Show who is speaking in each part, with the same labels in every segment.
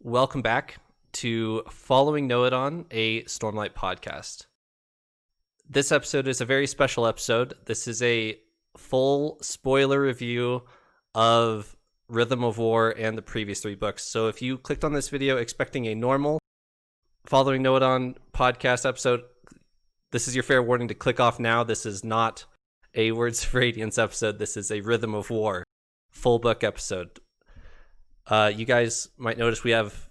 Speaker 1: Welcome back to Following Noadon, a Stormlight podcast. This episode is a very special episode. This is a full spoiler review of Rhythm of War and the previous three books. So if you clicked on this video expecting a normal Following Noadon podcast episode, this is your fair warning to click off now. This is not a Words of Radiance episode. This is a Rhythm of War full book episode. You guys might notice we have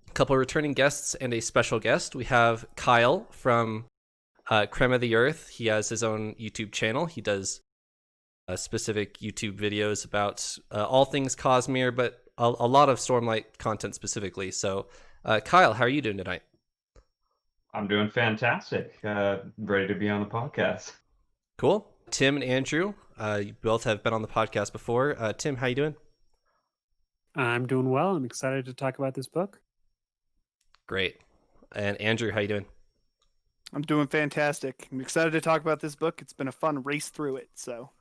Speaker 1: a couple of returning guests and a special guest. We have Kyle from Crem of the Earth. He has his own YouTube channel. He does specific YouTube videos about all things Cosmere, but a lot of Stormlight content specifically. So, Kyle, how are you doing tonight?
Speaker 2: I'm doing fantastic. Ready to be on the podcast.
Speaker 1: Cool. Tim and Andrew, you both have been on the podcast before. Tim, how you doing?
Speaker 3: I'm doing well. I'm excited to talk about this book.
Speaker 1: Great. And Andrew, how you doing?
Speaker 4: I'm doing fantastic. I'm excited to talk about this book. It's been a fun race through it, so.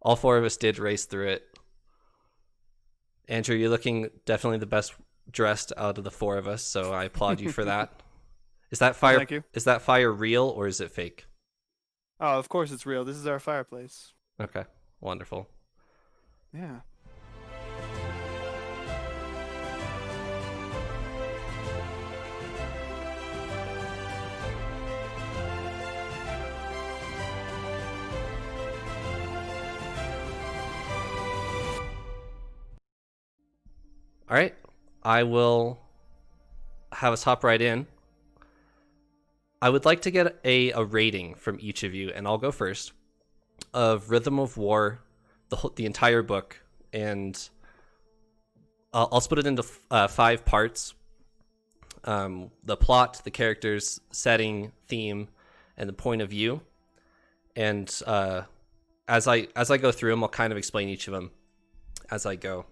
Speaker 1: All four of us did race through it. Andrew, you're looking definitely the best dressed out of the four of us, so I applaud you for that. Is that fire?
Speaker 4: Thank you.
Speaker 1: Is that fire real or is it fake?
Speaker 4: Oh, of course it's real. This is our fireplace.
Speaker 1: Okay, wonderful.
Speaker 4: Yeah.
Speaker 1: All right, I will have us hop right in. I would like to get a rating from each of you, and I'll go first, of Rhythm of War, the entire book, and I'll split it into 5 parts. The plot, the characters, setting, theme, and the point of view. And as I go through them, I'll kind of explain each of them as I go.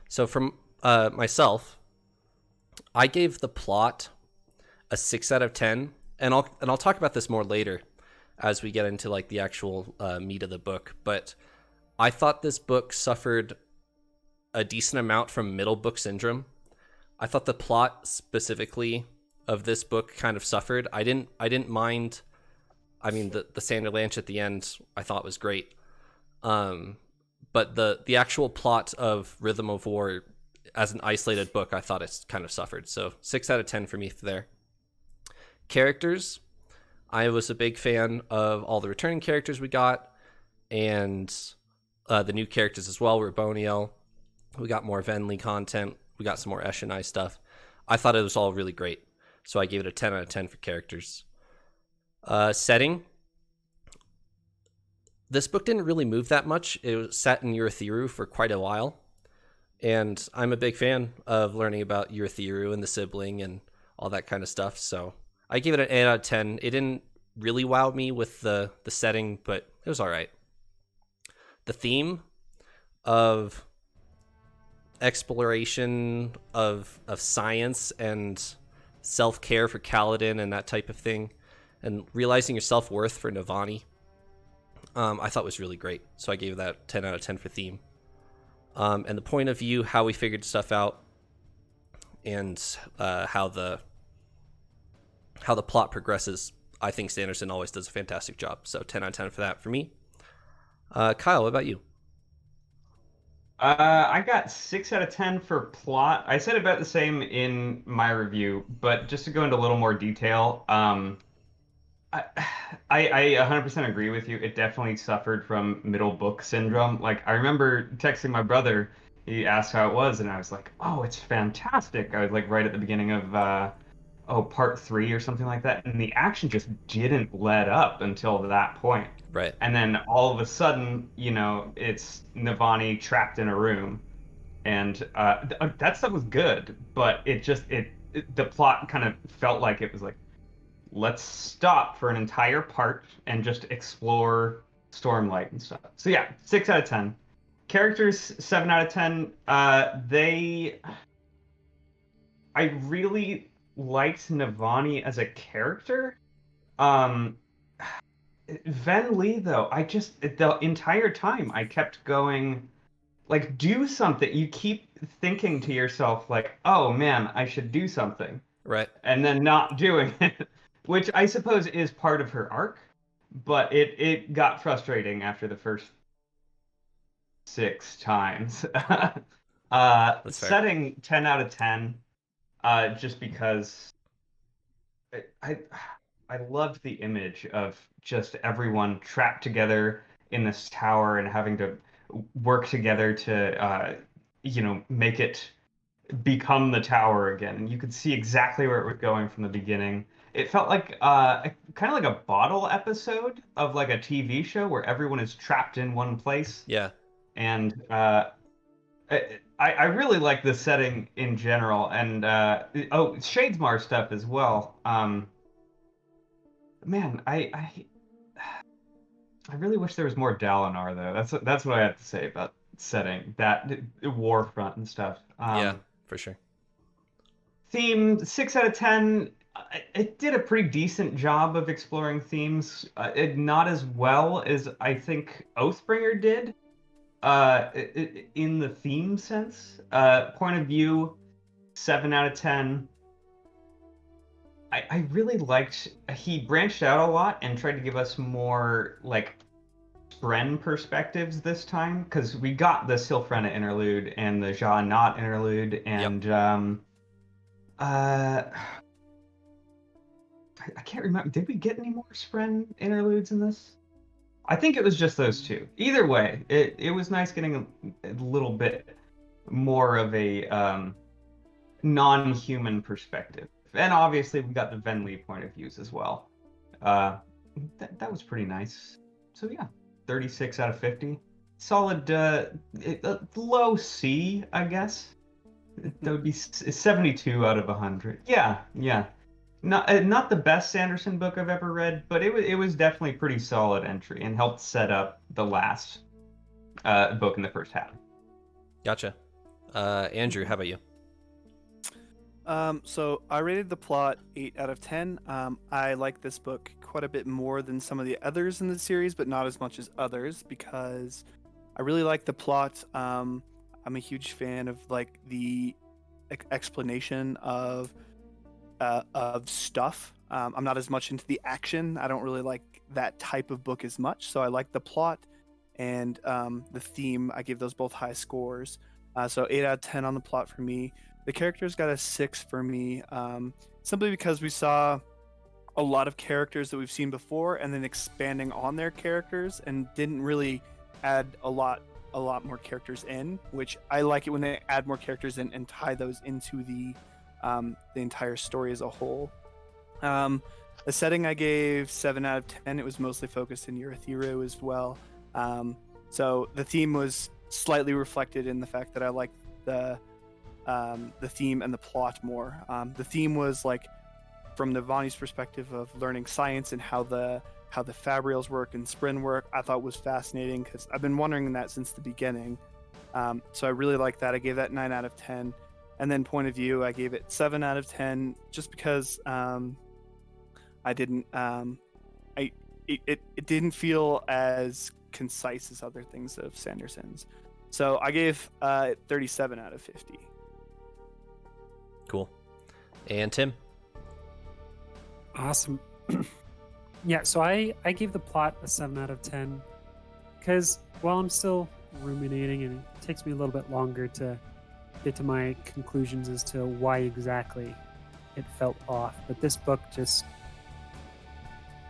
Speaker 1: So from myself, I gave the plot a 6 out of 10, and I'll talk about this more later as we get into like the actual meat of the book. But I thought this book suffered a decent amount from middle book syndrome. I thought the plot specifically of this book kind of suffered. I didn't mind. I mean, the Sander Lanch at the end I thought was great, but the actual plot of Rhythm of War as an isolated book, I thought it's kind of suffered. So 6 out of 10 for me there. Characters, I was a big fan of all the returning characters we got, and the new characters as well. Raboniel, we got more Venli content, we got some more Esh and I stuff. I thought it was all really great, so I gave it a 10 out of 10 for characters. Setting, this book didn't really move that much. It was set in Urithiru for quite a while, and I'm a big fan of learning about Urithiru and the sibling and all that kind of stuff, so I gave it an 8 out of 10. It didn't really wow me with the setting, but it was all right. The theme of exploration of science and self-care for Kaladin and that type of thing, and realizing your self-worth for Navani, I thought was really great. So I gave that 10 out of 10 for theme. And the point of view, how we figured stuff out, and how the plot progresses, I think Sanderson always does a fantastic job. So 10 out of 10 for that for me. Kyle, what about you?
Speaker 2: I got 6 out of 10 for plot. I said about the same in my review, but just to go into a little more detail, I 100% agree with you. It definitely suffered from middle book syndrome. Like, I remember texting my brother. He asked how it was, and I was like, "Oh, it's fantastic." I was like right at the beginning of part 3 or something like that, and the action just didn't let up until that point.
Speaker 1: Right.
Speaker 2: And then all of a sudden, it's Navani trapped in a room, and that stuff was good, but the plot kind of felt like it was like, let's stop for an entire part and just explore Stormlight and stuff. So yeah, 6 out of 10. Characters, 7 out of 10. I really liked Navani as a character. Venli, though, the entire time I kept going, like do something. You keep thinking to yourself like, oh man, I should do something,
Speaker 1: Right.
Speaker 2: and then not doing it, which I suppose is part of her arc, but it got frustrating after the first 6 times.
Speaker 1: That's fair.
Speaker 2: Setting 10 out of 10, just because I I loved the image of just everyone trapped together in this tower and having to work together to make it become the tower again. And you could see exactly where it was going from the beginning. It felt like kind of like a bottle episode of like a TV show where everyone is trapped in one place.
Speaker 1: Yeah.
Speaker 2: And I really like the setting in general, and Shadesmar stuff as well. Man, I really wish there was more Dalinar though. That's what I have to say about setting that war front and stuff.
Speaker 1: Yeah, for sure.
Speaker 2: Theme 6 out of 10. It did a pretty decent job of exploring themes. Not as well as I think Oathbringer did. In the theme sense, point of view, 7 out of 10. I really liked, he branched out a lot and tried to give us more like Spren perspectives this time, because we got the Sylphrena interlude and the Ja Not interlude, and I can't remember, did we get any more Spren interludes in this? I think it was just those two. Either way, it was nice getting a little bit more of a non-human perspective. And obviously we got the Venli point of views as well. That was pretty nice. So yeah, 36 out of 50. Solid low C, I guess. That would be 72 out of 100. Yeah. Not the best Sanderson book I've ever read, but it was definitely a pretty solid entry and helped set up the last book in the first half.
Speaker 1: Gotcha. Andrew, how about you?
Speaker 4: So I rated the plot 8 out of 10. I like this book quite a bit more than some of the others in the series, but not as much as others, because I really like the plot. I'm a huge fan of like the explanation of stuff. I'm not as much into the action. I don't really like that type of book as much. So I like the plot and the theme. I give those both high scores. So 8 out of 10 on the plot for me. The characters got a 6 for me, simply because we saw a lot of characters that we've seen before, and then expanding on their characters, and didn't really add a lot more characters in. Which I like it when they add more characters in and tie those into the entire story as a whole. The setting I gave 7 out of 10. It was mostly focused in Urithiru as well. So the theme was slightly reflected in the fact that I liked the theme and the plot more. The theme was like from Navani's perspective of learning science and how the fabrials work and Spren work. I thought was fascinating because I've been wondering that since the beginning. So I really like that. I gave that 9 out of 10. And then point of view, I gave it 7 out of 10, just because I didn't it didn't feel as concise as other things of Sanderson's. So I gave 37 out of 50.
Speaker 1: Cool. And Tim?
Speaker 3: Awesome. Yeah, so I gave the plot a 7 out of 10 because while I'm still ruminating and it takes me a little bit longer to get to my conclusions as to why exactly it felt off, but this book just,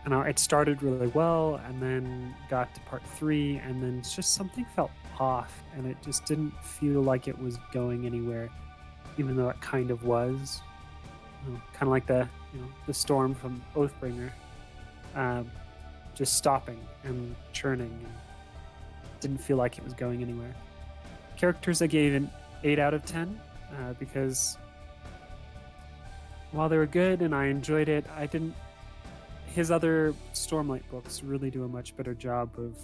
Speaker 3: I don't know, it started really well and then got to part 3 and then just something felt off and it just didn't feel like it was going anywhere, even though it kind of was. Kind of like the storm from Oathbringer, just stopping and churning and didn't feel like it was going anywhere. Characters I gave an 8 out of 10 because while they were good and I enjoyed it, I didn't. His other Stormlight books really do a much better job of,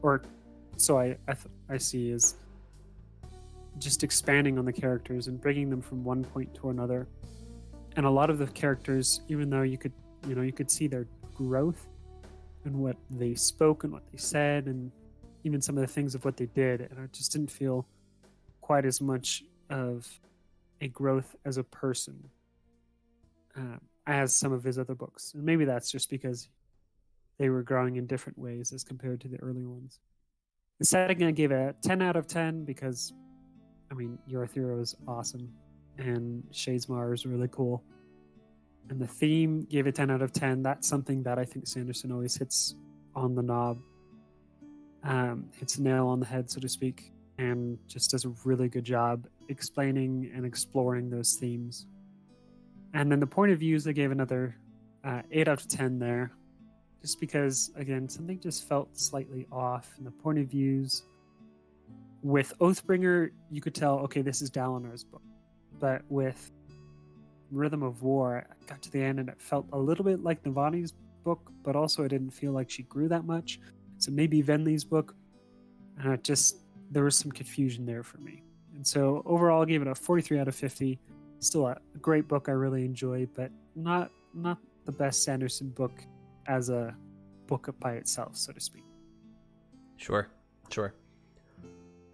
Speaker 3: or so I see, is just expanding on the characters and bringing them from one point to another. And a lot of the characters, even though you could see their growth and what they spoke and what they said and even some of the things of what they did, and I just didn't feel quite as much of a growth as a person as some of his other books. And maybe that's just because they were growing in different ways as compared to the early ones. The setting I gave a 10 out of 10 because, I mean, Yorthiro is awesome and Shadesmar is really cool. And the theme gave a 10 out of 10. That's something that I think Sanderson always hits on the knob, hits the nail on the head, so to speak, and just does a really good job explaining and exploring those themes. And then the point of views, I gave another 8 out of 10 there, just because, again, something just felt slightly off. And the point of views with Oathbringer, you could tell, okay, this is Dalinar's book. But with Rhythm of War, I got to the end and it felt a little bit like Navani's book, but also I didn't feel like she grew that much. So maybe Venli's book, there was some confusion there for me. And so overall, I gave it a 43 out of 50. Still a great book I really enjoy, but not the best Sanderson book as a book by itself, so to speak.
Speaker 1: Sure.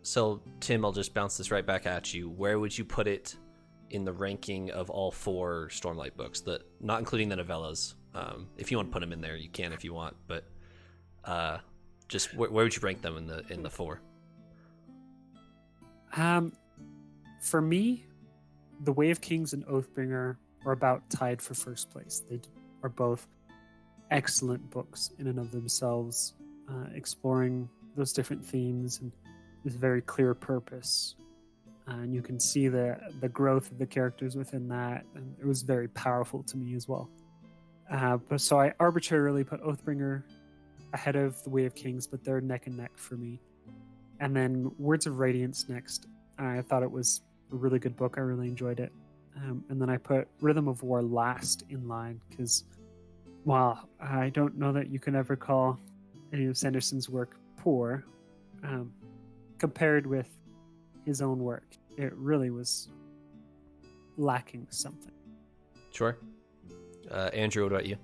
Speaker 1: So, Tim, I'll just bounce this right back at you. Where would you put it in the ranking of all 4 Stormlight books, not including the novellas? If you want to put them in there, you can if you want, but just where would you rank them in the 4?
Speaker 3: For me, The Way of Kings and Oathbringer are about tied for first place. They are both excellent books in and of themselves, exploring those different themes and with very clear purpose. And you can see the growth of the characters within that, and it was very powerful to me as well. But so I arbitrarily put Oathbringer ahead of The Way of Kings, but they're neck and neck for me. And then Words of Radiance next. I thought it was a really good book. I really enjoyed it. And then I put Rhythm of War last in line because, while I don't know that you can ever call any of Sanderson's work poor, compared with his own work, it really was lacking something.
Speaker 1: Sure. Andrew, what about you?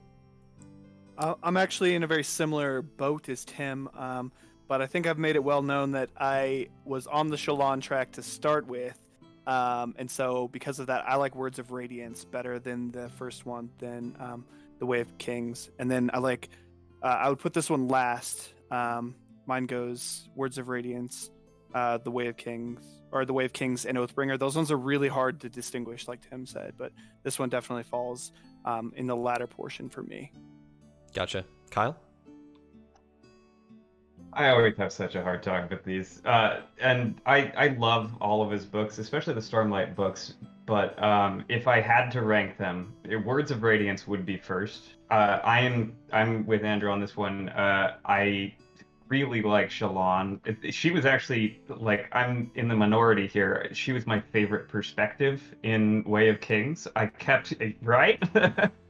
Speaker 4: I'm actually in a very similar boat as Tim, but I think I've made it well known that I was on the Shallan track to start with, and so because of that, I like Words of Radiance better than the first one, than The Way of Kings, and then I would put this one last. Mine goes Words of Radiance, The Way of Kings, and Oathbringer. Those ones are really hard to distinguish, like Tim said, but this one definitely falls in the latter portion for me.
Speaker 1: Gotcha. Kyle?
Speaker 2: I always have such a hard time with these. And I love all of his books, especially the Stormlight books. But if I had to rank them, Words of Radiance would be first. I'm with Andrew on this one. I really like Shallan. She was actually, I'm in the minority here. She was my favorite perspective in Way of Kings. I kept, right?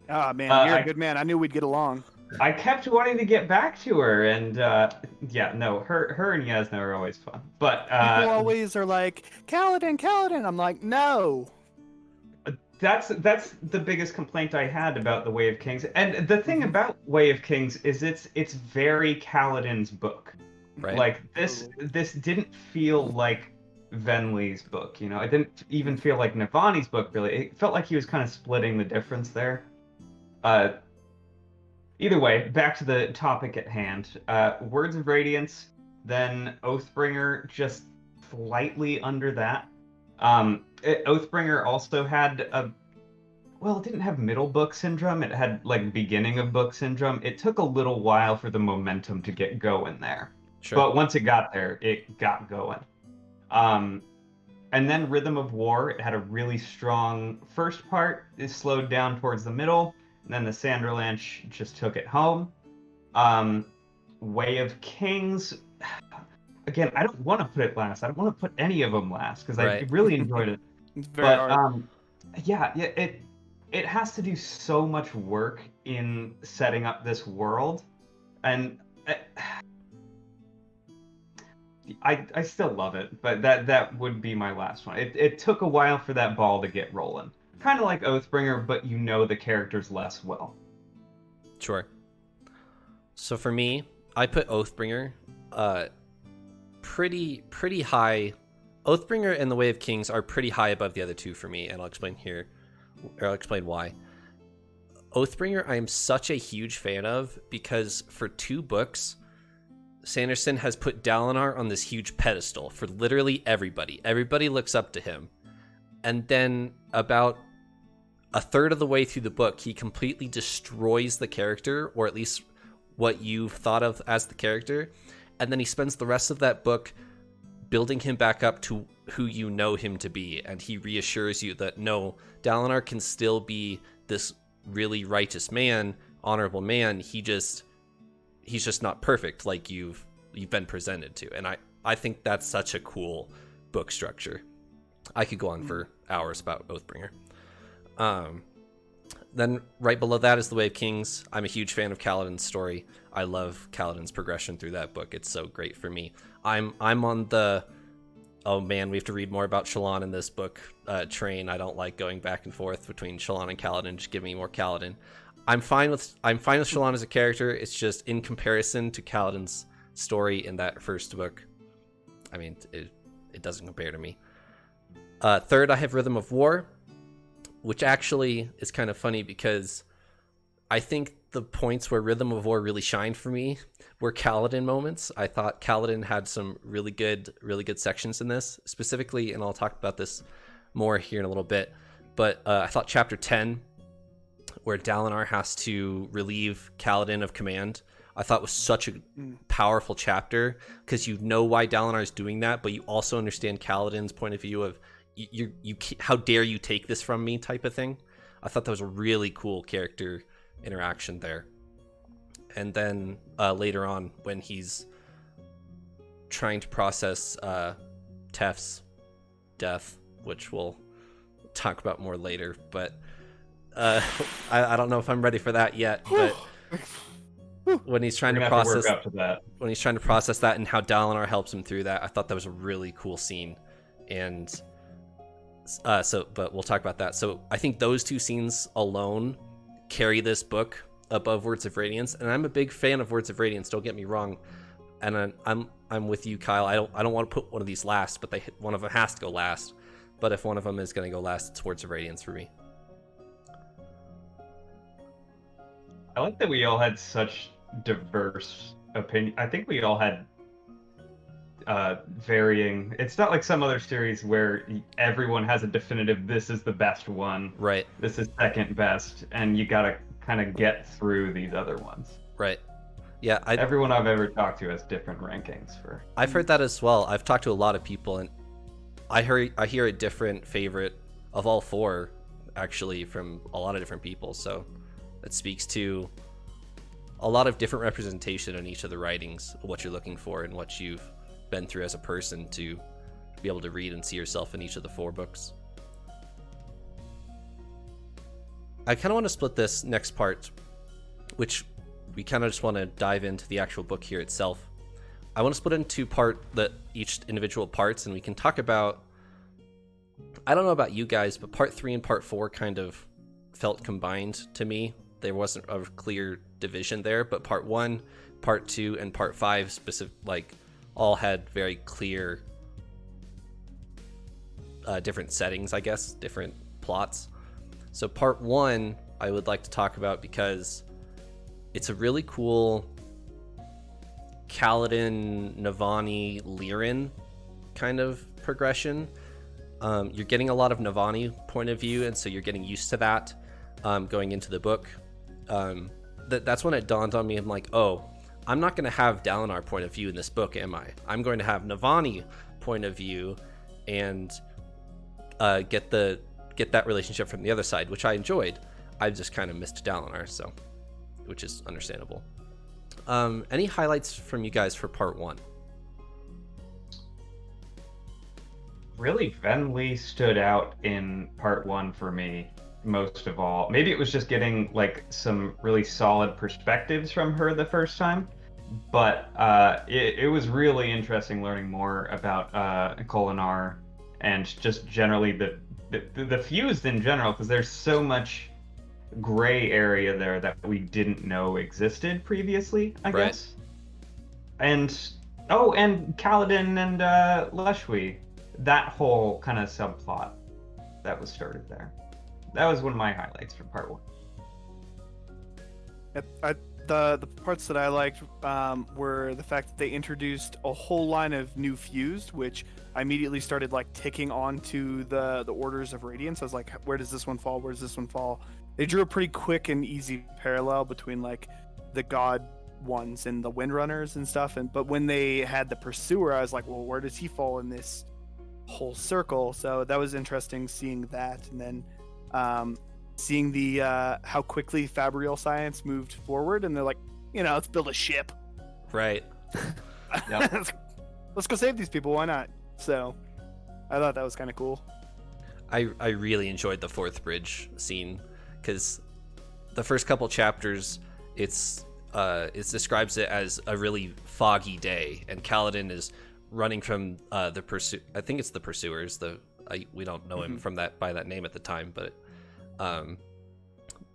Speaker 4: Ah, man, you're a good man. I knew we'd get along.
Speaker 2: I kept wanting to get back to her, and her and Yasna are always fun. But
Speaker 4: people always are like, Kaladin. I'm like, no.
Speaker 2: That's the biggest complaint I had about the Way of Kings. And the thing about Way of Kings is it's very Kaladin's book.
Speaker 1: Right.
Speaker 2: Like this didn't feel like Venli's book, you know. It didn't even feel like Navani's book, really. It felt like he was kind of splitting the difference there. Either way, back to the topic at hand. Words of Radiance, then Oathbringer, just slightly under that. Oathbringer also had it didn't have middle book syndrome. It had beginning of book syndrome. It took a little while for the momentum to get going there.
Speaker 1: Sure.
Speaker 2: But once it got there, it got going. And then Rhythm of War, it had a really strong first part. It slowed down towards the middle. And then the Sanderlanche just took it home. Way of Kings, again, I don't want to put it last. I don't want to put any of them last because I really enjoyed it.
Speaker 4: It's very hard.
Speaker 2: It has to do so much work in setting up this world, and I still love it. But that would be my last one. It took a while for that ball to get rolling. Kind of like Oathbringer, but you know the characters less well.
Speaker 1: Sure. So for me, I put Oathbringer pretty high. Oathbringer and the Way of Kings are pretty high above the other two for me, and I'll explain why. Oathbringer I am such a huge fan of because for 2 books, Sanderson has put Dalinar on this huge pedestal for literally everybody. Everybody looks up to him. And then about a third of the way through the book, he completely destroys the character, or at least what you've thought of as the character. And then he spends the rest of that book building him back up to who you know him to be. And he reassures you that no, Dalinar can still be this really righteous man, honorable man. He's just not perfect like you've been presented to. And I think that's such a cool book structure. I could go on for hours about Oathbringer. Then right below that is The Way of Kings. I'm a huge fan of Kaladin's story. I love Kaladin's progression through that book. It's so great for me. I'm on the, oh man, we have to read more about Shallan in this book train. I don't like going back and forth between Shallan and Kaladin. Just give me more Kaladin. I'm fine with Shallan as a character. It's just in comparison to Kaladin's story in that first book, I mean, it doesn't compare to me. Third, I have Rhythm of War, which actually is kind of funny because I think the points where Rhythm of War really shined for me were Kaladin moments. I thought Kaladin had some really good sections in this, specifically, and I'll talk about this more here in a little bit, but I thought Chapter 10, where Dalinar has to relieve Kaladin of command, I thought was such a powerful chapter, because you know why Dalinar is doing that, but you also understand Kaladin's point of view of, you how dare you take this from me type of thing. I thought that was a really cool character interaction there. And then later on, when he's trying to process Tef's death, which we'll talk about more later, but I don't know if I'm ready for that yet. But when he's trying to process that and how Dalinar helps him through that, I thought that was a really cool scene. And but we'll talk about that. So I think those two scenes alone carry this book above Words of Radiance, and I'm a big fan of Words of Radiance, don't get me wrong, and I'm with you, Kyle. I don't want to put one of these last, but one of them has to go last. But if one of them is going to go last, it's Words of Radiance for me.
Speaker 2: I like that we all had such diverse opinion. I think we all had varying. It's not like some other series where everyone has a definitive, this is the best one,
Speaker 1: right,
Speaker 2: this is second best, and you gotta kind of get through these other ones.
Speaker 1: Right. Yeah.
Speaker 2: Everyone I've ever talked to has different rankings for.
Speaker 1: I've heard that as well. I've talked to a lot of people, and I hear a different favorite of all four, actually, from a lot of different people. So that speaks to a lot of different representation in each of the writings, what you're looking for and what you've been through as a person to be able to read and see yourself in each of the four books. I kind of want to split this next part, which we kind of just want to dive into the actual book here itself. I want to split it into each individual parts, and we can talk about, I don't know about you guys, but part 3 and part 4 kind of felt combined to me. There wasn't a clear division there, but part 1, part 2, and part 5 all had very clear different settings, I guess, different plots. So part 1 I would like to talk about because it's a really cool Kaladin, Navani, Lirin kind of progression. You're getting a lot of Navani point of view, and so you're getting used to that going into the book. That's when it dawned on me. I'm like, oh, I'm not going to have Dalinar point of view in this book, am I? I'm going to have Navani point of view and get that relationship from the other side, which I enjoyed. I just kind of missed Dalinar, so, which is understandable. Any highlights from you guys for part 1?
Speaker 2: Really, Venli stood out in part 1 for me most of all. Maybe it was just getting like some really solid perspectives from her the first time, but it was really interesting learning more about Kholinar and just generally the fused in general, because there's so much gray area there that we didn't know existed previously, I guess. And Oh, and Kaladin and Leshwi. That whole kind of subplot that was started there. That was one of my highlights for part one.
Speaker 4: The parts that I liked were the fact that they introduced a whole line of new fused, which I immediately started like ticking onto the orders of radiance. I was like, where does this one fall? Where does this one fall? They drew a pretty quick and easy parallel between like the god ones and the windrunners and stuff. But when they had the pursuer, I was like, well, where does he fall in this whole circle? So that was interesting seeing that, and then seeing the how quickly Fabrial science moved forward, and they're like, let's build a ship.
Speaker 1: Right.
Speaker 2: Yep.
Speaker 4: Let's go save these people. Why not? So I thought that was kind of cool.
Speaker 1: I really enjoyed the fourth bridge scene because the first couple chapters, it describes it as a really foggy day, and Kaladin is running from the pursuit. I think it's the pursuers. We don't know him from by that name at the time, but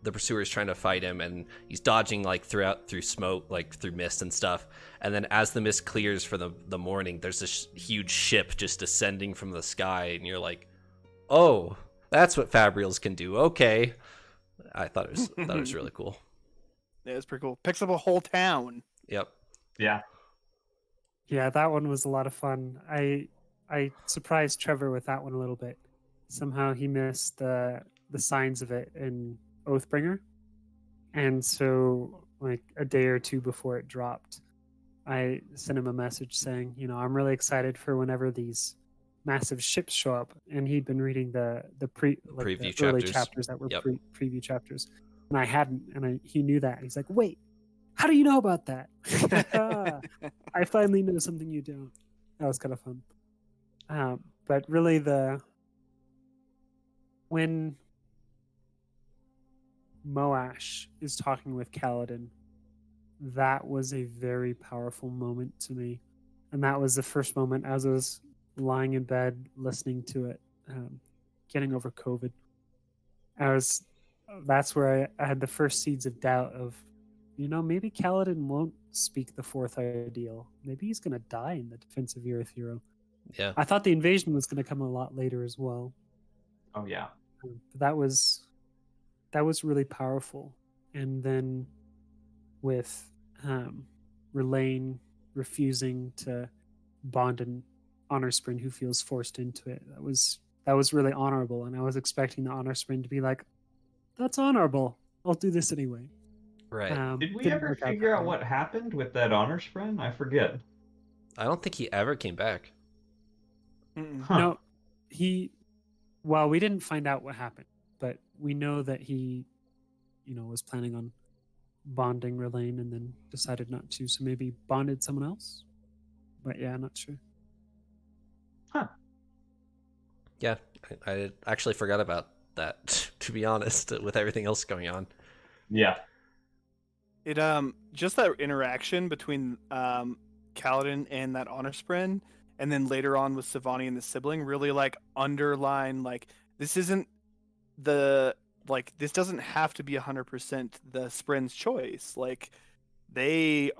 Speaker 1: the pursuer is trying to fight him, and he's dodging like through smoke, like through mist and stuff. And then as the mist clears for the morning, there's this huge ship just descending from the sky, and you're like, oh, that's what Fabrials can do. Okay. I thought it was really cool.
Speaker 4: Yeah, it's pretty cool. Picks up a whole town.
Speaker 1: Yep.
Speaker 2: Yeah.
Speaker 3: Yeah, that one was a lot of fun. I surprised Trevor with that one a little bit. Somehow he missed the signs of it in Oathbringer, and so like a day or two before it dropped, I sent him a message saying, I'm really excited for whenever these massive ships show up. And he'd been reading the
Speaker 1: preview
Speaker 3: the early
Speaker 1: chapters.
Speaker 3: chapters that were
Speaker 1: Yep.
Speaker 3: preview chapters, and I hadn't, and he knew that. He's like, wait, how do you know about that? I finally know something you don't. That was kind of fun. But really, when Moash is talking with Kaladin, that was a very powerful moment to me. And that was the first moment as I was lying in bed listening to it, getting over COVID. That's where I had the first seeds of doubt of, maybe Kaladin won't speak the fourth ideal. Maybe he's going to die in the Defense of Earth Hero.
Speaker 1: Yeah.
Speaker 3: I thought the invasion was going to come a lot later as well.
Speaker 2: Oh yeah.
Speaker 3: That was really powerful. And then with Relaine refusing to bond an honor sprint who feels forced into it, that was really honorable. And I was expecting the honor sprint to be like, that's honorable, I'll do this anyway.
Speaker 1: Right.
Speaker 2: Did we
Speaker 3: didn't
Speaker 2: ever
Speaker 3: work out
Speaker 2: figure
Speaker 3: that
Speaker 2: out
Speaker 3: way.
Speaker 2: what happened with that honor sprint? I forget.
Speaker 1: I don't think he ever came back.
Speaker 2: Huh.
Speaker 3: No, we didn't find out what happened, but we know that he, was planning on bonding Relaine and then decided not to, so maybe bonded someone else. But yeah, I'm not sure.
Speaker 2: Huh.
Speaker 1: Yeah, I actually forgot about that, to be honest, with everything else going on.
Speaker 2: Yeah.
Speaker 4: It just that interaction between Kaladin and that honor sprint, and then later on with Savani and the sibling, really like underline like this isn't this doesn't have to be 100% the Sprin's choice. Like and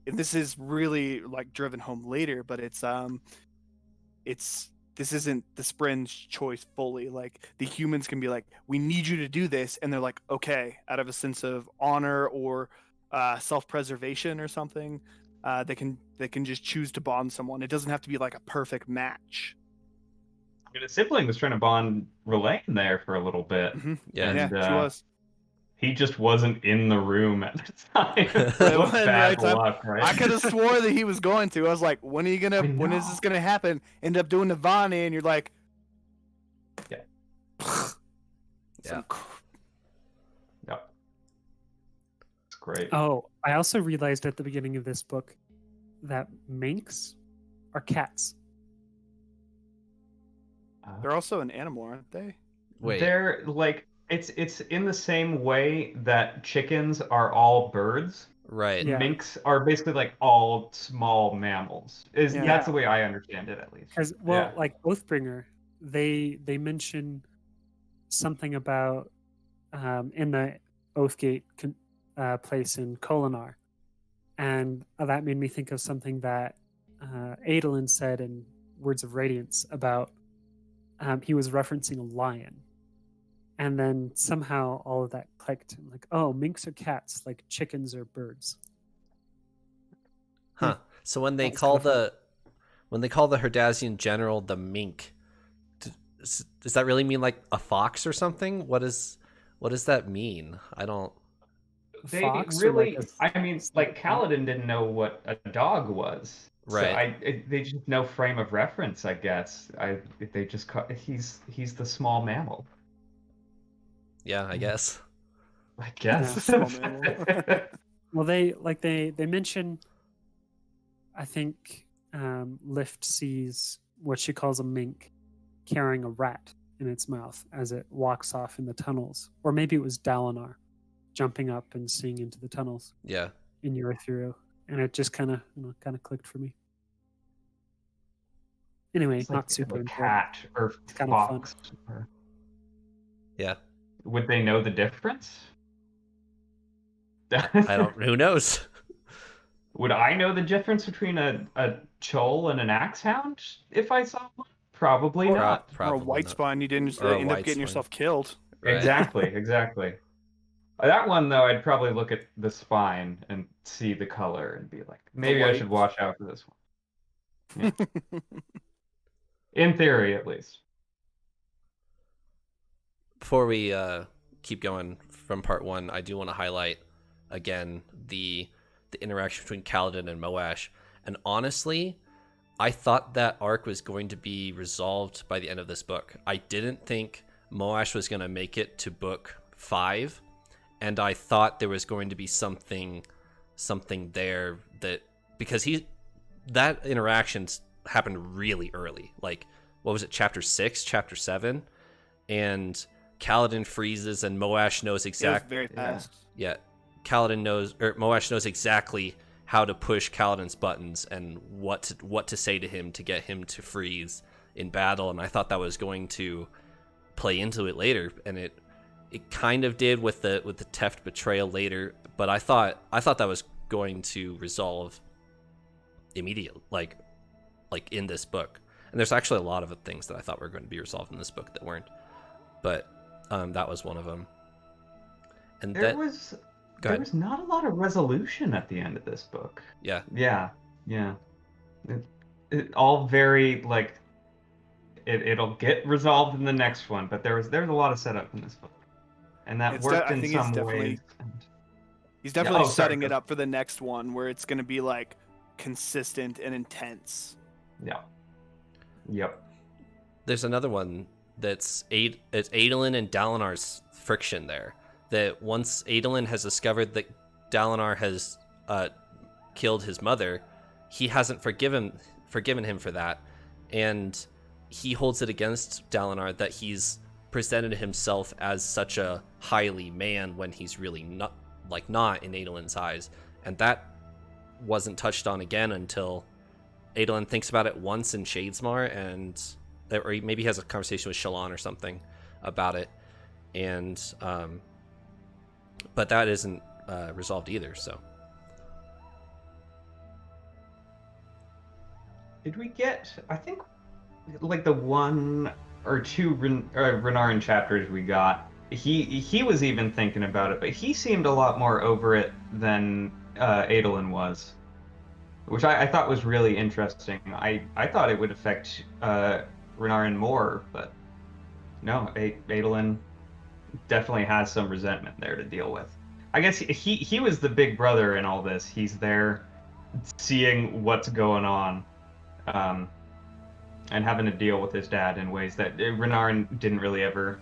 Speaker 4: this is really like driven home later, but this isn't the Sprin's choice fully. Like the humans can be like, we need you to do this, and they're like, okay, out of a sense of honor or self-preservation or something, they can just choose to bond someone. It doesn't have to be like a perfect match.
Speaker 2: I mean, a sibling was trying to bond Relaine there for a little bit.
Speaker 4: Mm-hmm.
Speaker 1: Yeah.
Speaker 2: And,
Speaker 4: She was.
Speaker 2: He just wasn't in the room at the time.
Speaker 4: It
Speaker 2: What
Speaker 4: wasn't the
Speaker 2: bad
Speaker 4: right time.
Speaker 2: luck, right?
Speaker 4: I could have swore that he was going to. I was like, when is
Speaker 2: I
Speaker 4: this
Speaker 2: know.
Speaker 4: gonna happen? End up doing Navani, and you're like,
Speaker 2: Yeah.
Speaker 1: Yeah.
Speaker 2: Yep. It's great.
Speaker 3: Oh, I also realized at the beginning of this book that minks are cats.
Speaker 4: they're also an animal, aren't they?
Speaker 1: Wait.
Speaker 2: They're like it's in the same way that chickens are all birds.
Speaker 1: Right.
Speaker 3: Yeah.
Speaker 2: Minks are basically like all small mammals.
Speaker 4: Yeah.
Speaker 2: That's the way I understand it, at least.
Speaker 3: Because like Oathbringer, they mention something about in the Oathgate place in Kolinar, And that made me think of something that Adolin said in Words of Radiance about he was referencing a lion. And then somehow all of that clicked. I'm like, oh, minks are cats, like chickens are birds.
Speaker 1: Huh. So when they
Speaker 3: That's
Speaker 1: call
Speaker 3: kinda
Speaker 1: the Herdazian general the mink, does that really mean like a fox or something? What does that mean? I don't.
Speaker 2: They
Speaker 3: Fox or
Speaker 2: really,
Speaker 3: like
Speaker 2: I mean, like Kaladin didn't know what a dog was.
Speaker 1: Right.
Speaker 2: So they just no frame of reference, I guess. They just he's the small mammal,
Speaker 1: Yeah, I guess.
Speaker 2: I
Speaker 3: Yeah.
Speaker 2: guess.
Speaker 4: Small mammal.
Speaker 3: Well, they mention, I think Lift sees what she calls a mink carrying a rat in its mouth as it walks off in the tunnels, or maybe it was Dalinar jumping up and seeing into the tunnels
Speaker 1: Yeah.
Speaker 3: in Erythrio, and it just kind of clicked for me. Anyway,
Speaker 2: It's
Speaker 3: not
Speaker 2: like
Speaker 3: super
Speaker 2: a
Speaker 3: important.
Speaker 2: cat or
Speaker 3: It's kind of fun.
Speaker 2: fox. Or...
Speaker 1: Yeah.
Speaker 2: Would they know the difference?
Speaker 1: I don't. Who knows?
Speaker 2: Would I know the difference between a chol and an axe hound if I saw one? Probably not.
Speaker 4: Or a
Speaker 1: Probably
Speaker 4: white
Speaker 1: not.
Speaker 4: spine, you didn't
Speaker 1: Or a
Speaker 4: end up
Speaker 1: white
Speaker 4: getting
Speaker 1: spine.
Speaker 4: yourself killed.
Speaker 1: Right.
Speaker 2: Exactly. That one though, I'd probably look at the spine and see the color and be like, maybe I
Speaker 4: white.
Speaker 2: should watch out for this one. Yeah. In theory, at least.
Speaker 1: Before we keep going from part one, I do want to highlight again the interaction between Kaladin and Moash. And honestly, I thought that arc was going to be resolved by the end of this book. I didn't think Moash was going to make it to book 5, and I thought there was going to be something there that, because that interaction happened really early. Like, what was it, chapter 6, chapter 7? And Kaladin freezes, and Moash knows
Speaker 4: It was
Speaker 1: exactly.
Speaker 4: very fast.
Speaker 1: Yeah, Moash knows exactly how to push Kaladin's buttons and what to say to him to get him to freeze in battle. And I thought that was going to play into it later, and it kind of did with the Teft betrayal later. But I thought that was going to resolve immediately, like in this book. And there's actually a lot of things that I thought were going to be resolved in this book that weren't. But that was one of them. And
Speaker 2: There was not a lot of resolution at the end of this book.
Speaker 1: Yeah.
Speaker 2: It all very like it'll get resolved in the next one, but there's a lot of setup in this book, and that worked in some ways.
Speaker 4: He's definitely
Speaker 2: sorry,
Speaker 4: setting it up for the next one where it's going to be like consistent and intense.
Speaker 2: Yeah. Yep.
Speaker 1: There's another one it's Adolin and Dalinar's friction there. That once Adolin has discovered that Dalinar has killed his mother, he hasn't forgiven him for that, and he holds it against Dalinar that he's presented himself as such a highly man when he's really not in Adolin's eyes, and that wasn't touched on again until Adolin thinks about it once in Shadesmar, or maybe he has a conversation with Shallan or something about it, and but that isn't resolved either. So,
Speaker 2: did we get? I think like the 1 or 2 Renarin chapters we got. He was even thinking about it, but he seemed a lot more over it than Adolin was, which I thought was really interesting. I thought it would affect Renarin more, but no, Adolin definitely has some resentment there to deal with. I guess he was the big brother in all this. He's there seeing what's going on, and having to deal with his dad in ways that Renarin didn't really ever.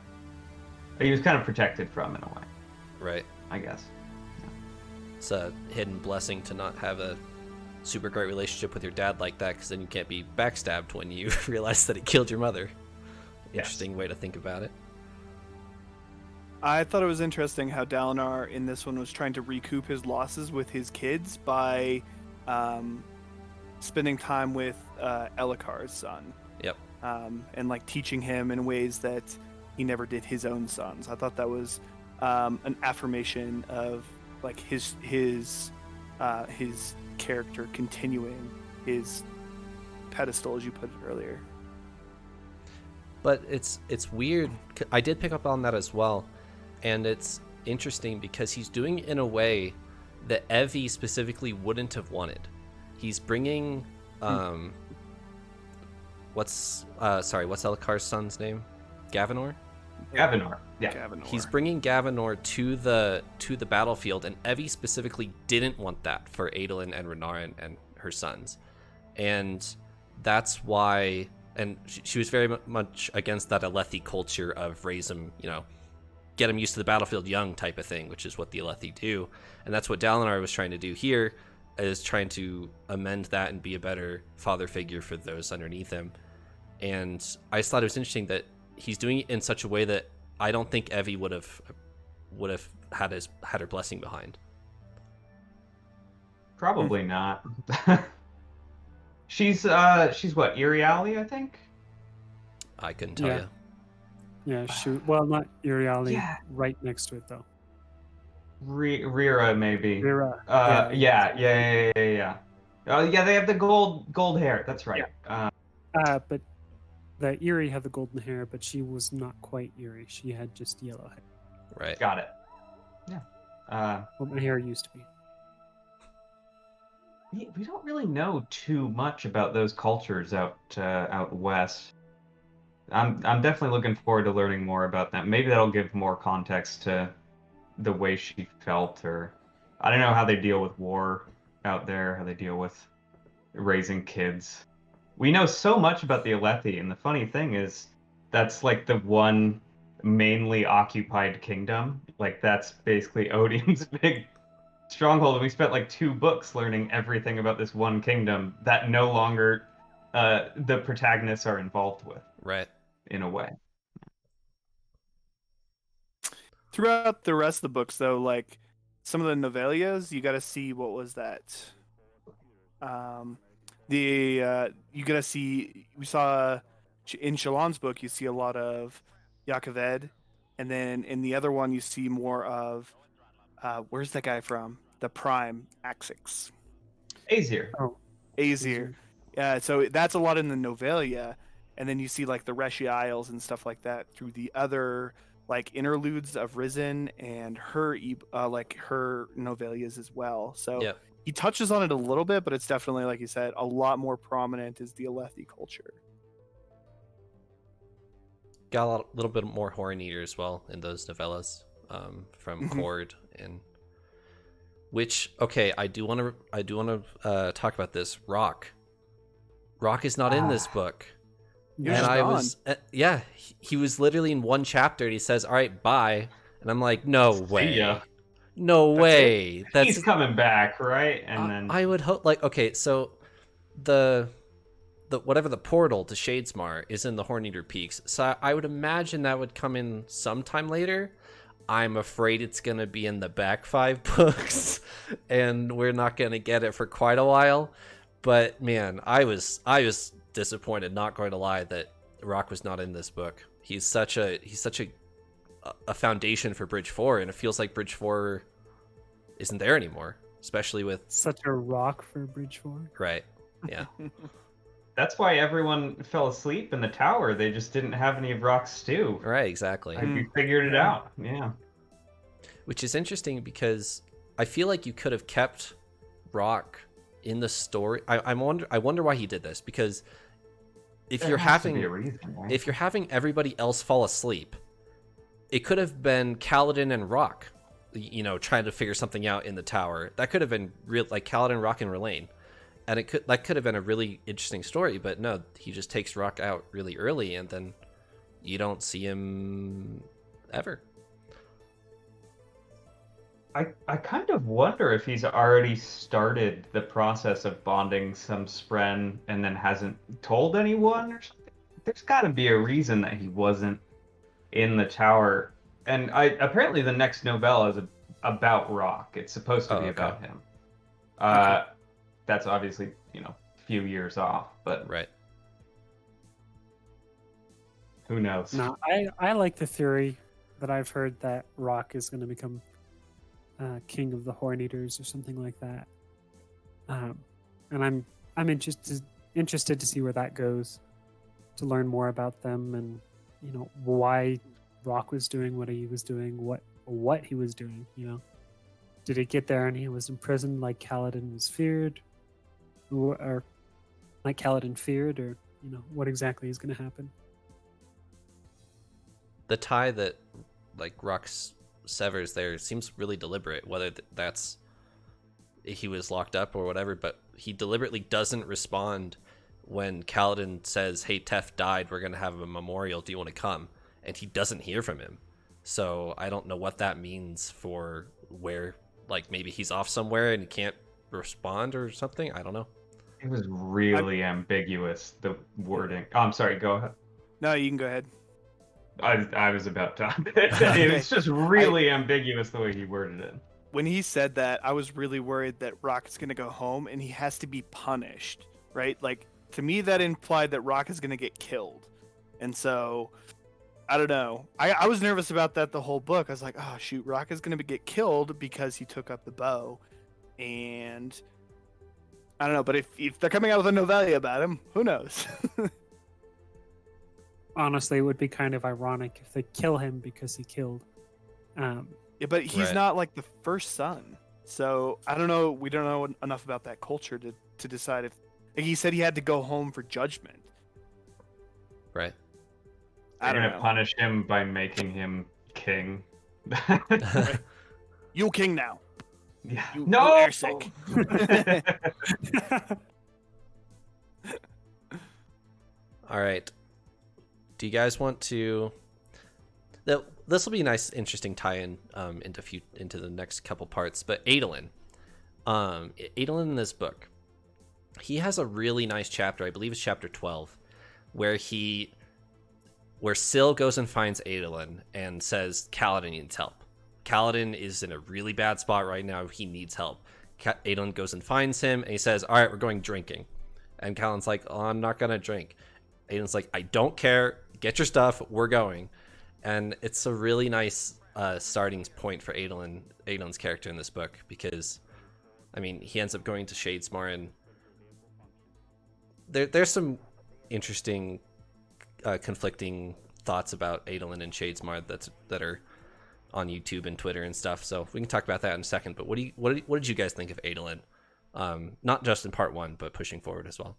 Speaker 2: He was kind of protected from in a way.
Speaker 1: right.
Speaker 2: I guess.
Speaker 1: It's a hidden blessing to not have a super great relationship with your dad like that, because then you can't be backstabbed when you realize that he killed your mother. Interesting way to think about it.
Speaker 4: I thought it was interesting how Dalinar in this one was trying to recoup his losses with his kids by spending time with Elikar's son.
Speaker 1: Yep.
Speaker 4: And like teaching him in ways that he never did his own sons. I thought that was an affirmation of like his his character continuing his pedestal, as you put it earlier.
Speaker 1: But it's weird. I did pick up on that as well, and it's interesting because he's doing it in a way that Evie specifically wouldn't have wanted. He's bringing what's Elkar's son's name? Gavinor?
Speaker 2: Gavinor. Yeah.
Speaker 4: Gavinor.
Speaker 1: He's bringing Gavinor to the battlefield, and Evie specifically didn't want that for Adolin and Renarin and her sons, and that's why. And she was very much against that LovetheLie culture of raise them, get them used to the battlefield young type of thing, which is what the LovetheLie do. And that's what Dalinar was trying to do here, is trying to amend that and be a better father figure for those underneath him. And I just thought it was interesting that he's doing it in such a way that I don't think Evie would have had her blessing behind.
Speaker 2: Probably not. She's what, Iriali, I think?
Speaker 1: I couldn't tell
Speaker 3: Yeah.
Speaker 1: you.
Speaker 3: Yeah, shoot. Well, not Uriali.
Speaker 2: Yeah.
Speaker 3: Right next to it, though.
Speaker 2: Rira, maybe.
Speaker 3: Rira.
Speaker 2: Yeah. Oh, yeah, they have the gold hair. That's right.
Speaker 3: But the Eerie had the golden hair, but she was not quite Eerie. She had just yellow hair.
Speaker 1: Right.
Speaker 2: Got it. Yeah.
Speaker 3: What my hair used to be.
Speaker 2: We don't really know too much about those cultures out west. I'm definitely looking forward to learning more about them. Maybe that'll give more context to the way she felt, or I don't know how they deal with war out there, how they deal with raising kids. We know so much about the LovetheLie, and the funny thing is that's like the one mainly occupied kingdom. Like that's basically Odium's big stronghold. We spent like 2 books learning everything about this one kingdom that no longer the protagonists are involved with.
Speaker 1: Right.
Speaker 2: In a way.
Speaker 4: Throughout the rest of the books, though, like some of the novellas, you got to see what was that. You got to see. We saw in Shalon's book, you see a lot of Yaakov, and then in the other one, you see more of where's that guy from? The Prime Axix.
Speaker 2: Azir.
Speaker 3: Oh,
Speaker 4: Azir. Yeah, so that's a lot in the novella, and then you see like the Reshi Isles and stuff like that through the other like interludes of Risen and her like her novellas as well. So
Speaker 1: Yeah.
Speaker 4: he touches on it a little bit, but it's definitely, like you said, a lot more prominent is the LovetheLie culture.
Speaker 1: Got a little bit more Horn Eater as well in those novellas from Cord, and which I do want to talk about this. Rock is not in this book.
Speaker 4: You're
Speaker 1: And
Speaker 4: just
Speaker 1: I
Speaker 4: gone.
Speaker 1: was he was literally in one chapter and he says, all right, bye, and I'm like, no way.
Speaker 2: ya.
Speaker 1: No way.
Speaker 2: He's coming back, right? And then
Speaker 1: I would hope, like, okay, so the whatever the portal to Shadesmar is in the Horneater Peaks, so I would imagine that would come in sometime later. I'm afraid it's gonna be in the back 5 books, and we're not gonna get it for quite a while. But man, I was disappointed, not going to lie, that Rock was not in this book. He's such a foundation for Bridge 4, and it feels like Bridge 4 isn't there anymore, especially with
Speaker 3: such a rock for Bridge 4.
Speaker 1: right. Yeah.
Speaker 2: that's why everyone fell asleep in the tower. They just didn't have any of Rock's stew.
Speaker 1: Right, exactly.
Speaker 2: We figured it out. Yeah.
Speaker 1: Which is interesting because I feel like you could have kept Rock in the story. I wonder why he did this, because if
Speaker 2: There
Speaker 1: you're
Speaker 2: has to
Speaker 1: having
Speaker 2: be a reason, right?
Speaker 1: if you're having everybody else fall asleep, it could have been Kaladin and Rock, trying to figure something out in the tower. That could have been real, like Kaladin, Rock, and Relaine, and that could have been a really interesting story. But no, he just takes Rock out really early, and then you don't see him ever.
Speaker 2: I kind of wonder if he's already started the process of bonding some Spren and then hasn't told anyone or something. There's got to be a reason that he wasn't in the tower. And apparently the next novella is about Rock. It's supposed to be about him. That's obviously, a few years off, but
Speaker 1: Right.
Speaker 2: who knows?
Speaker 3: No, I like the theory that I've heard that Rock is going to become king of the Horn Eaters or something like that. And I'm interested to see where that goes, to learn more about them, and why Rock was doing what he was doing, what he was doing. Did it get there and he was imprisoned like Kaladin was feared, or like Kaladin feared, or what exactly is going to happen?
Speaker 1: The tie that like Rock severs there seems really deliberate, whether that's he was locked up or whatever, but he deliberately doesn't respond when Kaladin says, "Hey, Tef died, we're going to have a memorial, do you want to come?" And he doesn't hear from him. So I don't know what that means for where, like, maybe he's off somewhere and he can't respond or something. I don't know.
Speaker 2: It was really ambiguous, the wording. Oh, I'm sorry, go ahead.
Speaker 4: No, you can go ahead.
Speaker 2: I was about to. It's just really ambiguous the way he worded it.
Speaker 4: When he said that, I was really worried that Rock is going to go home and he has to be punished, right? Like, to me, that implied that Rock is going to get killed. And so, I don't know. I was nervous about that the whole book. I was like, oh, shoot, Rock is going to get killed because he took up the bow. And I don't know, but if they're coming out with a novella about him, who knows?
Speaker 3: Honestly, it would be kind of ironic if they kill him because he killed.
Speaker 4: Yeah, but he's not like the first son. So I don't know. We don't know enough about that culture to decide if. Like, he said he had to go home for judgment.
Speaker 1: Right.
Speaker 2: They're going to punish him by making him king.
Speaker 4: Right. You king now.
Speaker 2: Yeah.
Speaker 4: No! You're sick.
Speaker 1: All right. Do you guys want to... This will be a nice, interesting tie-in into the next couple parts. But Adolin. Adolin in this book, he has a really nice chapter. I believe it's chapter 12, where Syl goes and finds Adolin and says Kaladin needs help. Kaladin is in a really bad spot right now. He needs help. Adolin goes and finds him, and he says, "All right, we're going drinking." And Kaladin's like, "Oh, I'm not gonna drink." Adolin's like, "I don't care. Get your stuff. We're going." And it's a really nice starting point for Adolin's character in this book, because, I mean, he ends up going to Shadesmar, and there's some interesting conflicting thoughts about Adolin and Shadesmar that are on YouTube and Twitter and stuff. So we can talk about that in a second. But what did you guys think of Adolin? Not just in part 1, but pushing forward as well.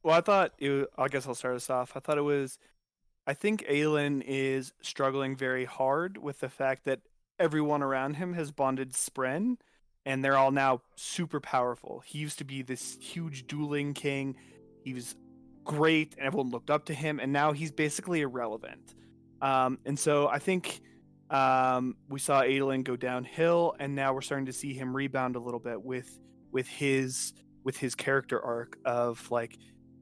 Speaker 4: Well, I guess I'll start us off. I think Adolin is struggling very hard with the fact that everyone around him has bonded Spren, and they're all now super powerful. He used to be this huge dueling king. He was great, and everyone looked up to him, and now he's basically irrelevant. And so I think we saw Adolin go downhill, and now we're starting to see him rebound a little bit with his character arc of, like,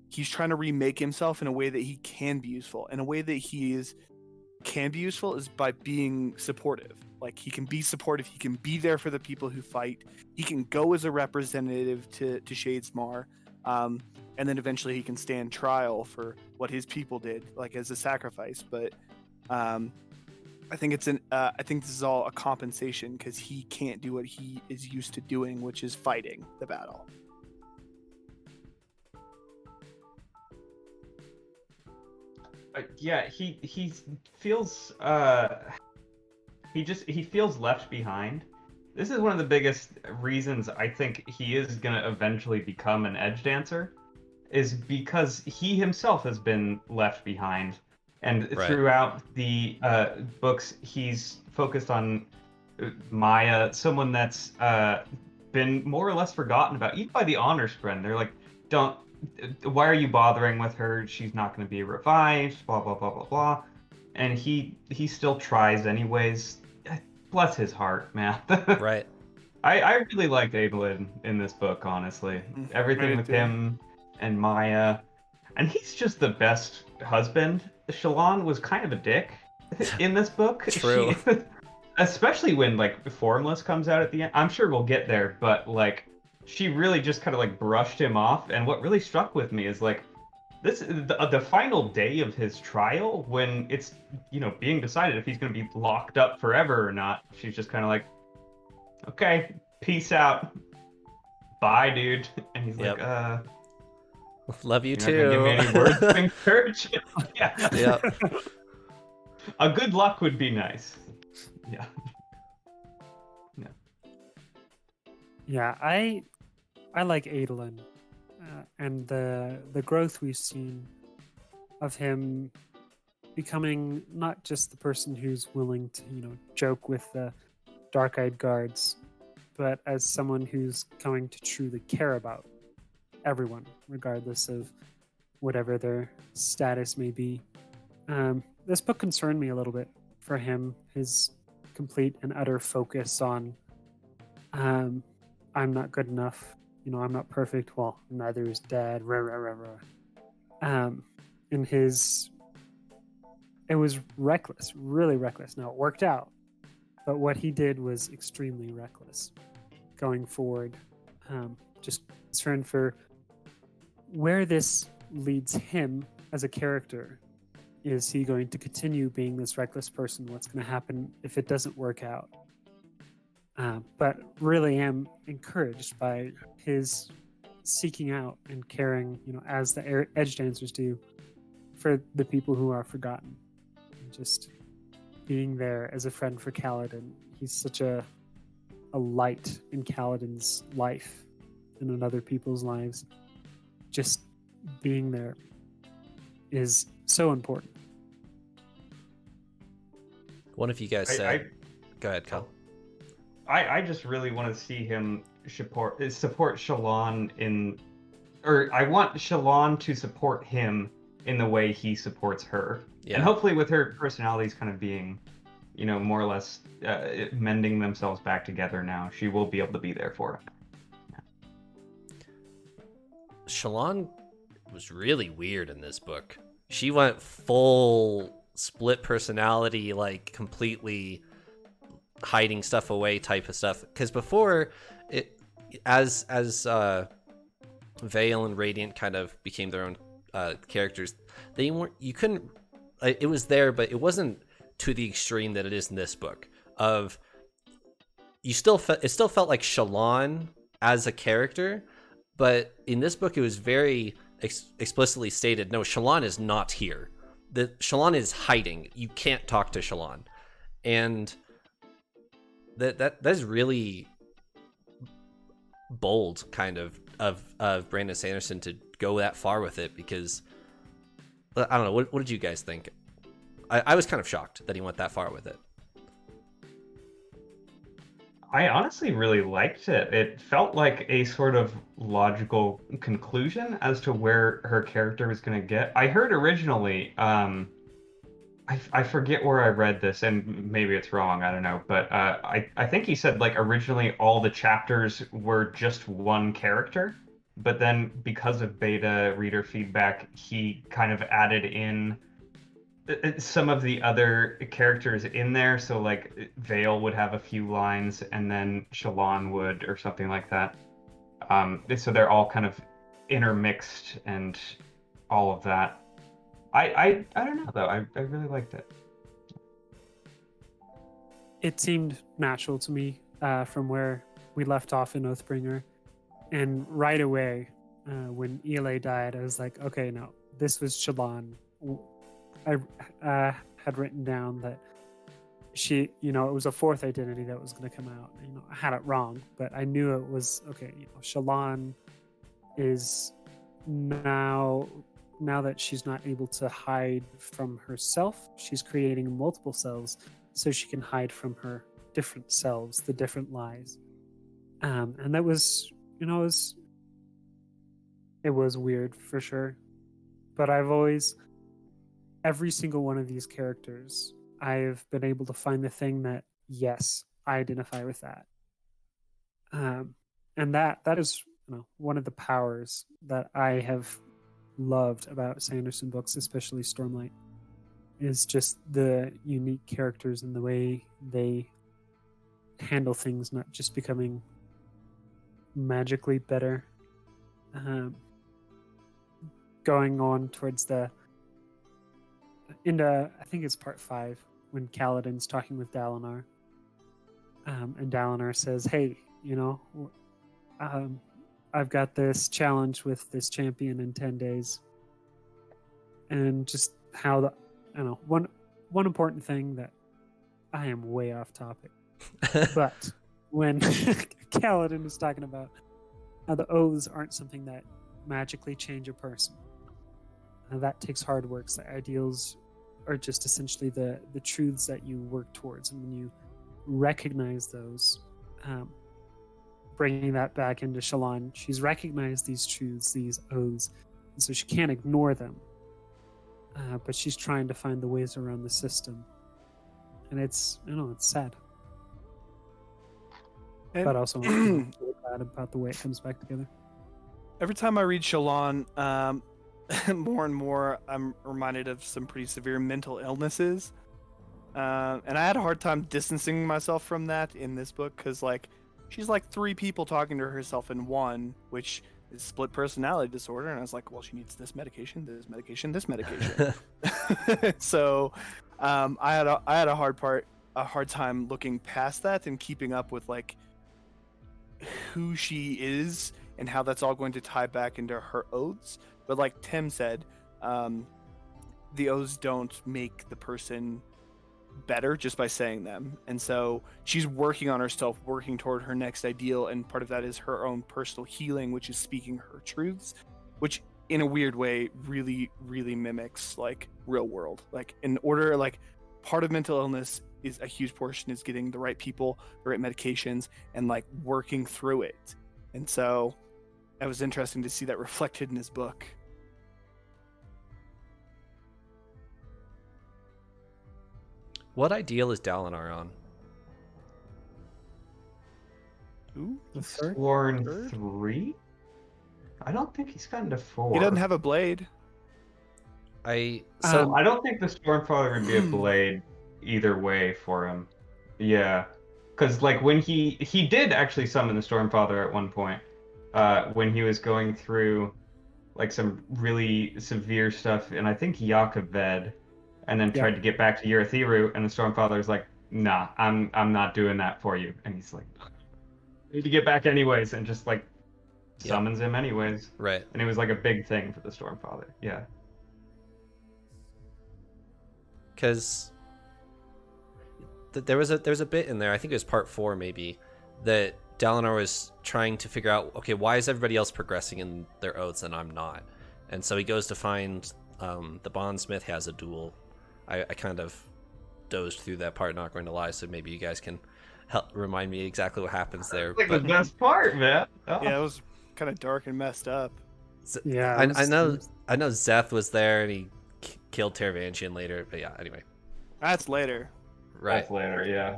Speaker 4: he's trying to remake himself in a way that he can be useful. And a way that can be useful is by being supportive. Like, he can be supportive. He can be there for the people who fight. He can go as a representative to Shadesmar. And then eventually he can stand trial for what his people did, like, as a sacrifice. But I think I think this is all a compensation because he can't do what he is used to doing, which is fighting the battle.
Speaker 2: Yeah, he feels he feels left behind. This is one of the biggest reasons I think he is gonna eventually become an edge dancer, is because he himself has been left behind, and throughout the books he's focused on Maya, someone that's been more or less forgotten about, even by the honor spren. They're like, why are you bothering with her? She's not going to be revived, blah, blah, blah, blah, blah. And he still tries anyways. Bless his heart, man.
Speaker 1: Right.
Speaker 2: I really liked Adolin in this book, honestly. Everything with him and Maya. And he's just the best husband. Shallan was kind of a dick in this book.
Speaker 1: True.
Speaker 2: Especially when, like, Formless comes out at the end. I'm sure we'll get there, but, like, she really just kind of, like, brushed him off. And what really struck with me is, like, the final day of his trial, when it's, being decided if he's going to be locked up forever or not, she's just kind of like, okay, peace out. Bye, dude. And he's
Speaker 1: Yep.
Speaker 2: like,
Speaker 1: Love you
Speaker 2: you're not gonna give me any words of encouragement. Yeah.
Speaker 1: Yep.
Speaker 2: A good luck would be nice. Yeah.
Speaker 3: Yeah, I like Adolin, and the growth we've seen of him becoming not just the person who's willing to, joke with the dark-eyed guards, but as someone who's going to truly care about everyone, regardless of whatever their status may be. This book concerned me a little bit for him, his complete and utter focus on I'm not good enough, I'm not perfect, well, neither is Dad, rah, rah, rah, rah. And it was reckless, really reckless. Now, it worked out, but what he did was extremely reckless going forward. Just concerned for where this leads him as a character. Is he going to continue being this reckless person? What's going to happen if it doesn't work out? But really am encouraged by his seeking out and caring, as the edge dancers do, for the people who are forgotten. And just being there as a friend for Kaladin. He's such a light in Kaladin's life and in other people's lives. Just being there is so important.
Speaker 1: One of you guys said... Go ahead, Kyle.
Speaker 2: I just really want to see him support Shallan I want Shallan to support him in the way he supports her. Yeah. And hopefully with her personalities kind of being, more or less mending themselves back together now, she will be able to be there for him. Yeah.
Speaker 1: Shallan was really weird in this book. She went full split personality, like completely hiding stuff away type of stuff. Because before, as Veil and Radiant kind of became their own characters, it was there, but it wasn't to the extreme that it is in this book. It still felt like Shallan as a character, but in this book it was very explicitly stated, no, Shallan is not here. Shallan is hiding. You can't talk to Shallan. And that is really bold, kind of Brandon Sanderson to go that far with it, because I don't know. What did you guys think? I was kind of shocked that he went that far with it.
Speaker 2: I honestly really liked it. It felt like a sort of logical conclusion as to where her character was going to get. I heard originally, I forget where I read this, and maybe it's wrong, I don't know, but I think he said, like, originally all the chapters were just one character, but then because of beta reader feedback, he kind of added in some of the other characters in there. So, like, Veil would have a few lines, and then Shallan would, or something like that. So they're all kind of intermixed and all of that. I don't know, though. I really liked it.
Speaker 3: It seemed natural to me from where we left off in Oathbringer. And right away, when Ela died, I was like, okay, no, this was Shallan. I had written down that she, it was a fourth identity that was going to come out. I had it wrong, but I knew it was, okay, Shallan is now that she's not able to hide from herself, she's creating multiple selves so she can hide from her different selves, the different lies. And that was, it was weird for sure. But every single one of these characters, I've been able to find the thing that, yes, I identify with that. And that is, one of the powers that I have loved about Sanderson books, especially Stormlight, is just the unique characters and the way they handle things, not just becoming magically better. Going on towards I think it's part 5, when Kaladin's talking with Dalinar, and Dalinar says, hey, you know, I've got this challenge with this champion in 10 days. And just how one important thing that I am way off topic, but when Kaladin was talking about how the oaths aren't something that magically change a person, that takes hard work. The ideals are just essentially the truths that you work towards, and when you recognize those, bringing that back into Shallan, she's recognized these truths, these oaths, and so she can't ignore them. But she's trying to find the ways around the system, and it's sad.
Speaker 4: And
Speaker 3: But also, I'm really glad about the way it comes back together.
Speaker 4: every time I read Shallan, more and more I'm reminded of some pretty severe mental illnesses. And I had a hard time distancing myself from that in this book because, like, she's like 3 people talking to herself in one, which is split personality disorder. And I was like, well, she needs this medication, this medication, this medication. So I had a hard time looking past that and keeping up with like who she is and how that's all going to tie back into her oaths. But like Tim said, the oaths don't make the person better just by saying them. And so she's working on herself, working toward her next ideal, and part of that is her own personal healing, which is speaking her truths, which in a weird way really, really mimics like real world. Like in order, like part of mental illness is a huge portion is getting the right people, the right medications, and like working through it. And so it was interesting to see that reflected in his book.
Speaker 1: What ideal is Dalinar on?
Speaker 4: Ooh,
Speaker 3: The third?
Speaker 2: Sworn
Speaker 4: Third?
Speaker 2: 3? I don't think he's gotten to 4.
Speaker 4: he doesn't have a blade.
Speaker 1: I
Speaker 2: I don't think the Stormfather would be a blade either way for him. Yeah. Because, like, when he did actually summon the Stormfather at one point, when he was going through, like, some really severe stuff, and I think Yakaved, and then tried to get back to Urithiru, and the Stormfather's like, nah, I'm not doing that for you. And he's like, I need to get back anyways, and just, like, summons him anyways.
Speaker 1: right.
Speaker 2: And it was, like, a big thing for the Stormfather. Yeah.
Speaker 1: Because there was a bit in there, I think it was part 4 maybe, that Dalinar was trying to figure out, okay, why is everybody else progressing in their oaths and I'm not? And so he goes to find the bondsmith has a duel. I kind of dozed through that part, not going to lie, so maybe you guys can help remind me exactly what happens there.
Speaker 2: That's like the best part, man. Oh.
Speaker 4: Yeah, it was kind of dark and messed up.
Speaker 3: Yeah,
Speaker 1: I know Zeth was there and he killed Teravantian later, but yeah, anyway.
Speaker 4: That's later.
Speaker 1: Right.
Speaker 2: That's later, yeah.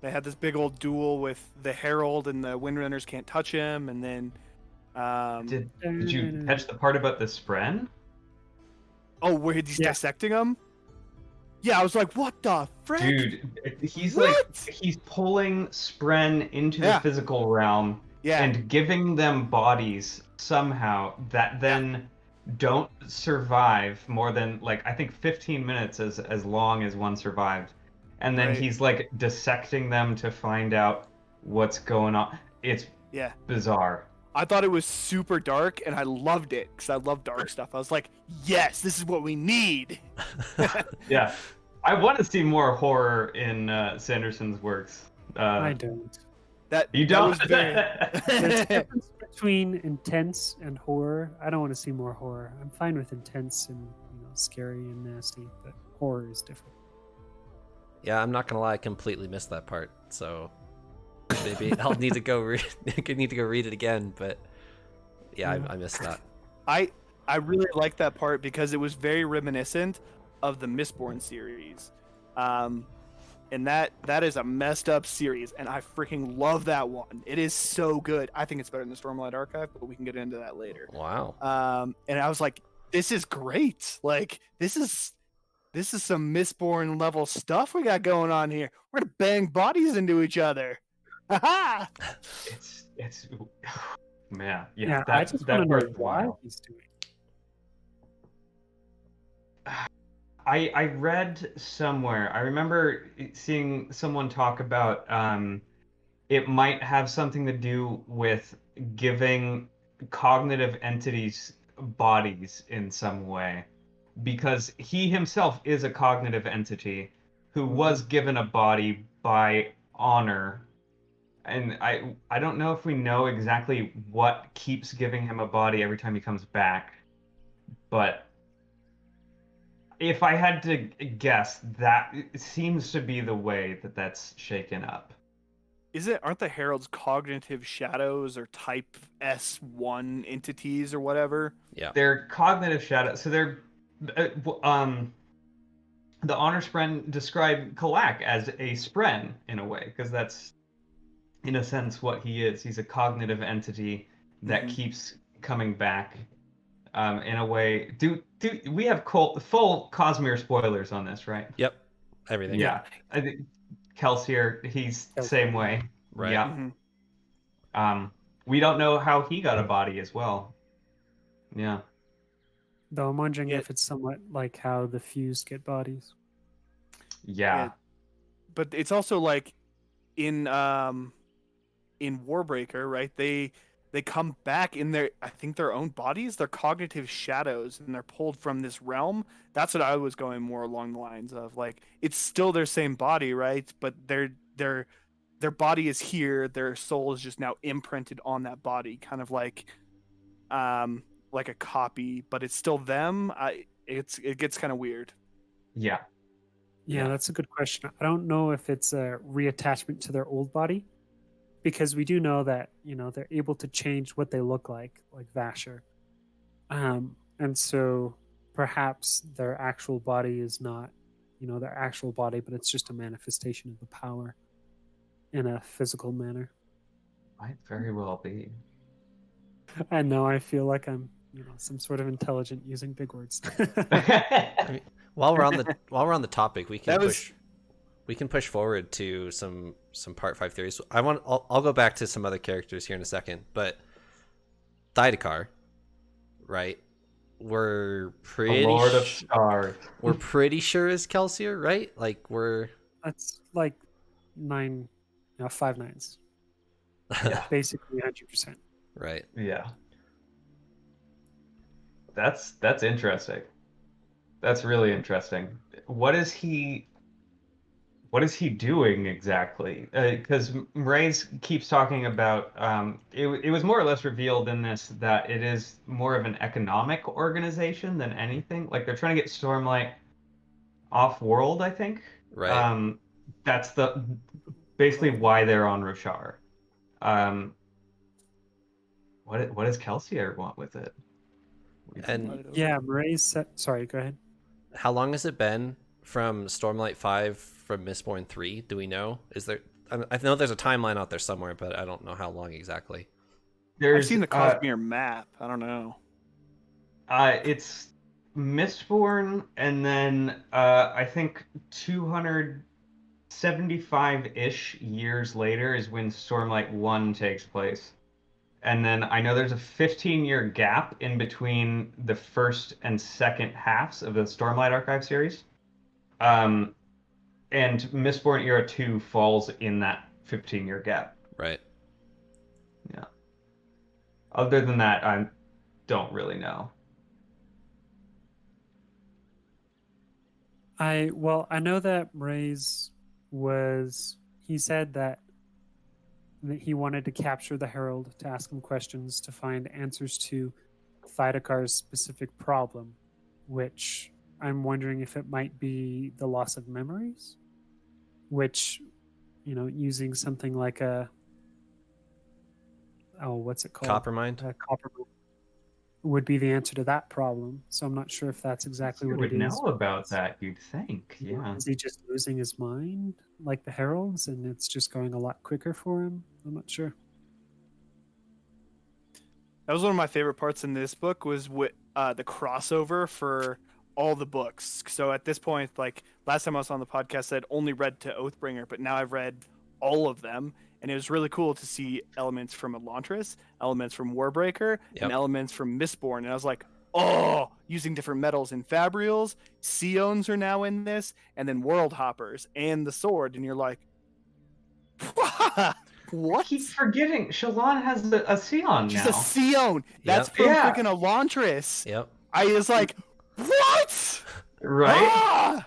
Speaker 4: They had this big old duel with the Herald, and the Windrunners can't touch him. And then,
Speaker 2: Did you catch the part about the Spren?
Speaker 4: oh, where he's dissecting him? Yeah, I was like, what the frick?
Speaker 2: Dude, he's
Speaker 4: What?
Speaker 2: like, he's pulling Spren into the physical realm
Speaker 4: Yeah.
Speaker 2: and giving them bodies somehow that then don't survive more than, like, I think 15 minutes as long as one survived. And then
Speaker 4: Right.
Speaker 2: he's like dissecting them to find out what's going on. It's
Speaker 4: Yeah.
Speaker 2: bizarre.
Speaker 4: I thought it was super dark, and I loved it because I love dark stuff. I was like, yes, this is what we need.
Speaker 2: Yeah. I want to see more horror in Sanderson's works.
Speaker 3: I don't.
Speaker 2: You
Speaker 4: That
Speaker 2: don't?
Speaker 4: was very...
Speaker 3: There's a difference between intense and horror. I don't want to see more horror. I'm fine with intense and scary and nasty, but horror is different.
Speaker 1: Yeah, I'm not gonna lie, I completely missed that part. So maybe I'll need to go read it again. But yeah, I missed that.
Speaker 4: I really liked that part because it was very reminiscent of the Mistborn series, and that is a messed up series, and I freaking love that one. It is so good. I think it's better than the Stormlight Archive, but we can get into that later.
Speaker 1: Wow.
Speaker 4: And I was like, this is great. Like this is some Mistborn level stuff we got going on here. We're gonna bang bodies into each other. Ha
Speaker 2: It's man,
Speaker 3: Yeah,
Speaker 2: that,
Speaker 3: I just
Speaker 2: that
Speaker 3: want to know
Speaker 2: part's
Speaker 3: why
Speaker 2: wild.
Speaker 3: he's doing it.
Speaker 2: I read somewhere, I remember seeing someone talk about it might have something to do with giving cognitive entities bodies in some way, because he himself is a cognitive entity who was given a body by honor. And I don't know if we know exactly what keeps giving him a body every time he comes back, but if I had to guess, that seems to be the way that that's shaken up.
Speaker 4: Aren't the heralds cognitive shadows or type S1 entities or whatever?
Speaker 1: Yeah.
Speaker 2: They're cognitive shadows. So they're the honor spren describe Kalak as a spren in a way, because that's in a sense what he is. He's a cognitive entity that keeps coming back. In a way, do we have full Cosmere spoilers on this, right?
Speaker 1: Yep. Everything.
Speaker 2: Yeah, I think Kelsier, he's the same way.
Speaker 1: Right.
Speaker 2: Yeah. We don't know how he got a body as well. Yeah.
Speaker 3: Though I'm wondering if it's somewhat like how the fused get bodies.
Speaker 2: Yeah.
Speaker 4: But it's also like in Warbreaker, right? They come back in their own bodies. They're cognitive shadows, and they're pulled from this realm. That's what I was going more along the lines of. Like, it's still their same body, right? But their body is here. Their soul is just now imprinted on that body, kind of like a copy, but it's still them. It gets kind of weird.
Speaker 2: Yeah.
Speaker 3: Yeah, that's a good question. I don't know if it's a reattachment to their old body, because we do know that, they're able to change what they look like Vasher. And so perhaps their actual body is not, their actual body, but it's just a manifestation of the power in a physical manner.
Speaker 2: Might very well be.
Speaker 3: I know, I feel like I'm, some sort of intelligent using big words.
Speaker 1: I mean, while we're on the topic, we can push forward to some part 5 theories. I'll go back to some other characters here in a second, but Thydakar, right? We're pretty
Speaker 2: the Lord of Stars.
Speaker 1: We're pretty sure is Kelsier, right?
Speaker 3: That's like 5 nines.
Speaker 2: Yeah.
Speaker 3: Basically 100%.
Speaker 1: Right.
Speaker 2: Yeah. That's interesting. That's really interesting. What is he doing exactly? Because Reyes keeps talking about it was more or less revealed in this that it is more of an economic organization than anything. Like, they're trying to get Stormlight off world, I think.
Speaker 1: Right.
Speaker 2: That's basically why they're on Roshar. What does Kelsier want with it?
Speaker 1: And
Speaker 3: yeah, Reyes said, sorry, go ahead.
Speaker 1: How long has it been from Stormlight 5 from Mistborn 3? Do we know? I know there's a timeline out there somewhere, but I don't know how long exactly.
Speaker 4: I've seen the Cosmere map. I don't know.
Speaker 2: It's Mistborn, and then I think 275-ish years later is when Stormlight 1 takes place. And then I know there's a 15-year gap in between the first and second halves of the Stormlight Archive series. And Mistborn Era 2 falls in that 15-year gap.
Speaker 1: Right.
Speaker 2: Yeah. Other than that, I don't really know.
Speaker 3: I know that Reyes he said that he wanted to capture the Herald to ask him questions to find answers to Thydakar's specific problem, which I'm wondering if it might be the loss of memories, which, using something like what's it called?
Speaker 1: Coppermind?
Speaker 3: Coppermind would be the answer to that problem. So I'm not sure if that's exactly what it is.
Speaker 2: You would know about that, you'd think. Yeah.
Speaker 3: Is he just losing his mind like the Heralds, and it's just going a lot quicker for him? I'm not sure.
Speaker 4: That was one of my favorite parts in this book, was with the crossover for all the books. So at this point, like last time I was on the podcast, I'd only read to Oathbringer, but now I've read all of them. And it was really cool to see elements from Elantris, elements from Warbreaker, and elements from Mistborn. And I was like, oh, using different metals in Fabrials, Seons are now in this, and then World Hoppers and the sword. And you're like, What?
Speaker 2: keep forgetting Shalon has a Sion
Speaker 4: She's
Speaker 2: now.
Speaker 4: a Sion. That's
Speaker 1: Yep.
Speaker 4: from
Speaker 2: Yeah.
Speaker 4: freaking Elantris.
Speaker 1: Yep.
Speaker 4: I was like, what?
Speaker 2: Right?
Speaker 4: Ah!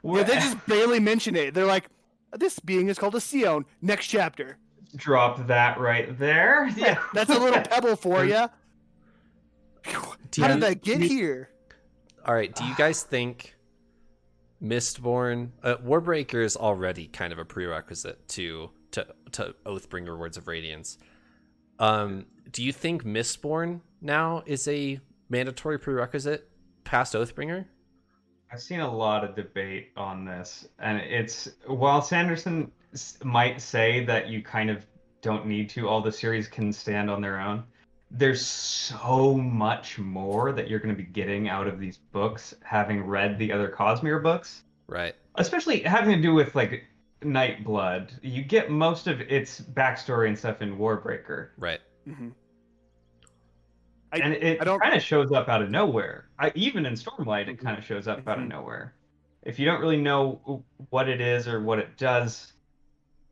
Speaker 4: Yeah, they
Speaker 2: Wha-
Speaker 4: just barely mention it. They're like, this being is called a Sion. Next chapter.
Speaker 2: Drop that right there. Yeah.
Speaker 4: That's a little pebble for you.
Speaker 1: Do
Speaker 4: How
Speaker 1: you-
Speaker 4: did that get here?
Speaker 1: All right. Do you guys think Mistborn, Warbreaker is already kind of a prerequisite to Oathbringer Words of Radiance? Do you think Mistborn now is a mandatory prerequisite past Oathbringer?
Speaker 2: I've seen a lot of debate on this, and it's while Sanderson might say that you kind of don't need to, all the series can stand on their own. There's so much more that you're going to be getting out of these books, having read the other Cosmere books,
Speaker 1: Right.
Speaker 2: especially having to do with like Nightblood. You get most of its backstory and stuff in Warbreaker,
Speaker 1: Right.
Speaker 4: Mm-hmm.
Speaker 2: and it
Speaker 4: I don't-
Speaker 2: kind of shows up out of nowhere. Even in Stormlight, it kind of shows up out of
Speaker 4: Mhm.
Speaker 2: nowhere. If you don't really know what it is or what it does,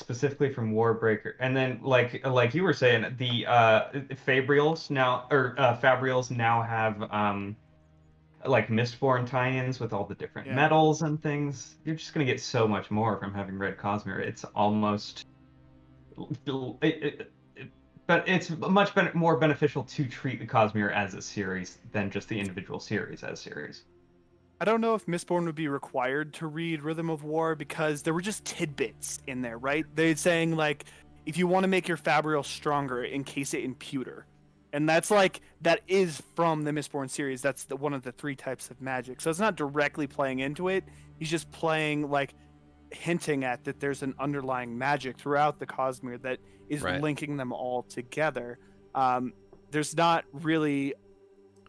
Speaker 2: specifically from Warbreaker, and then like you were saying, the Fabrials now have like Mistborn tie-ins with all the different
Speaker 4: Yeah.
Speaker 2: metals and things. You're just gonna get so much more from having read Cosmere. It's almost but it's much more beneficial to treat the Cosmere as a series than just the individual series as series.
Speaker 4: I don't know if Mistborn would be required to read Rhythm of War because there were just tidbits in there, right? They're saying like, if you want to make your Fabrial stronger, encase it in pewter, and that's like that is from the Mistborn series. That's one of the 3 types of magic. So it's not directly playing into it. He's just playing like hinting at that there's an underlying magic throughout the Cosmere that is
Speaker 1: Right.
Speaker 4: linking them all together. There's not really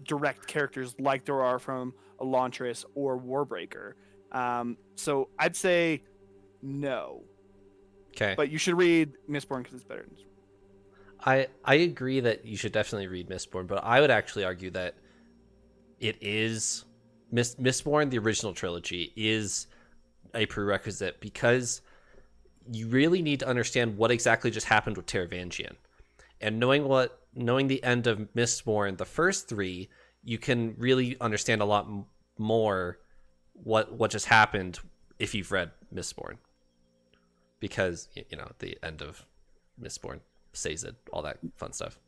Speaker 4: direct characters like there are from Elantris or Warbreaker. So I'd say no,
Speaker 1: Okay.
Speaker 4: but you should read Mistborn because it's better.
Speaker 1: I agree that you should definitely read Mistborn, but I would actually argue that it is Mistborn, the original trilogy, is a prerequisite because you really need to understand what exactly just happened with Teravangian. And knowing the end of Mistborn, the first 3, you can really understand a lot more what just happened if you've read Mistborn. Because, the end of Mistborn, Sazed, all that fun stuff.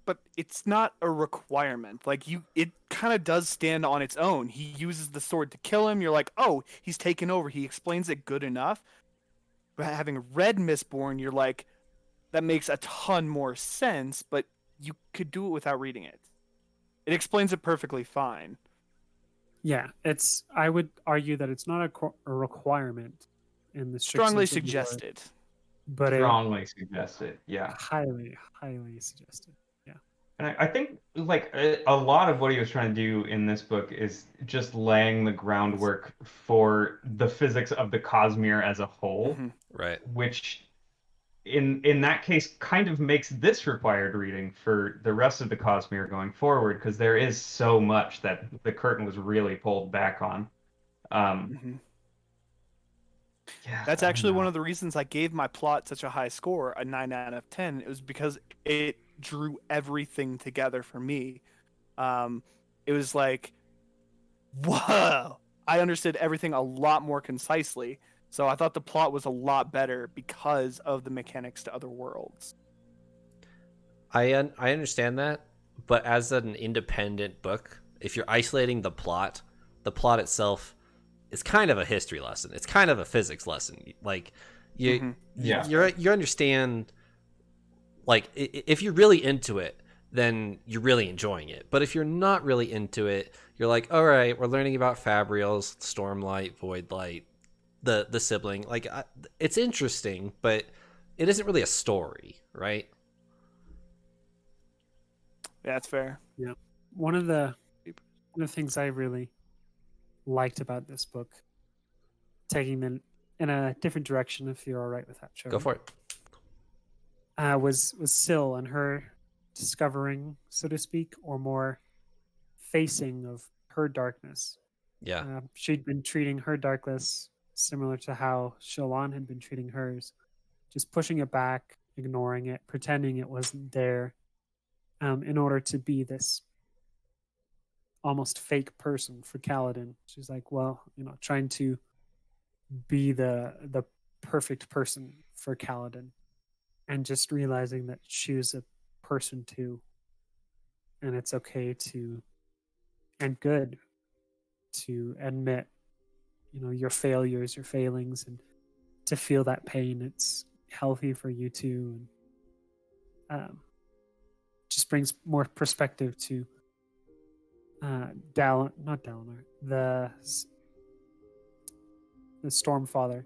Speaker 4: But it's not a requirement. Like it kind of does stand on its own. He uses the sword to kill him. You're like, oh, he's taken over. He explains it good enough. But having read Mistborn, you're like, that makes a ton more sense. But you could do it without reading it. It explains it perfectly fine.
Speaker 3: Yeah, I would argue that it's not a requirement in the strict
Speaker 4: Strongly
Speaker 3: sense of the word,
Speaker 4: suggested.
Speaker 3: but it
Speaker 2: Strongly suggested, yeah.
Speaker 3: highly suggested.
Speaker 2: And I think like a lot of what he was trying to do in this book is just laying the groundwork for the physics of the Cosmere as a whole,
Speaker 4: Mhm.
Speaker 1: Right.
Speaker 2: which in that case kind of makes this required reading for the rest of the Cosmere going forward, because there is so much that the curtain was really pulled back on.
Speaker 4: Mhm.
Speaker 2: Yeah,
Speaker 4: That's actually one of the reasons I gave my plot such a high score, a 9 out of 10. It was because it drew everything together for me. It was like, whoa! I understood everything a lot more concisely. So I thought the plot was a lot better because of the mechanics to other worlds.
Speaker 1: I understand that, but as an independent book, if you're isolating the plot itself is kind of a history lesson. It's kind of a physics lesson. Like you understand. Like if you're really into it, then you're really enjoying it. But if you're not really into it, you're like, all right, we're learning about Fabrials, Stormlight, Voidlight, the sibling. Like it's interesting, but it isn't really a story, right?
Speaker 4: Yeah, that's fair.
Speaker 3: One of the things I really liked about this book, taking them in a different direction, if you're all right with that, Trevor.
Speaker 1: Go for it.
Speaker 3: Was Syl and her discovering, so to speak, or more facing of her darkness.
Speaker 1: Yeah.
Speaker 3: She'd been treating her darkness similar to how Shalon had been treating hers. just pushing it back, ignoring it, pretending it wasn't there, in order to be this almost fake person for Kaladin. She's like, well, trying to be the perfect person for Kaladin, and just realizing that she was a person too, and it's okay to and good to admit your failures, your failings, and to feel that pain. It's healthy for you too, and just brings more perspective to not Dalinar, the Stormfather,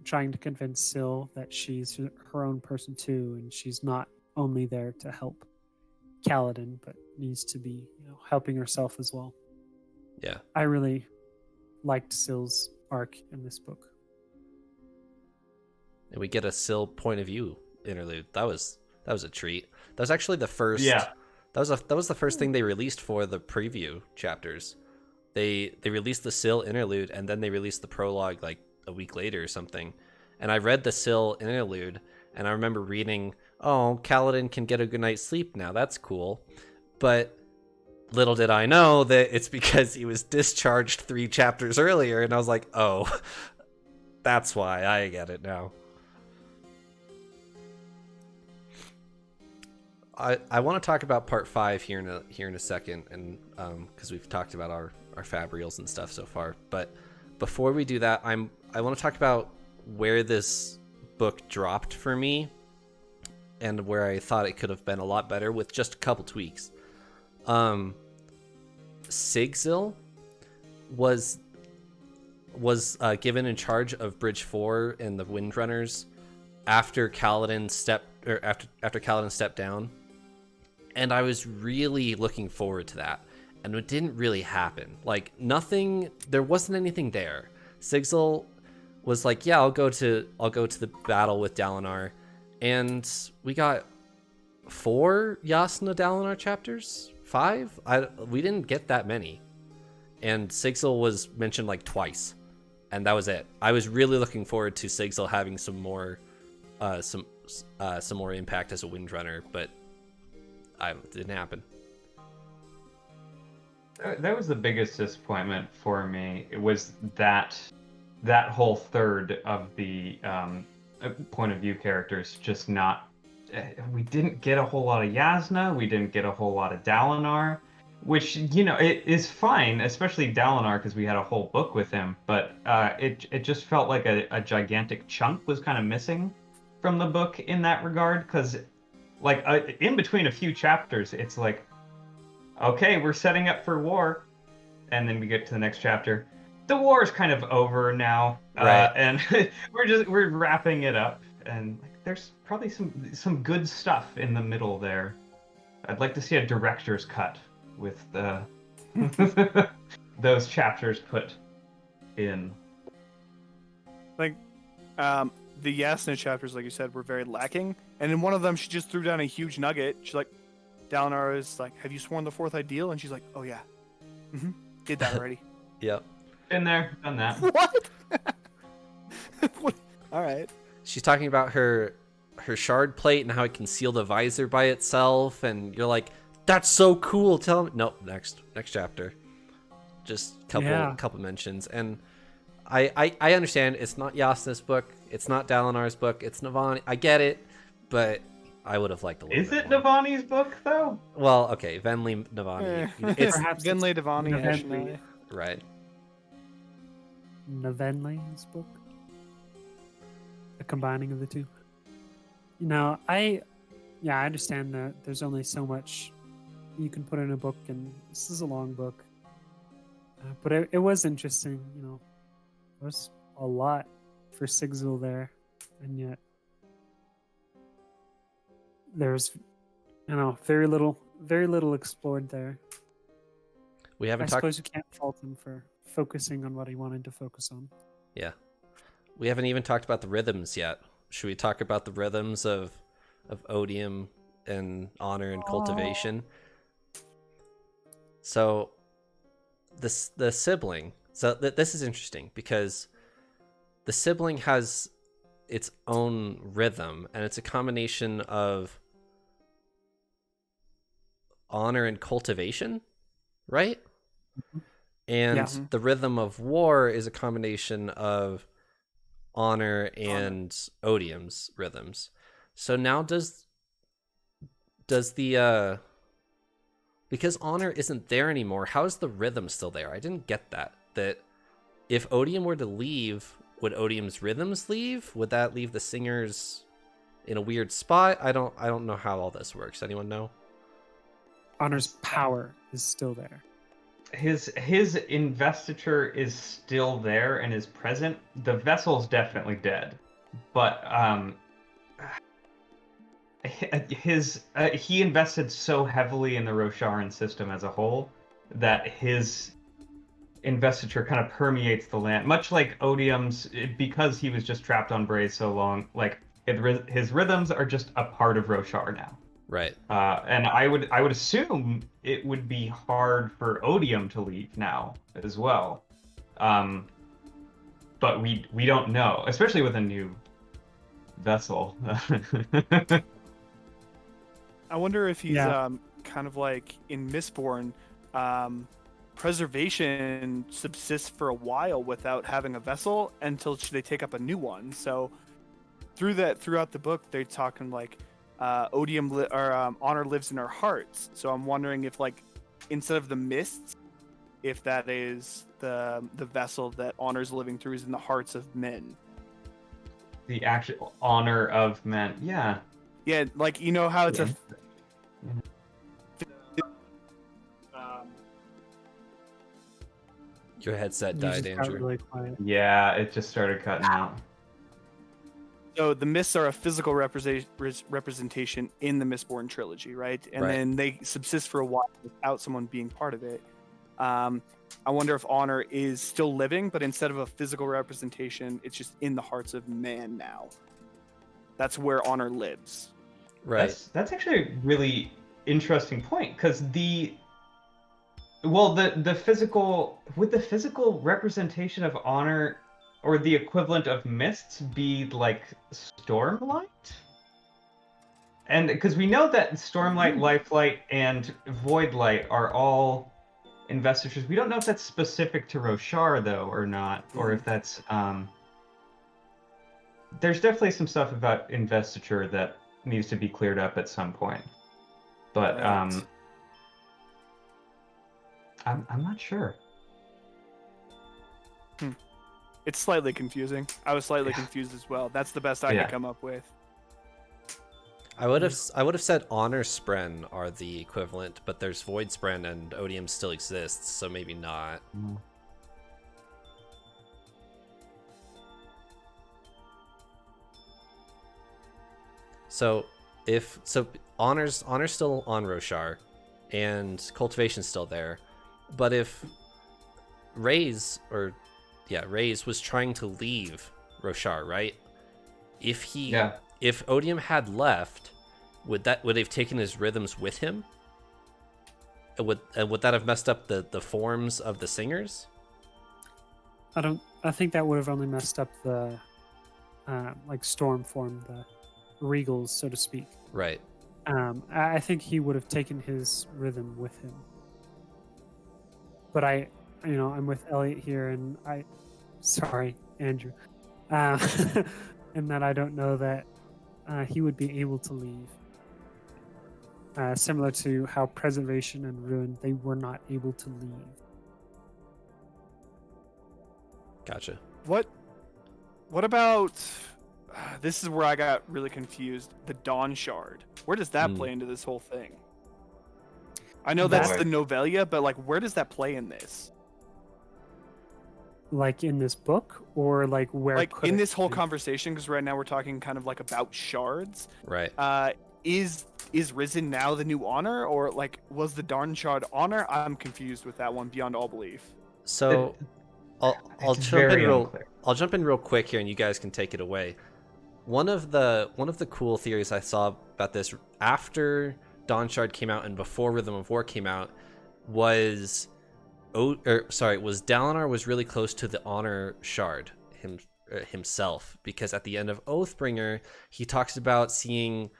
Speaker 3: trying to convince Syl that she's her own person too, and she's not only there to help Kaladin, but needs to be helping herself as well.
Speaker 1: Yeah,
Speaker 3: I really liked Syl's arc in this book.
Speaker 1: and we get a Syl point of view interlude. That was a treat. That was actually the first.
Speaker 2: Yeah.
Speaker 1: That was the first thing they released for the preview chapters. They released the Syl interlude, and then they released the prologue like a week later or something. And I read the Syl interlude, and I remember reading, "Oh, Kaladin can get a good night's sleep now. That's cool." But little did I know that it's because he was discharged 3 chapters earlier, and I was like, "Oh, that's why. I get it now." I want to talk about part 5 here in a second, and because we've talked about our fabrials and stuff so far. But before we do that, I want to talk about where this book dropped for me, and where I thought it could have been a lot better with just a couple tweaks. Sigzil was given in charge of Bridge 4 and the Windrunners after Kaladin stepped down. And I was really looking forward to that. And it didn't really happen. Like, there wasn't anything there. Sigzil was like, yeah, I'll go to the battle with Dalinar. And we got 4 Yasna Dalinar chapters? 5? We didn't get that many. And Sigzil was mentioned like twice. And that was it. I was really looking forward to Sigzil having some more impact as a Windrunner, but it didn't happen.
Speaker 2: That was the biggest disappointment for me. It was that whole third of the point of view characters just not. We didn't get a whole lot of Yasna. We didn't get a whole lot of Dalinar, which it is fine, especially Dalinar because we had a whole book with him. But it just felt like a gigantic chunk was kind of missing from the book in that regard, because like in between a few chapters, it's like, okay, we're setting up for war, and then we get to the next chapter. The war is kind of over now,
Speaker 1: right?
Speaker 2: And we're wrapping it up, and like, there's probably some good stuff in the middle there. I'd like to see a director's cut with the those chapters put in.
Speaker 4: Like, the Yasna chapters, like you said, were very lacking. And in one of them, she just threw down a huge nugget. She's like, Dalinar is like, have you sworn the 4th ideal? And she's like, oh yeah. Mm-hmm. Did that already.
Speaker 1: Yep.
Speaker 2: Been there, done that.
Speaker 4: What? What? All right.
Speaker 1: She's talking about her shard plate and how it can seal the visor by itself, and you're like, that's so cool. Tell me. Nope. Next chapter. Just couple mentions, and I understand it's not Yasna's book, it's not Dalinar's book, it's Navani. I get it, but I would have liked a little
Speaker 2: Is
Speaker 1: bit
Speaker 2: it
Speaker 1: more.
Speaker 2: Navani's book though?
Speaker 1: Well, okay, Venli Navani. It's
Speaker 4: perhaps Genli Devani.
Speaker 3: Navenli.
Speaker 1: right.
Speaker 3: Navenli's book. A combining of the two. I understand that there's only so much you can put in a book, and this is a long book. But it was interesting, There's a lot for Sigzil there, and yet there's, very little explored there.
Speaker 1: We
Speaker 3: I
Speaker 1: haven't talked.
Speaker 3: suppose you can't fault him for focusing on what he wanted to focus on.
Speaker 1: Yeah, we haven't even talked about the rhythms yet. Should we talk about the rhythms of odium and honor and cultivation? So the sibling. So this is interesting because the sibling has its own rhythm, and it's a combination of honor and cultivation, right? And
Speaker 3: Yeah.
Speaker 1: the rhythm of war is a combination of honor and odium's rhythms. So now does the because honor isn't there anymore, how is the rhythm still there? I didn't get that if odium were to leave, would odium's rhythms leave? Would that leave the singers in a weird spot? I don't know how all this works. Anyone know?
Speaker 3: Honor's power is still there.
Speaker 2: His investiture is still there and is present. The vessel's definitely dead, but he invested so heavily in the Rosharan system as a whole that his investiture kind of permeates the land, much like Odium's, because he was just trapped on Braze so long. Like his rhythms are just a part of Roshar now.
Speaker 1: Right.
Speaker 2: And I would assume it would be hard for Odium to leave now as well. But we don't know, especially with a new vessel.
Speaker 4: I wonder if he's kind of like in Mistborn, preservation subsists for a while without having a vessel until they take up a new one. So throughout the book, they're talking like Odium honor lives in our hearts. So I'm wondering if, like, instead of the mists, if that is the vessel that honor's living through is in the hearts of men.
Speaker 2: The actual honor of men, yeah.
Speaker 4: Yeah, like, you know how it's
Speaker 1: Your headset died, Andrew.
Speaker 3: Really quiet.
Speaker 2: Yeah, it just started cutting out.
Speaker 4: So the mists are a physical representation in the Mistborn trilogy, right? And then they subsist for a while without someone being part of it. I wonder if honor is still living, but instead of a physical representation, it's just in the hearts of man now. That's where honor lives.
Speaker 1: Right.
Speaker 2: That's actually a really interesting point, because the physical, would the physical representation of honor or the equivalent of mists be like Stormlight? And because we know that Stormlight, Lifelight, and Voidlight are all investitures. We don't know if that's specific to Roshar though or not, or if that's there's definitely some stuff about investiture that needs to be cleared up at some point. But I'm not sure.
Speaker 4: It's slightly confusing. I was slightly confused as well. That's the best I could come up with.
Speaker 1: I would have said honor spren are the equivalent, but there's void spren and odium still exists, so maybe not. So honor's still on Roshar, and cultivation's still there, but if Raze was trying to leave Roshar, right? If Odium had left, would have taken his rhythms with him? Would that have messed up the forms of the singers?
Speaker 3: I think that would have only messed up the like storm form, the regals, so to speak.
Speaker 1: Right.
Speaker 3: I think he would have taken his rhythm with him. But I'm with Elliot here, and sorry, Andrew, and that I don't know that he would be able to leave. Similar to how preservation and ruin, they were not able to leave.
Speaker 1: Gotcha.
Speaker 4: What about? This is where I got really confused. The Dawn Shard. Where does that play into this whole thing? I know that's the Novelia, but like, where does that play in this?
Speaker 3: Like in this book, or like where?
Speaker 4: Like in this whole conversation, because right now we're talking kind of like about shards.
Speaker 1: Right.
Speaker 4: Is Risen now the new honor, or like was the Dawn Shard honor? I'm confused with that one beyond all belief.
Speaker 1: So I'll jump in real quick here, and you guys can take it away. One of the cool theories I saw about this after Dawn Shard came out and before Rhythm of War came out was Dalinar was really close to the Honor Shard himself, because at the end of Oathbringer, he talks about seeing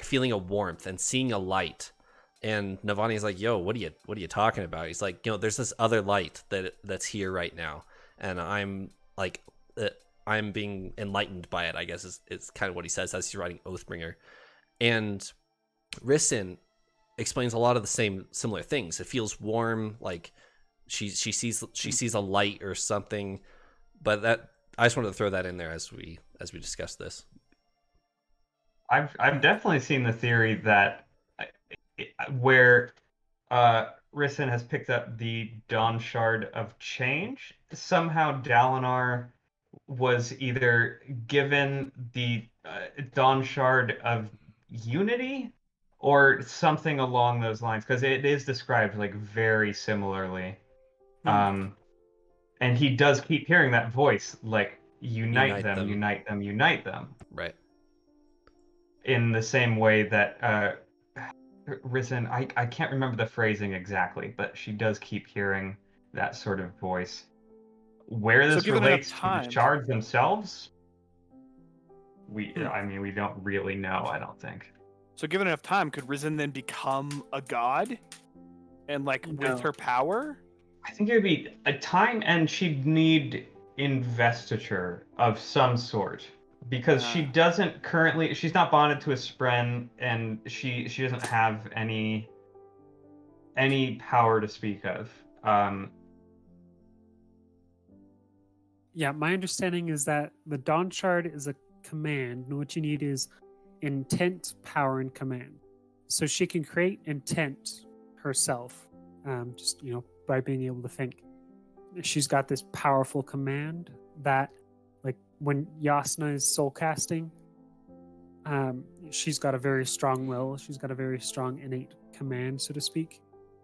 Speaker 1: feeling a warmth and seeing a light. And Navani is like, "Yo, what are you talking about?" He's like, "There's this other light that's here right now, and I'm like, I'm being enlightened by it." I guess is kind of what he says as he's writing Oathbringer. And Rissyn explains a lot of the similar things. It feels warm, like she sees a light or something. But that, I just wanted to throw that in there as we discuss this.
Speaker 2: I've definitely seen the theory that where Rissyn has picked up the Dawn Shard of Change, somehow Dalinar was either given the Dawn Shard of Unity or something along those lines, because it is described like very similarly. And he does keep hearing that voice, like, unite them, unite them, unite them.
Speaker 1: Right.
Speaker 2: In the same way that Rissyn, I can't remember the phrasing exactly, but she does keep hearing that sort of voice. Where this relates to the shards themselves, we don't really know, I don't think.
Speaker 4: So given enough time, could Rissyn then become a god? And with her power?
Speaker 2: I think it would be a time, and she'd need investiture of some sort. Because she doesn't currently, she's not bonded to a spren, and she doesn't have any power to speak of.
Speaker 3: Yeah, my understanding is that the Dawn Shard is a command, and what you need is intent, power, and command. So she can create intent herself, just by being able to think. She's got this powerful command that, like when Yasna is soul casting, she's got a very strong will. She's got a very strong innate command, so to speak.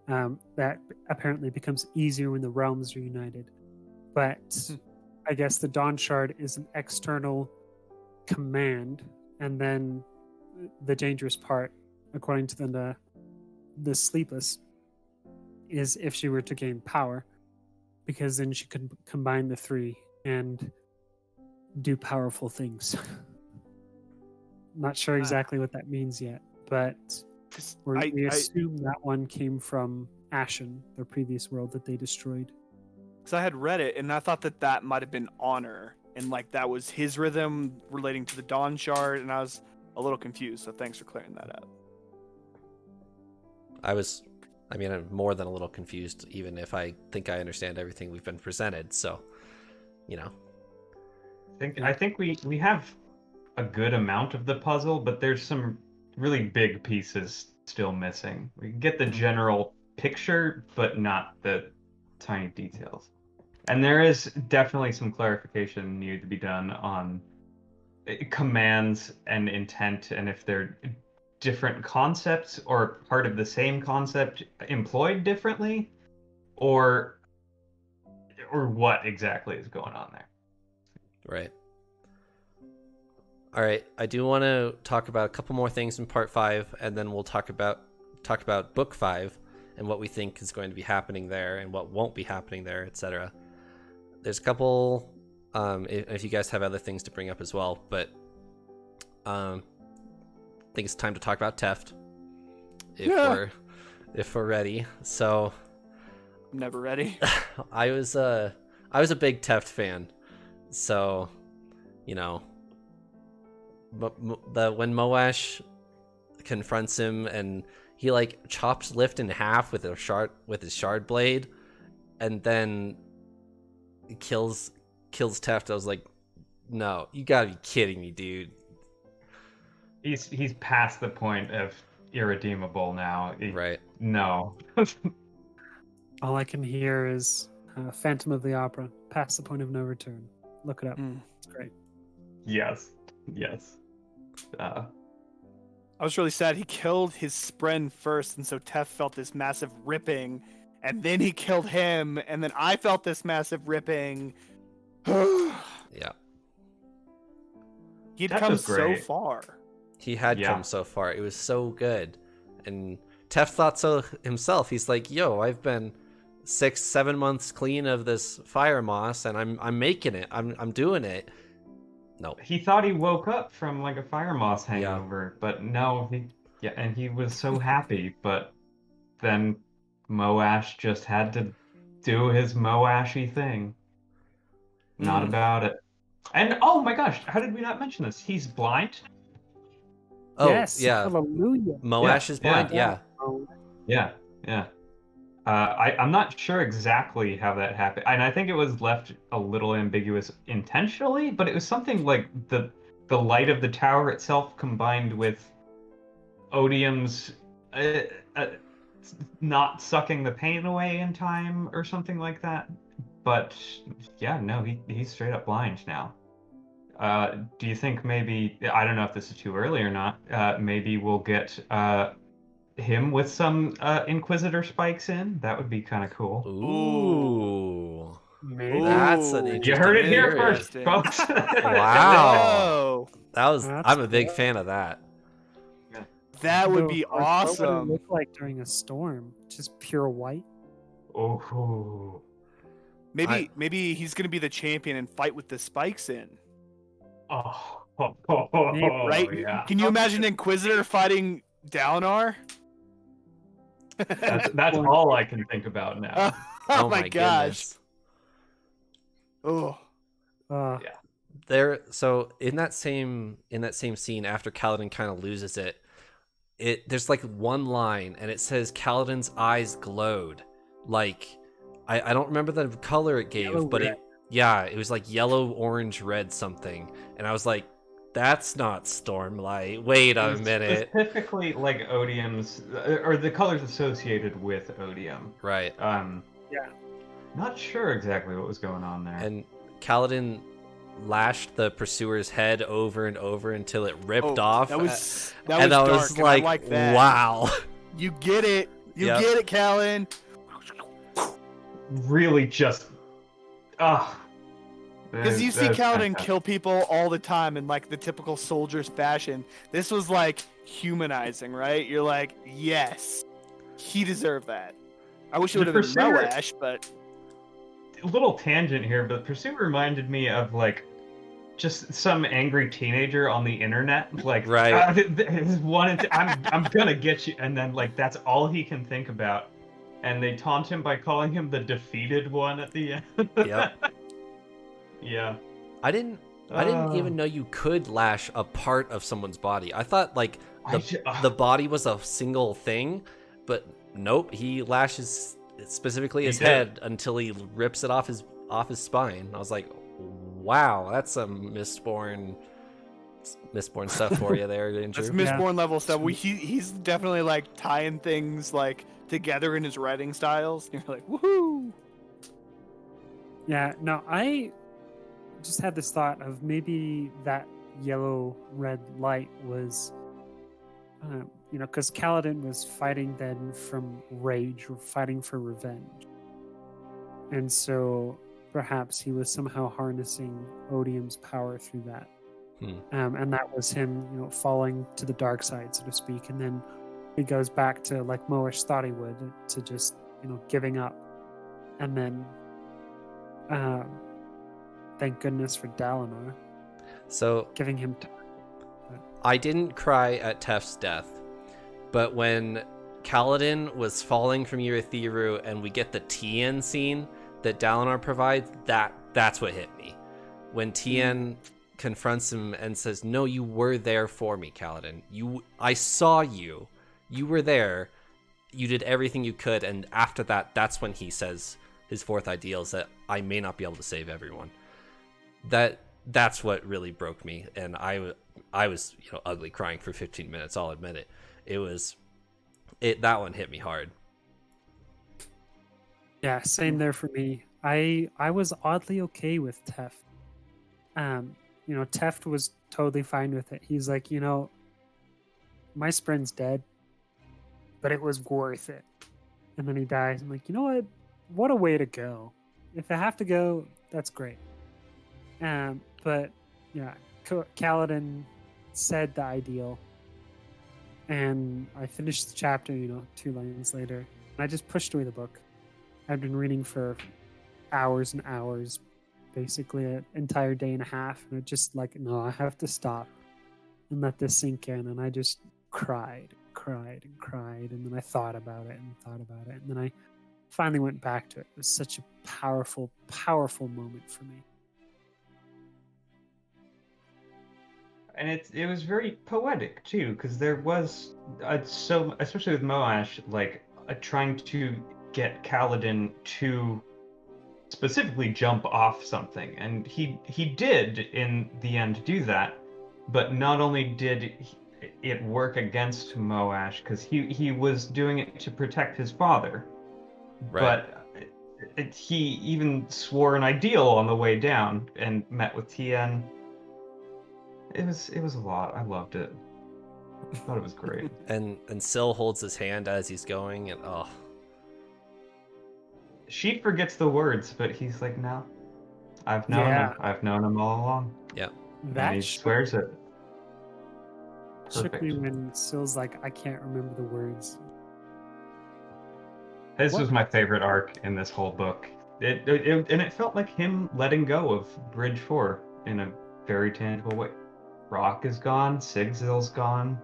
Speaker 3: That apparently becomes easier when the realms are united. But I guess the Dawn Shard is an external command, and then the dangerous part, according to the Sleepless, is if she were to gain power, because then she could combine the three and do powerful things. Not sure exactly what that means yet, but we assume that one came from Ashen, their previous world that they destroyed.
Speaker 4: Because I had read it, and I thought that might have been Honor, and that was his rhythm relating to the Dawn Shard, and I was a little confused, so thanks for clearing that up.
Speaker 1: I'm more than a little confused, even if I think I understand everything we've been presented, so,
Speaker 2: I think we have a good amount of the puzzle, but there's some really big pieces still missing. We can get the general picture, but not the tiny details. And there is definitely some clarification needed to be done on commands and intent, and if they're different concepts or part of the same concept employed differently, or what exactly is going on there.
Speaker 1: Right. All right. I do want to talk about a couple more things in part 5, and then we'll talk about book 5 and what we think is going to be happening there and what won't be happening there, etc. There's a couple, if you guys have other things to bring up as well, but I think it's time to talk about Teft if we're ready. So
Speaker 4: I'm never ready.
Speaker 1: I was a big Teft fan, so when Moash confronts him and he chops Lift in half with his shard blade, and then kills Teft, I was like, no, you gotta be kidding me, dude.
Speaker 2: He's past the point of irredeemable now.
Speaker 1: Right.
Speaker 2: No.
Speaker 3: All I can hear is Phantom of the Opera, past the point of no return. Look it up. It's great.
Speaker 2: Yes.
Speaker 4: I was really sad he killed his spren first, and so Teft felt this massive ripping, and then he killed him, and then I felt this massive ripping.
Speaker 1: Yeah.
Speaker 4: He'd come so far.
Speaker 1: He had come so far. It was so good. And Teft thought so himself. He's like, yo, I've been 6-7 months clean of this fire moss, and I'm making it. I'm doing it. No.
Speaker 2: He thought he woke up from like a fire moss hangover, but no, and he was so happy, but then Moash just had to do his Moashy thing. Not about it. And oh my gosh, how did we not mention this? He's blind.
Speaker 1: Oh,
Speaker 3: yes,
Speaker 1: yeah.
Speaker 3: Hallelujah.
Speaker 1: Moash is blind. Yeah.
Speaker 2: Yeah. I'm not sure exactly how that happened, and I think it was left a little ambiguous intentionally, but it was something like the light of the tower itself combined with Odium's not sucking the pain away in time or something like that. But yeah, no, he's straight up blind now. Do you think maybe, I don't know if this is too early or not, maybe we'll get him with some Inquisitor spikes in? That would be kind of cool.
Speaker 1: Ooh.
Speaker 3: Maybe.
Speaker 1: That's an interesting
Speaker 2: You heard it here
Speaker 1: theory.
Speaker 2: first, folks.
Speaker 1: Wow.
Speaker 4: Whoa.
Speaker 1: I'm a big fan of that.
Speaker 4: That would be
Speaker 3: What would it
Speaker 4: awesome.
Speaker 3: look like during a storm? Just pure white?
Speaker 2: Oh.
Speaker 4: Maybe he's gonna be the champion and fight with the spikes in.
Speaker 2: Oh,
Speaker 4: Right?
Speaker 2: yeah.
Speaker 4: Can you imagine Inquisitor fighting Dalinar?
Speaker 2: That's all I can think about now.
Speaker 4: Oh my gosh.
Speaker 1: Goodness.
Speaker 4: Oh.
Speaker 1: So in that same scene after Kaladin kind of loses it, there's like one line and it says Kaladin's eyes glowed. Like I don't remember the color it gave,
Speaker 3: Yellow,
Speaker 1: but
Speaker 3: red.
Speaker 1: it was like yellow, orange, red something. And I was like, that's not Stormlight. Wait a minute.
Speaker 2: Specifically like Odium's or the colors associated with Odium.
Speaker 1: Right.
Speaker 3: Yeah.
Speaker 2: Not sure exactly what was going on there.
Speaker 1: And Kaladin lashed the pursuer's head over and over until it ripped off.
Speaker 4: That was
Speaker 1: and
Speaker 4: dark,
Speaker 1: I was
Speaker 4: and
Speaker 1: like,
Speaker 4: I like that.
Speaker 1: wow.
Speaker 4: You get it. You
Speaker 1: Yep.
Speaker 4: get it, Callan.
Speaker 2: Really just
Speaker 4: Because you see Kaladin kill people all the time in like the typical soldier's fashion. This was like humanizing, right? You're like, yes, he deserved that. I wish it would have been Moash, but
Speaker 2: little tangent here, but Pursuit reminded me of like just some angry teenager on the internet, like
Speaker 1: Right.
Speaker 2: I'm gonna get you, and then like that's all he can think about, and they taunt him by calling him the defeated one at the end.
Speaker 1: Yep.
Speaker 2: Yeah.
Speaker 1: I didn't even know you could lash a part of someone's body. I thought like the body was a single thing, but nope, he lashes specifically his head until he rips it off his spine. I was like, wow, that's some mistborn stuff for you there, Andrew.
Speaker 4: that's Mistborn level stuff. He's definitely like tying things like together in his writing styles. You're like, woohoo!
Speaker 3: Yeah, no, I just had this thought of maybe that yellow-red light was, because Kaladin was fighting then from rage or fighting for revenge. And so perhaps he was somehow harnessing Odium's power through that. And that was him, falling to the dark side, so to speak. And then he goes back to, like Moash thought he would, to just, giving up. And then thank goodness for Dalinar.
Speaker 1: So
Speaker 3: Giving him time.
Speaker 1: I didn't cry at Tef's death, but when Kaladin was falling from Urithiru and we get the Tien scene that Dalinar provides, that's what hit me. When Tien confronts him and says, "No, you were there for me, Kaladin. I saw you. You were there. You did everything you could." And after that, that's when he says his fourth ideal is that I may not be able to save everyone. That's what really broke me, and I was ugly crying for 15 minutes. I'll admit it. That one hit me hard.
Speaker 3: Yeah, same there for me. I was oddly okay with Teft. Teft was totally fine with it. He's like, my Sprin's dead, but it was worth it. And then he dies. I'm like, you know what? What a way to go. If I have to go, that's great. But yeah, Kaladin said the ideal, and I finished the chapter, 2 lines later, and I just pushed away the book. I'd been reading for hours and hours, basically an entire day and a half, and it just like, no, I have to stop and let this sink in. And I just cried, and cried, and then I thought about it, and then I finally went back to it. It was such a powerful, powerful moment for me.
Speaker 2: And it was very poetic too, because there was so, especially with Moash, like trying to get Kaladin to specifically jump off something, and he did in the end do that. But not only did it work against Moash, because he was doing it to protect his father,
Speaker 1: Right.
Speaker 2: but he even swore an ideal on the way down and met with Tien. It was a lot. I loved it. I thought it was great.
Speaker 1: And Syl holds his hand as he's going, and oh,
Speaker 2: She forgets the words, but he's like, no, I've known
Speaker 3: Yeah.
Speaker 2: him. I've known him all along.
Speaker 1: yeah.
Speaker 2: And he swears it.
Speaker 3: shook me
Speaker 2: Perfect.
Speaker 3: when Syl's like, I can't remember the words.
Speaker 2: This
Speaker 3: What?
Speaker 2: was my favorite arc in this whole book. It felt like him letting go of Bridge 4 in a very tangible way. Rock is gone, Sigzil's gone.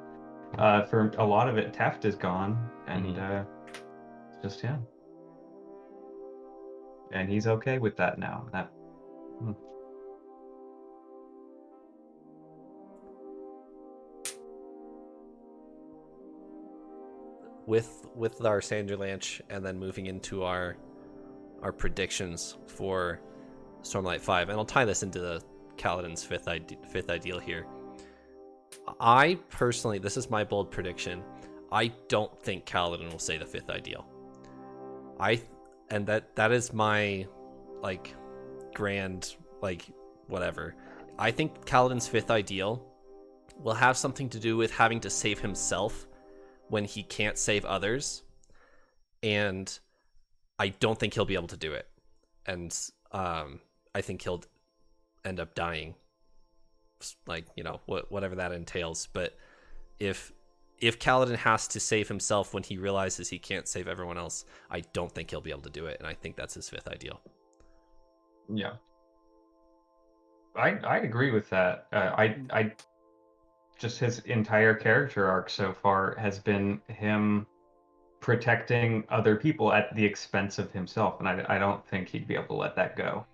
Speaker 2: For a lot of it, Teft is gone, and it's just him. And he's okay with that now.
Speaker 1: With our Sanderlanche, and then moving into our predictions for Stormlight 5, and I'll tie this into the Kaladin's fifth ideal here. I personally, this is my bold prediction, I don't think Kaladin will say the fifth ideal. And that is my like grand like whatever. I think Kaladin's fifth ideal will have something to do with having to save himself when he can't save others, and I don't think he'll be able to do it, and I think he'll end up dying, like, you know, whatever that entails. But if Kaladin has to save himself when he realizes he can't save everyone else, I don't think he'll be able to do it, and I think that's his fifth ideal.
Speaker 2: Yeah. I'd agree with that. I just his entire character arc so far has been him protecting other people at the expense of himself, and I don't think he'd be able to let that go.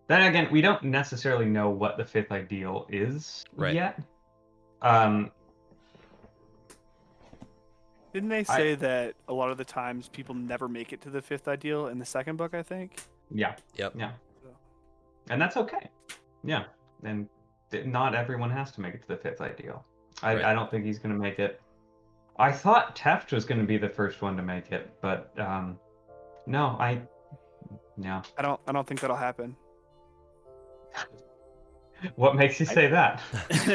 Speaker 2: Then again, we don't necessarily know what the fifth ideal is yet.
Speaker 4: Didn't they say that a lot of the times people never make it to the fifth ideal in the second book, I think?
Speaker 2: Yeah.
Speaker 1: Yep.
Speaker 2: Yeah. And that's okay. Yeah. And not everyone has to make it to the fifth ideal. I don't think he's going to make it. I thought Teft was going to be the first one to make it, but no, I don't
Speaker 4: think that'll happen.
Speaker 2: What makes you say that?
Speaker 4: Just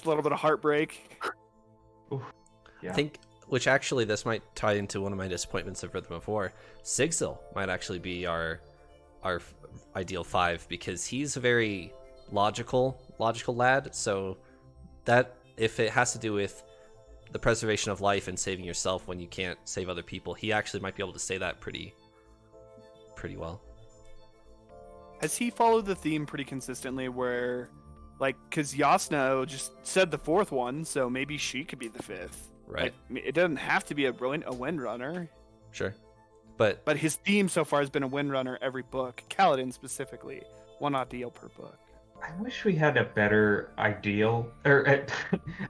Speaker 4: a little bit of heartbreak.
Speaker 2: Yeah.
Speaker 1: I think, which actually this might tie into one of my disappointments I've read before. Sigzil might actually be our ideal 5, because he's a very logical lad. So that if it has to do with the preservation of life and saving yourself when you can't save other people, he actually might be able to say that pretty well.
Speaker 4: Has he followed the theme pretty consistently where, like, because Yasna just said the fourth one, so maybe she could be the fifth.
Speaker 1: Right.
Speaker 4: Like, it doesn't have to be a Windrunner.
Speaker 1: Sure. But
Speaker 4: his theme so far has been a Windrunner every book. Kaladin specifically. One ideal per book.
Speaker 2: I wish we had a better ideal or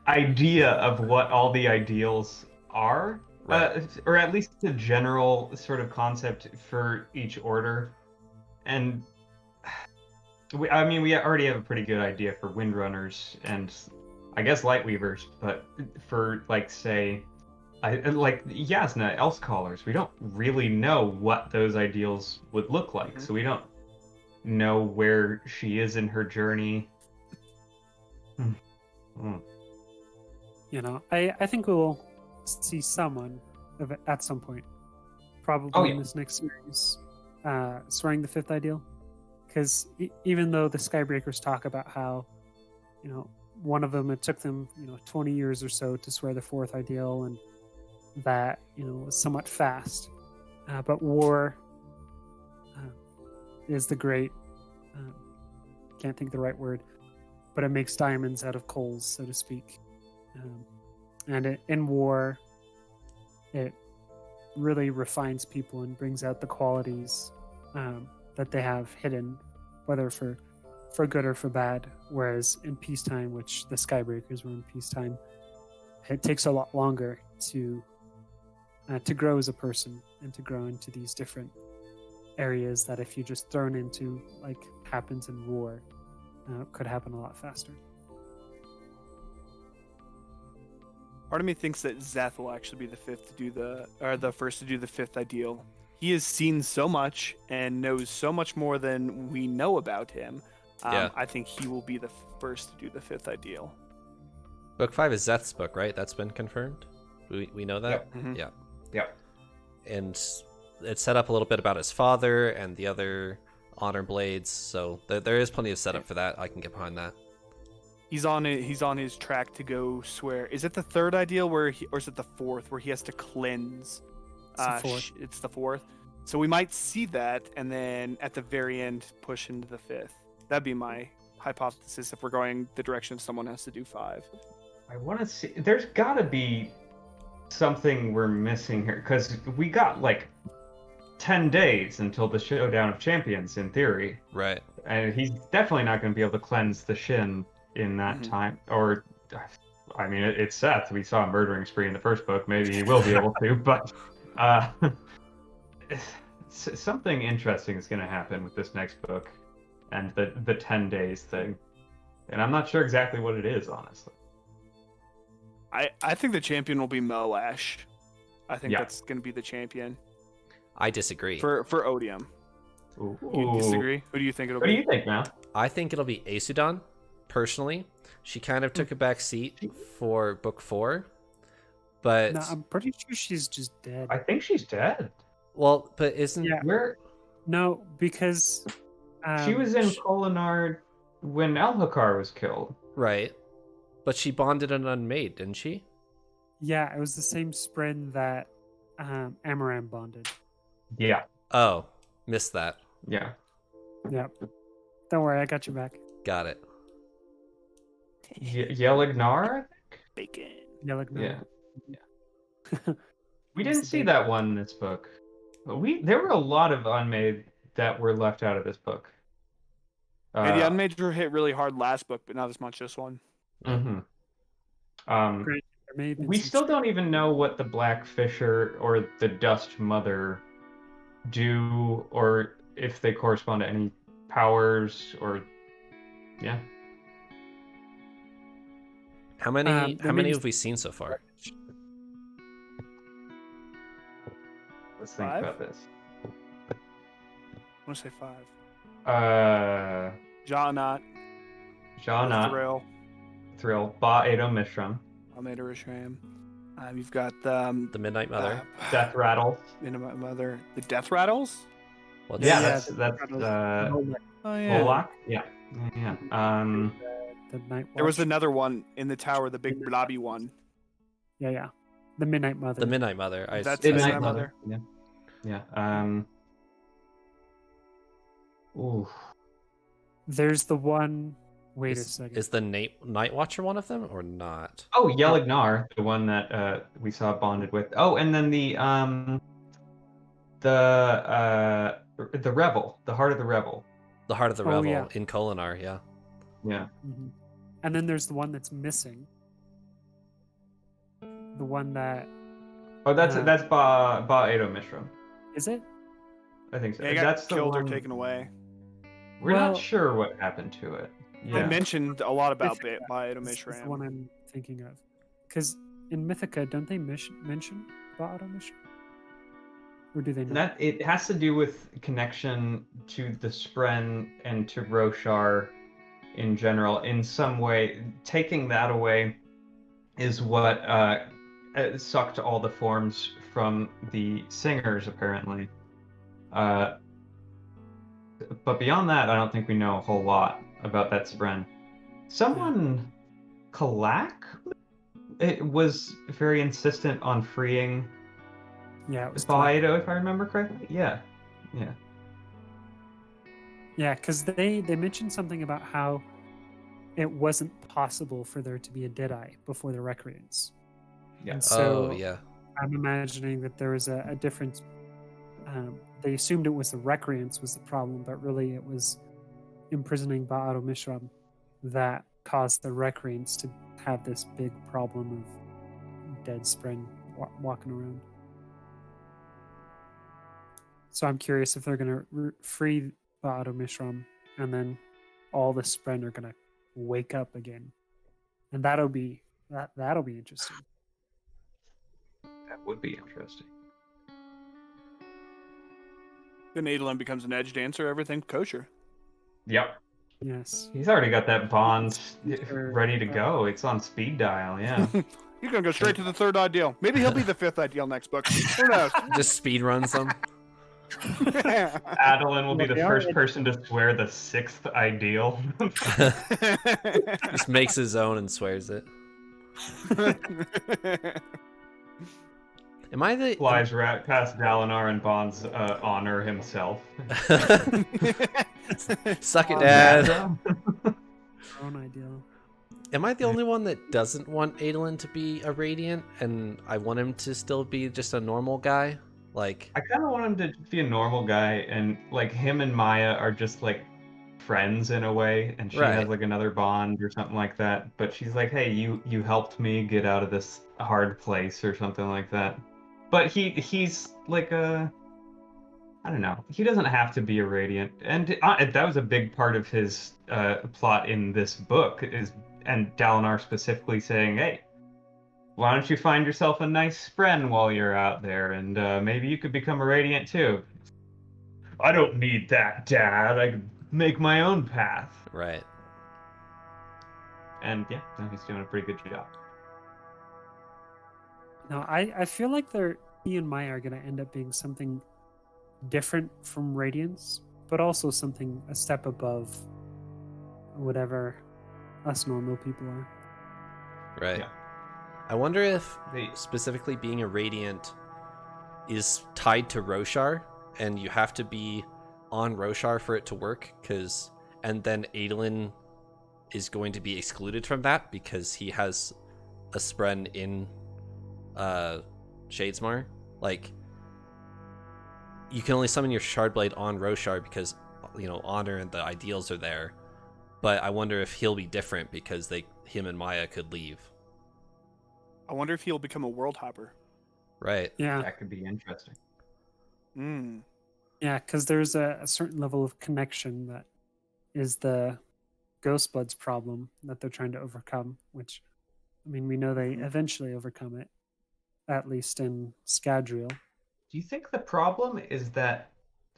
Speaker 2: idea of what all the ideals are, or at least the general sort of concept for each order. And we already have a pretty good idea for Windrunners and I guess Lightweavers, but for like say, like Yasna, Elfcallers, we don't really know what those ideals would look like, so we don't know where she is in her journey.
Speaker 3: You know, I think we'll see someone of it at some point, probably in this next series, swearing the fifth ideal. Because even though the Skybreakers talk about how, you know, one of them, it took them, 20 years or so to swear the fourth ideal, and that was somewhat fast, but war is the great. Can't think of the right word, but it makes diamonds out of coals, so to speak. And in war, it really refines people and brings out the qualities that they have hidden, whether for good or for bad. Whereas in peacetime, which the Skybreakers were in peacetime, it takes a lot longer to grow as a person and to grow into these different areas that if you're just thrown into, like happens in war, could happen a lot faster.
Speaker 4: Part of me thinks that Zeth will actually be the first to do the fifth ideal. He has seen so much and knows so much more than we know about him.
Speaker 1: Yeah.
Speaker 4: I think he will be the first to do the fifth ideal.
Speaker 1: Book 5 is Zeth's book, right? That's been confirmed. We know that.
Speaker 2: Yep.
Speaker 4: Mhm.
Speaker 1: Yeah.
Speaker 2: Yep.
Speaker 1: And it's set up a little bit about his father and the other honor blades, so there is plenty of setup for that. I can get behind that.
Speaker 4: He's on his track to go swear. Is it the third ideal or is it the fourth where he has to cleanse?
Speaker 3: It's the fourth.
Speaker 4: It's the fourth. So we might see that, and then at the very end push into the fifth. That'd be my hypothesis if we're going the direction someone has to do 5.
Speaker 2: I want to see. There's got to be something we're missing here, because we got like 10 days until the Showdown of Champions, in theory.
Speaker 1: Right.
Speaker 2: And he's definitely not going to be able to cleanse the Shin in that time. Or, I mean, it's Seth. We saw a murdering spree in the first book. Maybe he will be able to, but something interesting is going to happen with this next book and the 10 days thing. And I'm not sure exactly what it is, honestly.
Speaker 4: I think the champion will be Moash. I think
Speaker 2: Yeah.
Speaker 4: that's going to be the champion
Speaker 1: I disagree.
Speaker 4: for Odium.
Speaker 2: Ooh.
Speaker 4: You disagree? Who do you think it'll
Speaker 2: What
Speaker 4: be?
Speaker 2: do you think, Mal?
Speaker 1: I think it'll be Aesudan, personally. She kind of took a back seat for book 4, but
Speaker 3: No, I'm pretty sure she's just dead.
Speaker 2: I think she's dead.
Speaker 1: well, but isn't
Speaker 3: Yeah.
Speaker 2: Where
Speaker 3: No, because
Speaker 2: she was in Kolinar when Elhokar was killed.
Speaker 1: right? But she bonded an unmade, didn't she?
Speaker 3: Yeah, it was the same Spren that Amaram bonded.
Speaker 2: Yeah.
Speaker 1: Oh, missed that.
Speaker 2: Yeah.
Speaker 3: Yep. Don't worry, I got you back.
Speaker 1: Got it.
Speaker 2: Yelignar?
Speaker 4: Bacon.
Speaker 3: Yeah, like
Speaker 2: Yeah. We didn't see that one in this book. But there were a lot of unmade that were left out of this book.
Speaker 4: Yeah, the Unmajor hit really hard last book, but not as much this one.
Speaker 2: Mhm.
Speaker 3: There may have been
Speaker 2: We
Speaker 3: some
Speaker 2: still don't even know what the Black Fisher or the Dust Mother do, or if they correspond to any powers, or yeah.
Speaker 1: How many
Speaker 3: there may be-
Speaker 1: have we seen so far?
Speaker 2: Let's think
Speaker 4: 5?
Speaker 2: about this.
Speaker 4: I want to say 5.
Speaker 2: Janat,
Speaker 4: Thrill.
Speaker 2: Thrill, Ba Edo Mishram,
Speaker 4: Almeida Rishram. You've got
Speaker 1: The Midnight Mother.
Speaker 2: Death Rattle.
Speaker 4: Midnight Mother. The Death Rattles?
Speaker 1: What's
Speaker 2: Yeah,
Speaker 3: Yeah,
Speaker 2: that's
Speaker 3: Olmec,
Speaker 4: Oh yeah.
Speaker 2: Olak. Yeah. Yeah.
Speaker 3: the Night
Speaker 4: There was
Speaker 3: Watch.
Speaker 4: another one in the tower, the big blobby one.
Speaker 3: Yeah. The Midnight Mother.
Speaker 1: The Midnight Mother.
Speaker 4: That's
Speaker 2: Midnight
Speaker 4: Midnight
Speaker 2: Mother.
Speaker 4: Mother.
Speaker 2: Yeah. Ooh.
Speaker 3: There's the one. Wait a
Speaker 1: Is,
Speaker 3: second.
Speaker 1: is the Night Watcher one of them or not?
Speaker 2: Oh, Yelignar, the one that we saw bonded with. Oh, and then the Rebel, the Heart of the Rebel.
Speaker 1: The Heart of the
Speaker 3: Oh,
Speaker 1: Revel
Speaker 3: yeah.
Speaker 1: in Kolinar, yeah.
Speaker 2: Yeah.
Speaker 3: Mhm. And then there's the one that's missing. The one that
Speaker 2: Oh, that's Ba Edo Mishram.
Speaker 3: is it?
Speaker 2: I think so.
Speaker 4: Yeah, he got
Speaker 2: That's the
Speaker 4: killed or
Speaker 2: one.
Speaker 4: taken away.
Speaker 2: We're
Speaker 3: Well-
Speaker 2: not sure what happened to it.
Speaker 4: They
Speaker 2: Yeah.
Speaker 4: mentioned a lot about
Speaker 3: Mythica
Speaker 4: it by Edo
Speaker 3: is the one
Speaker 4: Mishram.
Speaker 3: I'm thinking of. Because in Mythica, don't they mention Ba'ado Mishram? Or do they not?
Speaker 2: That it has to do with connection to the Spren and to Roshar in general in some way. Taking that away is what sucked all the forms from the singers, apparently. But beyond that, I don't think we know a whole lot about that Spren. Someone, Kalak, it was very insistent on freeing
Speaker 3: Yeah, it was
Speaker 2: Fido, if I remember correctly. Yeah.
Speaker 3: Yeah, because they mentioned something about how it wasn't possible for there to be a Deadeye before the Recreants.
Speaker 2: Yeah.
Speaker 3: And so
Speaker 1: Oh yeah.
Speaker 3: I'm imagining that there was a difference. They assumed it was the Recreants was the problem, but really it was imprisoning Ba'aro Mishram that caused the Recreants to have this big problem of dead Spren walking around. So I'm curious if they're going to free Ba'aro Mishram and then all the Spren are going to wake up again. And that'll be interesting.
Speaker 2: That would be interesting.
Speaker 4: Then Adolin becomes an edge dancer, everything kosher.
Speaker 2: Yep.
Speaker 3: Yes.
Speaker 2: He's already got that bond
Speaker 3: Sure.
Speaker 2: ready to go. It's on speed dial, yeah.
Speaker 4: He's gonna go straight to the third ideal. Maybe he'll be the fifth ideal next book. Who knows?
Speaker 1: Just speed runs them.
Speaker 2: Adeline will be the
Speaker 3: Yeah,
Speaker 2: first
Speaker 3: it-
Speaker 2: person to swear the sixth ideal.
Speaker 1: Just makes his own and swears it. Am I the
Speaker 2: Flies right past Dalinar and Bond's honor himself.
Speaker 1: Suck it,
Speaker 3: Oh,
Speaker 1: Dad.
Speaker 3: Our own ideal.
Speaker 1: Am I the only one that doesn't want Adolin to be a Radiant, and I want him to still be just a normal guy? Like,
Speaker 2: I kind of want him to be a normal guy, and like him and Maya are just like friends in a way, and she has
Speaker 1: Right.
Speaker 2: like another bond or something like that. But she's like, "Hey, you helped me get out of this hard place," or something like that. But he's like I don't know. He doesn't have to be a Radiant, and that was a big part of his plot in this book and Dalinar specifically saying, "Hey, why don't you find yourself a nice Spren while you're out there, and maybe you could become a Radiant too." I don't need that, Dad. I can make my own path.
Speaker 1: right.
Speaker 2: And yeah, no, he's doing a pretty good job.
Speaker 3: No, I feel like he and Maya are going to end up being something different from Radiance, but also something a step above whatever us normal people are.
Speaker 1: Right.
Speaker 2: Yeah.
Speaker 1: I wonder if
Speaker 2: They,
Speaker 1: specifically being a Radiant is tied to Roshar, and you have to be on Roshar for it to work, and then Adolin is going to be excluded from that because he has a Spren in Shadesmar. Like, you can only summon your Shardblade on Roshar because, honor and the ideals are there. But I wonder if he'll be different because him and Maya could leave.
Speaker 4: I wonder if he'll become a world hopper.
Speaker 1: Right.
Speaker 3: Yeah,
Speaker 2: that could be interesting.
Speaker 4: Mm.
Speaker 3: yeah, because there's a certain level of connection that is the Ghostbloods problem that they're trying to overcome, which, I mean, we know they eventually overcome it, at least in Scadrial.
Speaker 2: Do you think the problem is that,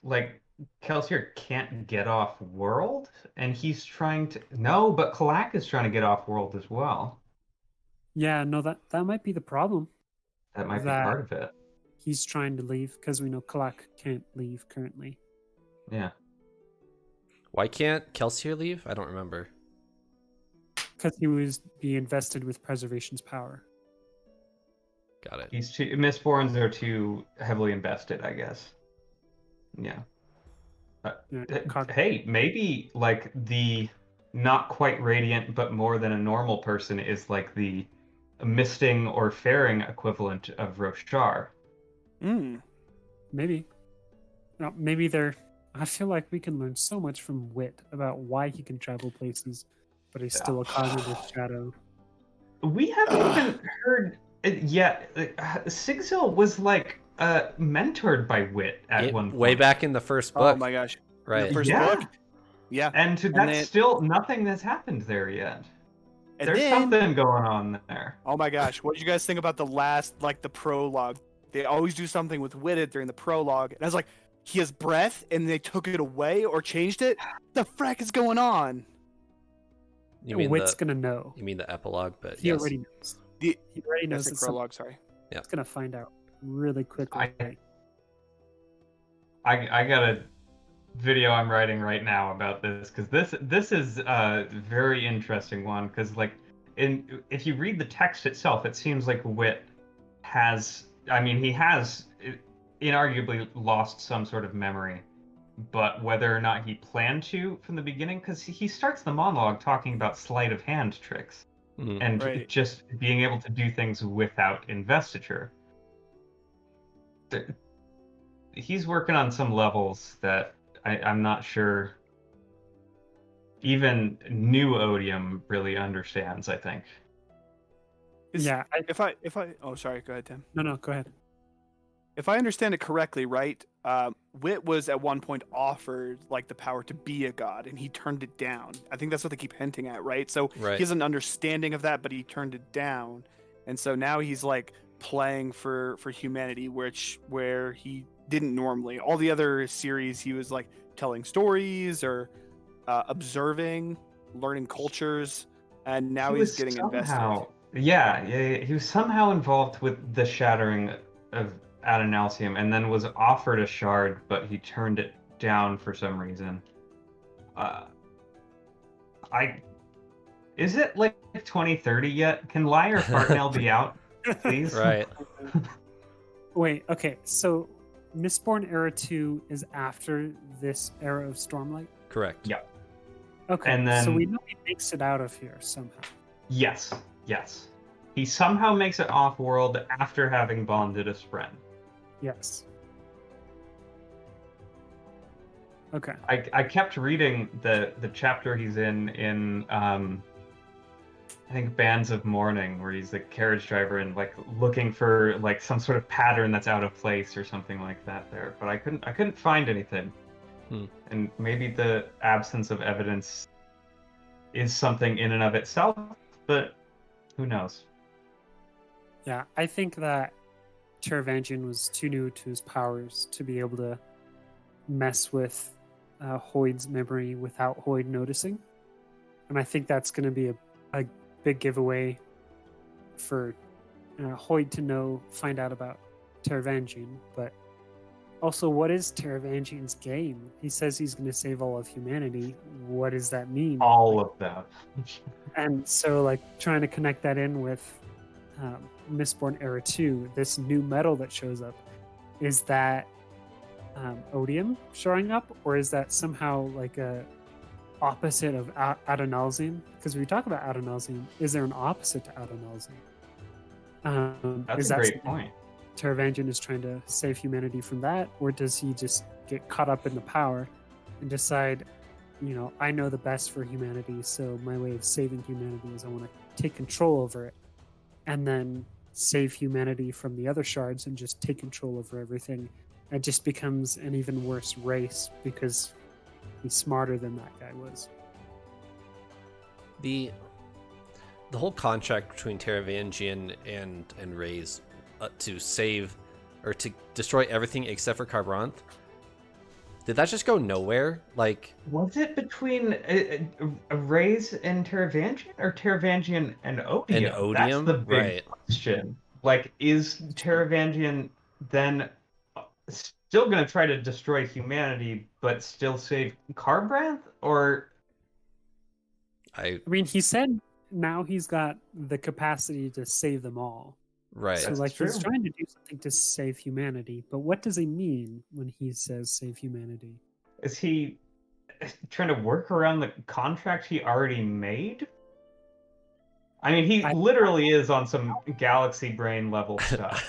Speaker 2: like, Kelsier can't get off world, and he's trying to? No, but Kalak is trying to get off world as well.
Speaker 3: Yeah, no, that might be the problem.
Speaker 2: That might be
Speaker 3: That-
Speaker 2: part of it.
Speaker 3: He's trying to leave because we know Kalak can't leave currently.
Speaker 2: Yeah.
Speaker 1: Why can't Kelsier leave? I don't remember.
Speaker 3: Because he was be invested with Preservation's power.
Speaker 1: Got it.
Speaker 2: He's too, Mistborns are too heavily invested, I guess. Yeah.
Speaker 3: Yeah,
Speaker 2: Hey, maybe like the not quite radiant, but more than a normal person is like the misting or fairing equivalent of Roshar.
Speaker 4: Mm.
Speaker 3: Maybe. No, maybe they're. I feel like we can learn so much from Wit about why he can travel places, but he's still a cognitive shadow.
Speaker 2: We haven't even heard it yet. Sigzil was like mentored by Wit at one point.
Speaker 1: Way back in the first
Speaker 4: Oh
Speaker 1: book.
Speaker 4: my gosh.
Speaker 1: Right.
Speaker 4: The first
Speaker 2: Yeah.
Speaker 4: book. Yeah.
Speaker 2: And that's
Speaker 4: then-
Speaker 2: still nothing that's happened there yet.
Speaker 4: And
Speaker 2: There's
Speaker 4: then,
Speaker 2: something going on there.
Speaker 4: oh my gosh, what did you guys think about the last, like the prologue? They always do something with Witted during the prologue. And I was like, he has breath and they took it away or changed it? The frack is going on?
Speaker 1: You mean
Speaker 3: Wit's gonna know.
Speaker 1: You mean the epilogue? But
Speaker 3: He
Speaker 1: yes.
Speaker 3: already knows.
Speaker 4: The-
Speaker 3: He already knows
Speaker 4: That's the
Speaker 3: it's something.
Speaker 4: prologue, sorry.
Speaker 1: Yeah.
Speaker 3: He's gonna find out really quickly.
Speaker 2: I got a video I'm writing right now about this because this is a very interesting one because like and if you read the text itself, it seems like Wit has, I mean, he has inarguably lost some sort of memory, but whether or not he planned to from the beginning, because he starts the monologue talking about sleight of hand tricks and
Speaker 4: Right.
Speaker 2: just being able to do things without investiture. He's working on some levels that I'm not sure even new Odium really understands, I think.
Speaker 3: Yeah.
Speaker 4: If I oh, sorry, go ahead, Tim.
Speaker 3: No, go ahead.
Speaker 4: If I understand it correctly, right, Wit was at one point offered like the power to be a god, and he turned it down. I think that's what they keep hinting at, right? So
Speaker 1: Right.
Speaker 4: he has an understanding of that, but he turned it down, and so now he's like playing for humanity, where he didn't normally. All the other series, he was like telling stories or observing, learning cultures, and now
Speaker 2: He
Speaker 4: he's
Speaker 2: was
Speaker 4: getting
Speaker 2: somehow,
Speaker 4: invested.
Speaker 2: yeah, he was somehow involved with the shattering of Adonalsium, and then was offered a shard, but he turned it down for some reason. Is it like 2030 yet? Can Liar Fartnail be out, please?
Speaker 1: Right.
Speaker 3: Wait, okay, so Mistborn Era 2 is after this era of Stormlight?
Speaker 1: Correct.
Speaker 2: Yeah.
Speaker 3: Okay,
Speaker 2: And then-
Speaker 3: so we know he makes it out of here somehow.
Speaker 2: Yes. He somehow makes it off-world after having bonded a Spren.
Speaker 3: Yes. Okay.
Speaker 2: I kept reading the chapter he's in I think Bands of Mourning, where he's the carriage driver and like looking for like some sort of pattern that's out of place or something like that there. But I couldn't find anything. And maybe the absence of evidence is something in and of itself, but who knows?
Speaker 3: Yeah, I think that Teravangian was too new to his powers to be able to mess with Hoyd's memory without Hoyd noticing. And I think that's going to be a big giveaway for Hoyd to find out about Teravangian. But also, what is Teravangian's game? He says he's going to save all of humanity. What does that mean?
Speaker 2: All of that.
Speaker 3: And so, like, trying to connect that in with Mistborn Era 2, this new metal that shows up, is that Odium showing up, or is that somehow like a opposite of Adonalsium? Because we talk about Adonalsium, is there an opposite to Adonalsium?
Speaker 2: That's
Speaker 3: is
Speaker 2: a
Speaker 3: that
Speaker 2: great
Speaker 3: something
Speaker 2: point.
Speaker 3: Teravangian is trying to save humanity from that, or does he just get caught up in the power and decide, I know the best for humanity, so my way of saving humanity is I want to take control over it, and then save humanity from the other shards and just take control over everything. It just becomes an even worse race because he's smarter than that guy was.
Speaker 1: The whole contract between Teravangian and Ray's to save or to destroy everything except for Carboranth, did that just go nowhere? Like,
Speaker 2: Was it between Rays and Teravangian, or Teravangian and Odium?
Speaker 1: And Odium?
Speaker 2: That's the big
Speaker 1: Right.
Speaker 2: question. Like, is Teravangian then still going to try to destroy humanity, but still save Carbranth? Or
Speaker 1: I
Speaker 3: I mean, he said now he's got the capacity to save them all.
Speaker 1: right.
Speaker 3: So,
Speaker 2: That's
Speaker 3: like, he's
Speaker 2: true.
Speaker 3: trying to do something to save humanity. But what does he mean when he says save humanity?
Speaker 2: is he trying to work around the contract he already made? I mean, he literally is on some galaxy brain level stuff.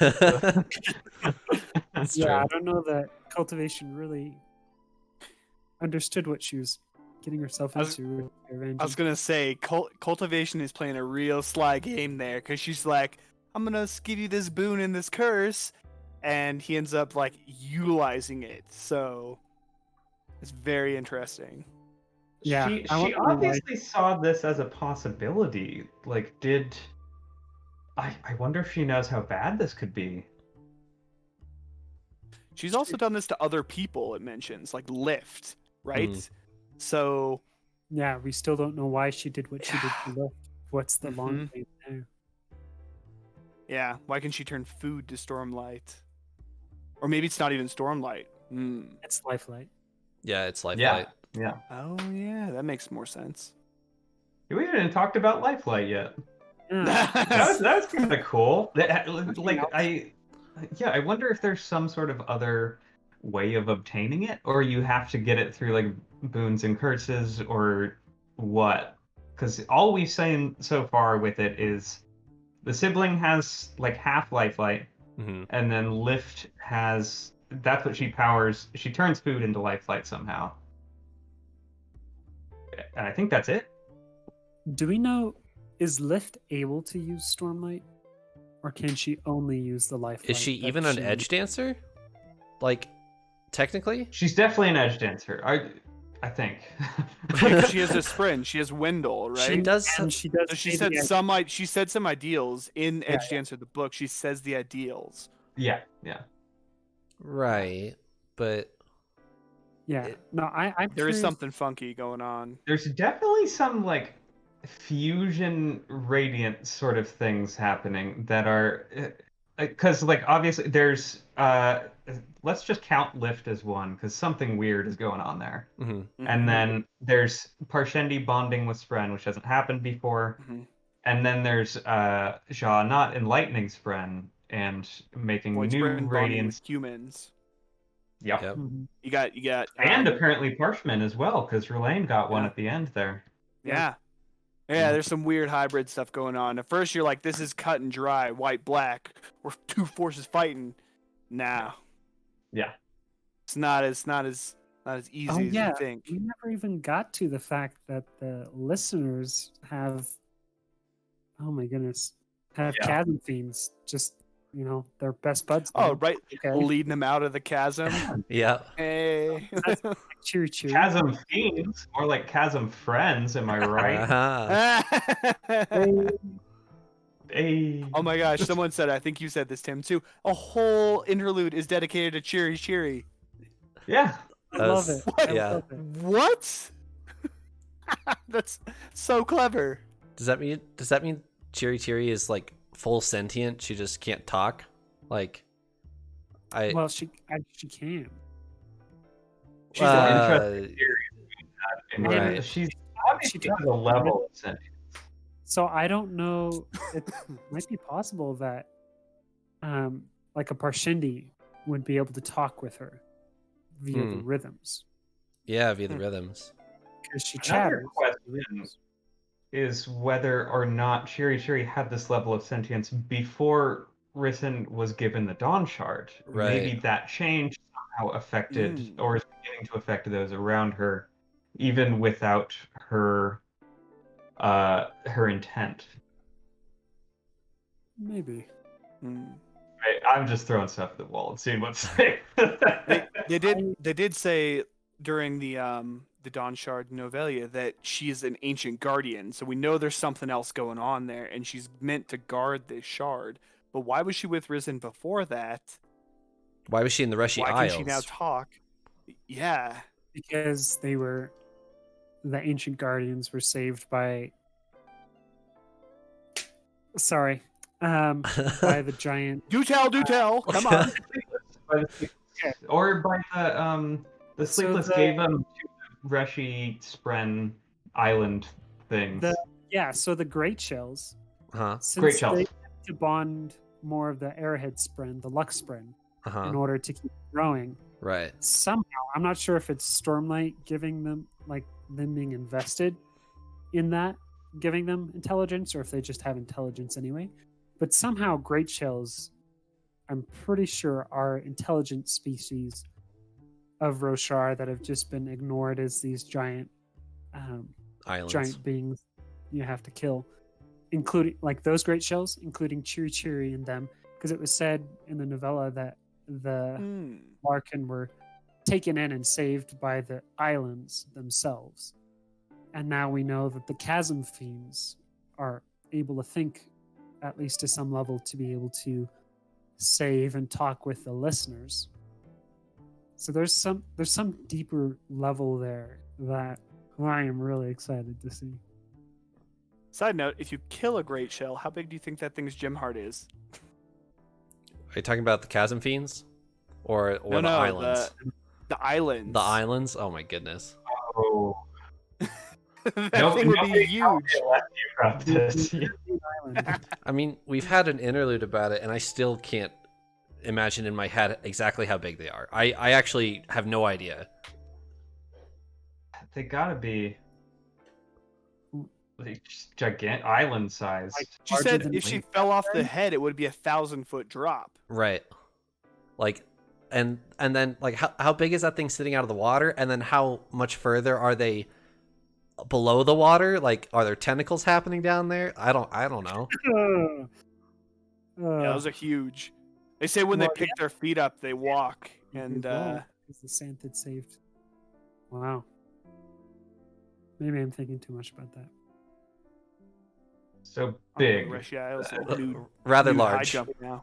Speaker 1: That's
Speaker 3: Yeah, I
Speaker 1: true.
Speaker 3: don't know that Cultivation really understood what she was getting herself
Speaker 4: I was-
Speaker 3: into.
Speaker 4: I was gonna say, Cultivation is playing a real sly game there, because she's like, "I'm gonna give you this boon and this curse," and he ends up like utilizing it. So it's very interesting.
Speaker 3: Yeah,
Speaker 2: she
Speaker 3: I wonder why-
Speaker 2: obviously saw this as a possibility. Like, I wonder if she knows how bad this could be.
Speaker 4: She's also done this to other people. It mentions like Lift, right?
Speaker 1: Mm.
Speaker 4: So
Speaker 3: Yeah, we still don't know why she did what she did to Lift. What's the long
Speaker 4: Mhm.
Speaker 3: game there?
Speaker 4: yeah, why can she turn food to Stormlight? Or maybe it's not even Stormlight.
Speaker 3: It's Lifelight.
Speaker 1: Yeah, it's Lifelight.
Speaker 2: Yeah.
Speaker 4: Oh yeah, that makes more sense.
Speaker 2: We haven't even talked about Lifelight yet. That was kind of cool. I wonder if there's some sort of other way of obtaining it, or you have to get it through like boons and curses, or what? Because all we've seen so far with it is the sibling has like half lifelite, and then Lift has, that's what she powers. She turns food into lifelite somehow, and I think that's it.
Speaker 3: Do we know, is Lift able to use Stormlight? Or can she only use the life?
Speaker 1: Is she even an edge dancer? Like, technically?
Speaker 2: She's definitely an edge dancer. I think.
Speaker 4: She has a sprint. She has Wendell, right?
Speaker 1: She does.
Speaker 3: And she does.
Speaker 4: So she
Speaker 3: say
Speaker 4: said
Speaker 3: the
Speaker 4: some. She said some ideals in Edge Dancer, the book. She says the ideals.
Speaker 2: Yeah.
Speaker 1: Right, but
Speaker 3: Yeah. No, I'm
Speaker 4: There is
Speaker 3: curious-
Speaker 4: something funky going on.
Speaker 2: There's definitely some like fusion radiant sort of things happening that are, because like obviously there's let's just count Lift as one, because something weird is going on there. And then there's Parshendi bonding with Spren, which hasn't happened before. And then there's Ja not enlightening Spren and making
Speaker 4: Void
Speaker 2: new
Speaker 4: Spren bonding
Speaker 2: radiance.
Speaker 4: with humans.
Speaker 2: Yep.
Speaker 3: Mhm.
Speaker 4: You got
Speaker 2: And apparently Parshman as well, because Relaine got one
Speaker 4: Yeah.
Speaker 2: at the end there.
Speaker 4: Yeah. Yeah, there's some weird hybrid stuff going on. At first you're like, this is cut and dry, white, black. We're two forces fighting. Nah.
Speaker 2: Yeah.
Speaker 4: It's not as easy
Speaker 3: Oh
Speaker 4: as
Speaker 3: yeah,
Speaker 4: you think.
Speaker 3: we never even got to the fact that the listeners have, oh my goodness, have
Speaker 2: Yeah.
Speaker 3: chasm fiends. Just their best buds.
Speaker 4: Oh,
Speaker 3: man.
Speaker 4: right.
Speaker 3: Okay.
Speaker 4: Leading them out of the chasm.
Speaker 1: yeah.
Speaker 4: Hey.
Speaker 3: Cheery, cheery.
Speaker 2: Chasm fiends, more like chasm friends, am I right?
Speaker 1: Uh-huh.
Speaker 2: Hey.
Speaker 4: Oh my gosh, someone said, I think you said this, Tim, too. A whole interlude is dedicated to Cheery Cheery.
Speaker 2: Yeah.
Speaker 3: I love it.
Speaker 4: What?
Speaker 3: I
Speaker 1: Yeah.
Speaker 3: love it.
Speaker 4: What? That's so clever.
Speaker 1: Does that mean Chiri Chiri is like full sentient? She just can't talk? Like,
Speaker 3: Well, she can.
Speaker 2: She's an interesting theory.
Speaker 1: right.
Speaker 2: She's obviously has a level of sentience.
Speaker 3: So I don't know. It might be possible that, like a Parshendi would be able to talk with her via the rhythms
Speaker 1: Yeah, via the rhythms.
Speaker 3: because she
Speaker 2: Another
Speaker 3: chatters.
Speaker 2: question is whether or not Chiri Chiri had this level of sentience before Risen was given the Dawn Shard.
Speaker 1: Right.
Speaker 2: Maybe that change somehow affected or is beginning to affect those around her, even without her her intent.
Speaker 3: Maybe.
Speaker 2: I'm just throwing stuff at the wall and seeing what's safe.
Speaker 4: They did say during the Dawn Shard Novelia that she is an ancient guardian, so we know there's something else going on there, and she's meant to guard this shard. But why was she with Risen before that?
Speaker 1: Why was she in the Reshi
Speaker 4: Why
Speaker 1: Isles?
Speaker 4: can she now talk? Yeah.
Speaker 3: Because the ancient guardians were saved by. Sorry, by the giant.
Speaker 4: Do tell. Come on.
Speaker 2: Or by the Sleepless gave them to Reshi Spren Island things.
Speaker 3: So the Great Shells.
Speaker 1: Uh-huh.
Speaker 3: Since
Speaker 2: Great Shells.
Speaker 3: they had to bond more of the Arrowhead Spren, the Lux Spren,
Speaker 1: Uh-huh.
Speaker 3: in order to keep growing.
Speaker 1: Right.
Speaker 3: Somehow, I'm not sure if it's Stormlight giving them, like, them being invested in that, giving them intelligence, or if they just have intelligence anyway. But somehow Great Shells, I'm pretty sure, are intelligent species of Roshar that have just been ignored as these giant
Speaker 1: Islands.
Speaker 3: beings you have to kill, including like those Great Shells, including Chiri Chiri in them, because it was said in the novella that the Larkin were taken in and saved by the islands themselves. And now we know that the Chasm Fiends are able to think, at least to some level, to be able to save and talk with the listeners. So there's some deeper level there that I am really excited to see.
Speaker 4: Side note, if you kill a Great Shell, how big do you think that thing's gem heart is?
Speaker 1: Are you talking about the Chasm Fiends? Or
Speaker 4: No,
Speaker 1: the islands?
Speaker 4: The islands.
Speaker 1: The islands? Oh my goodness.
Speaker 2: Oh.
Speaker 4: That thing would be huge.
Speaker 2: About this.
Speaker 3: Island.
Speaker 1: I mean, we've had an interlude about it, and I still can't imagine in my head exactly how big they are. I actually have no idea.
Speaker 2: They gotta be like gigantic island size.
Speaker 3: Like,
Speaker 4: She
Speaker 3: larger
Speaker 4: said
Speaker 3: than
Speaker 4: if she
Speaker 3: Wayne.
Speaker 4: fell off the head, it would be 1,000-foot drop.
Speaker 1: Right. Like, and then like how big is that thing sitting out of the water? And then how much further are they below the water? Like, are there tentacles happening down there? I don't know.
Speaker 4: Yeah, those are huge. They say when they
Speaker 3: Well,
Speaker 4: pick their feet up, they walk. And
Speaker 3: because the Santhid saved. Wow. Maybe I'm thinking too much about that.
Speaker 2: So big.
Speaker 4: Yeah, it was a nude,
Speaker 1: Rather
Speaker 4: nude high
Speaker 1: large.
Speaker 4: jump now.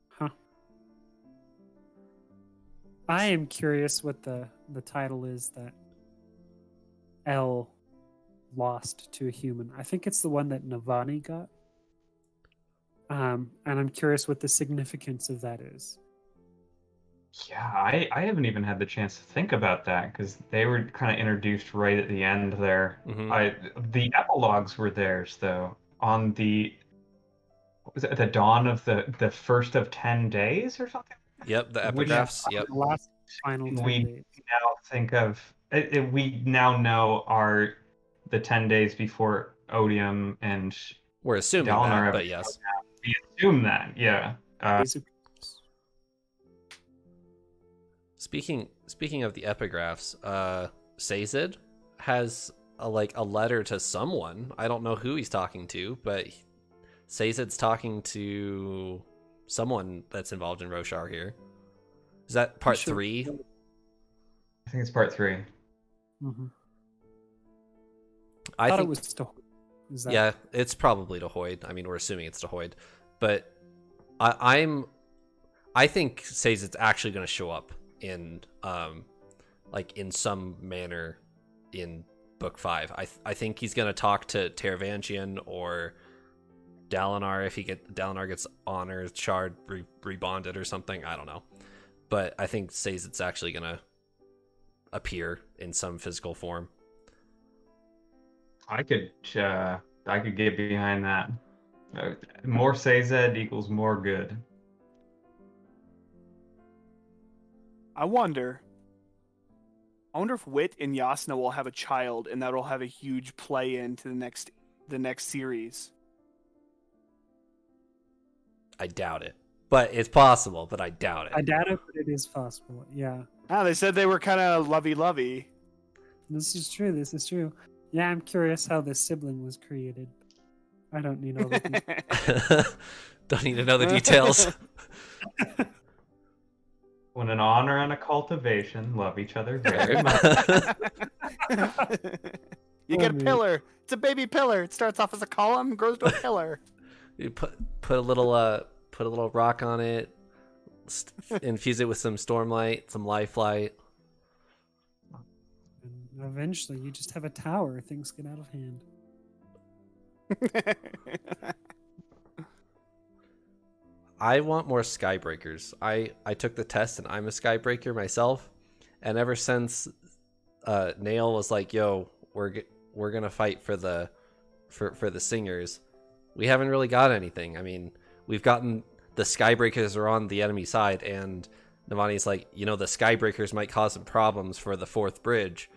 Speaker 3: Huh. I am curious what the title is that L lost to a human. I think it's the one that Navani got. And I'm curious what the significance of that is.
Speaker 2: Yeah, I haven't even had the chance to think about that because they were kind of introduced right at the end there.
Speaker 1: Mhm.
Speaker 2: The epilogues were theirs though on what was it, at the dawn of the first of 10 days or something.
Speaker 1: Yep, the
Speaker 2: Which-
Speaker 1: epigraphs. Yep.
Speaker 3: The last final 10
Speaker 2: We
Speaker 3: days.
Speaker 2: now think of we now know are the 10 days before Odium and
Speaker 1: We're assuming
Speaker 2: Dalinar
Speaker 1: that, but
Speaker 2: have-
Speaker 1: yes.
Speaker 2: we assume that, yeah.
Speaker 3: Days of-
Speaker 1: Speaking of the epigraphs, Sazed has a letter to someone. I don't know who he's talking to, but Sazed's talking to someone that's involved in Roshar here. Is that part
Speaker 3: Sure.
Speaker 1: 3?
Speaker 2: I think it's part 3.
Speaker 3: Mhm.
Speaker 1: I
Speaker 3: thought
Speaker 1: think
Speaker 3: it was still. Is that
Speaker 1: yeah, it's probably to Hoyd. I mean, we're assuming it's to Hoyd, but I think Sazed's actually going to show up in in some manner in book 5. I think he's going to talk to Taravangian or Dalinar if Dalinar gets honor shard rebonded or something. I don't know, but I think Sazed's actually going to appear in some physical form.
Speaker 2: I could get behind that. More Sazed equals more good.
Speaker 4: I wonder if Wit and Yasna will have a child, and that'll have a huge play into the next series.
Speaker 1: I doubt it, but it's possible. But I doubt it.
Speaker 3: I doubt it, but it is possible. Yeah,
Speaker 4: They said they were kind of lovey-lovey.
Speaker 3: this is true. This is true. Yeah, I'm curious how this sibling was created. I don't need all the details.
Speaker 1: Don't need to know the details.
Speaker 2: When an honor and a cultivation love each other very
Speaker 1: Very
Speaker 2: much.
Speaker 4: You get a
Speaker 3: Oh, man.
Speaker 4: pillar. It's a baby pillar. It starts off as a column, grows to a pillar.
Speaker 1: You put a little rock on it, infuse it with some Stormlight, some Lifelight.
Speaker 3: And eventually, you just have a tower. Things get out of hand.
Speaker 1: I want more Skybreakers. I took the test and I'm a Skybreaker myself, and ever since Nail was like, "Yo, we're gonna fight for the singers," we haven't really got anything. I mean, we've gotten the Skybreakers are on the enemy side, and Navani's like, the Skybreakers might cause some problems for the 4th bridge,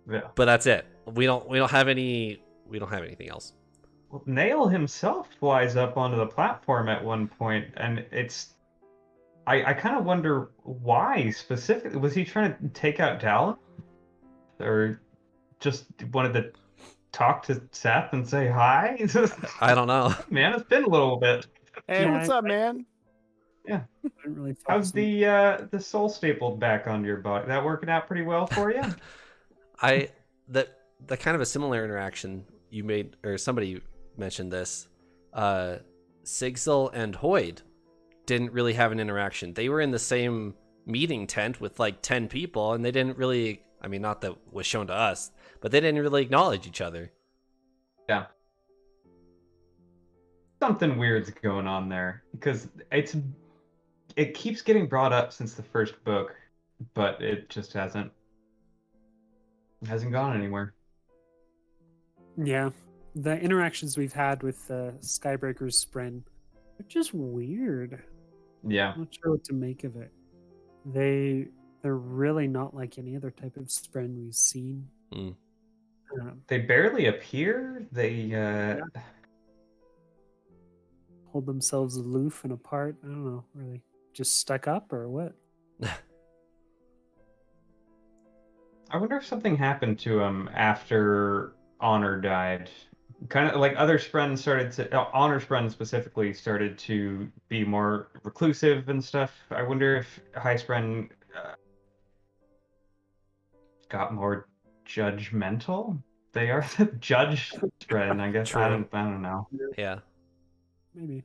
Speaker 2: Yeah.
Speaker 1: but that's it. We don't have anything else.
Speaker 2: Well, Nail himself flies up onto the platform at one point, and I kind of wonder why specifically. Was he trying to take out Dallin? Or just wanted to talk to Seth and say hi?
Speaker 1: I don't know.
Speaker 2: Man, it's been a little bit.
Speaker 4: Hey,
Speaker 3: Yeah,
Speaker 4: what's up, man?
Speaker 3: I didn't really
Speaker 2: How's
Speaker 3: focus on-
Speaker 2: the soul stapled back onto your body? That working out pretty well for you?
Speaker 1: The kind of a similar interaction you made, or somebody mentioned this. Sigzil and Hoyd didn't really have an interaction. They were in the same meeting tent with 10 people, and they didn't really. I mean, not that was shown to us, but they didn't really acknowledge each other.
Speaker 2: Yeah. Something weird's going on there because it keeps getting brought up since the first book but it just hasn't gone anywhere.
Speaker 3: Yeah, the interactions we've had with Skybreaker's Spren are just weird.
Speaker 2: Yeah.
Speaker 3: I'm not sure what to make of it. They're really not like any other type of Spren we've seen.
Speaker 1: Mm.
Speaker 2: They barely appear. They
Speaker 3: Hold themselves aloof and apart. I don't know. Are they just stuck up or what?
Speaker 2: I wonder if something happened to him after Honor died. Kind of like other Spren started to, Honor Spren specifically started to be more reclusive and stuff. I wonder if High Spren got more judgmental. They are the judge Spren, I guess. I
Speaker 1: True.
Speaker 2: don't know.
Speaker 1: Yeah.
Speaker 3: Maybe.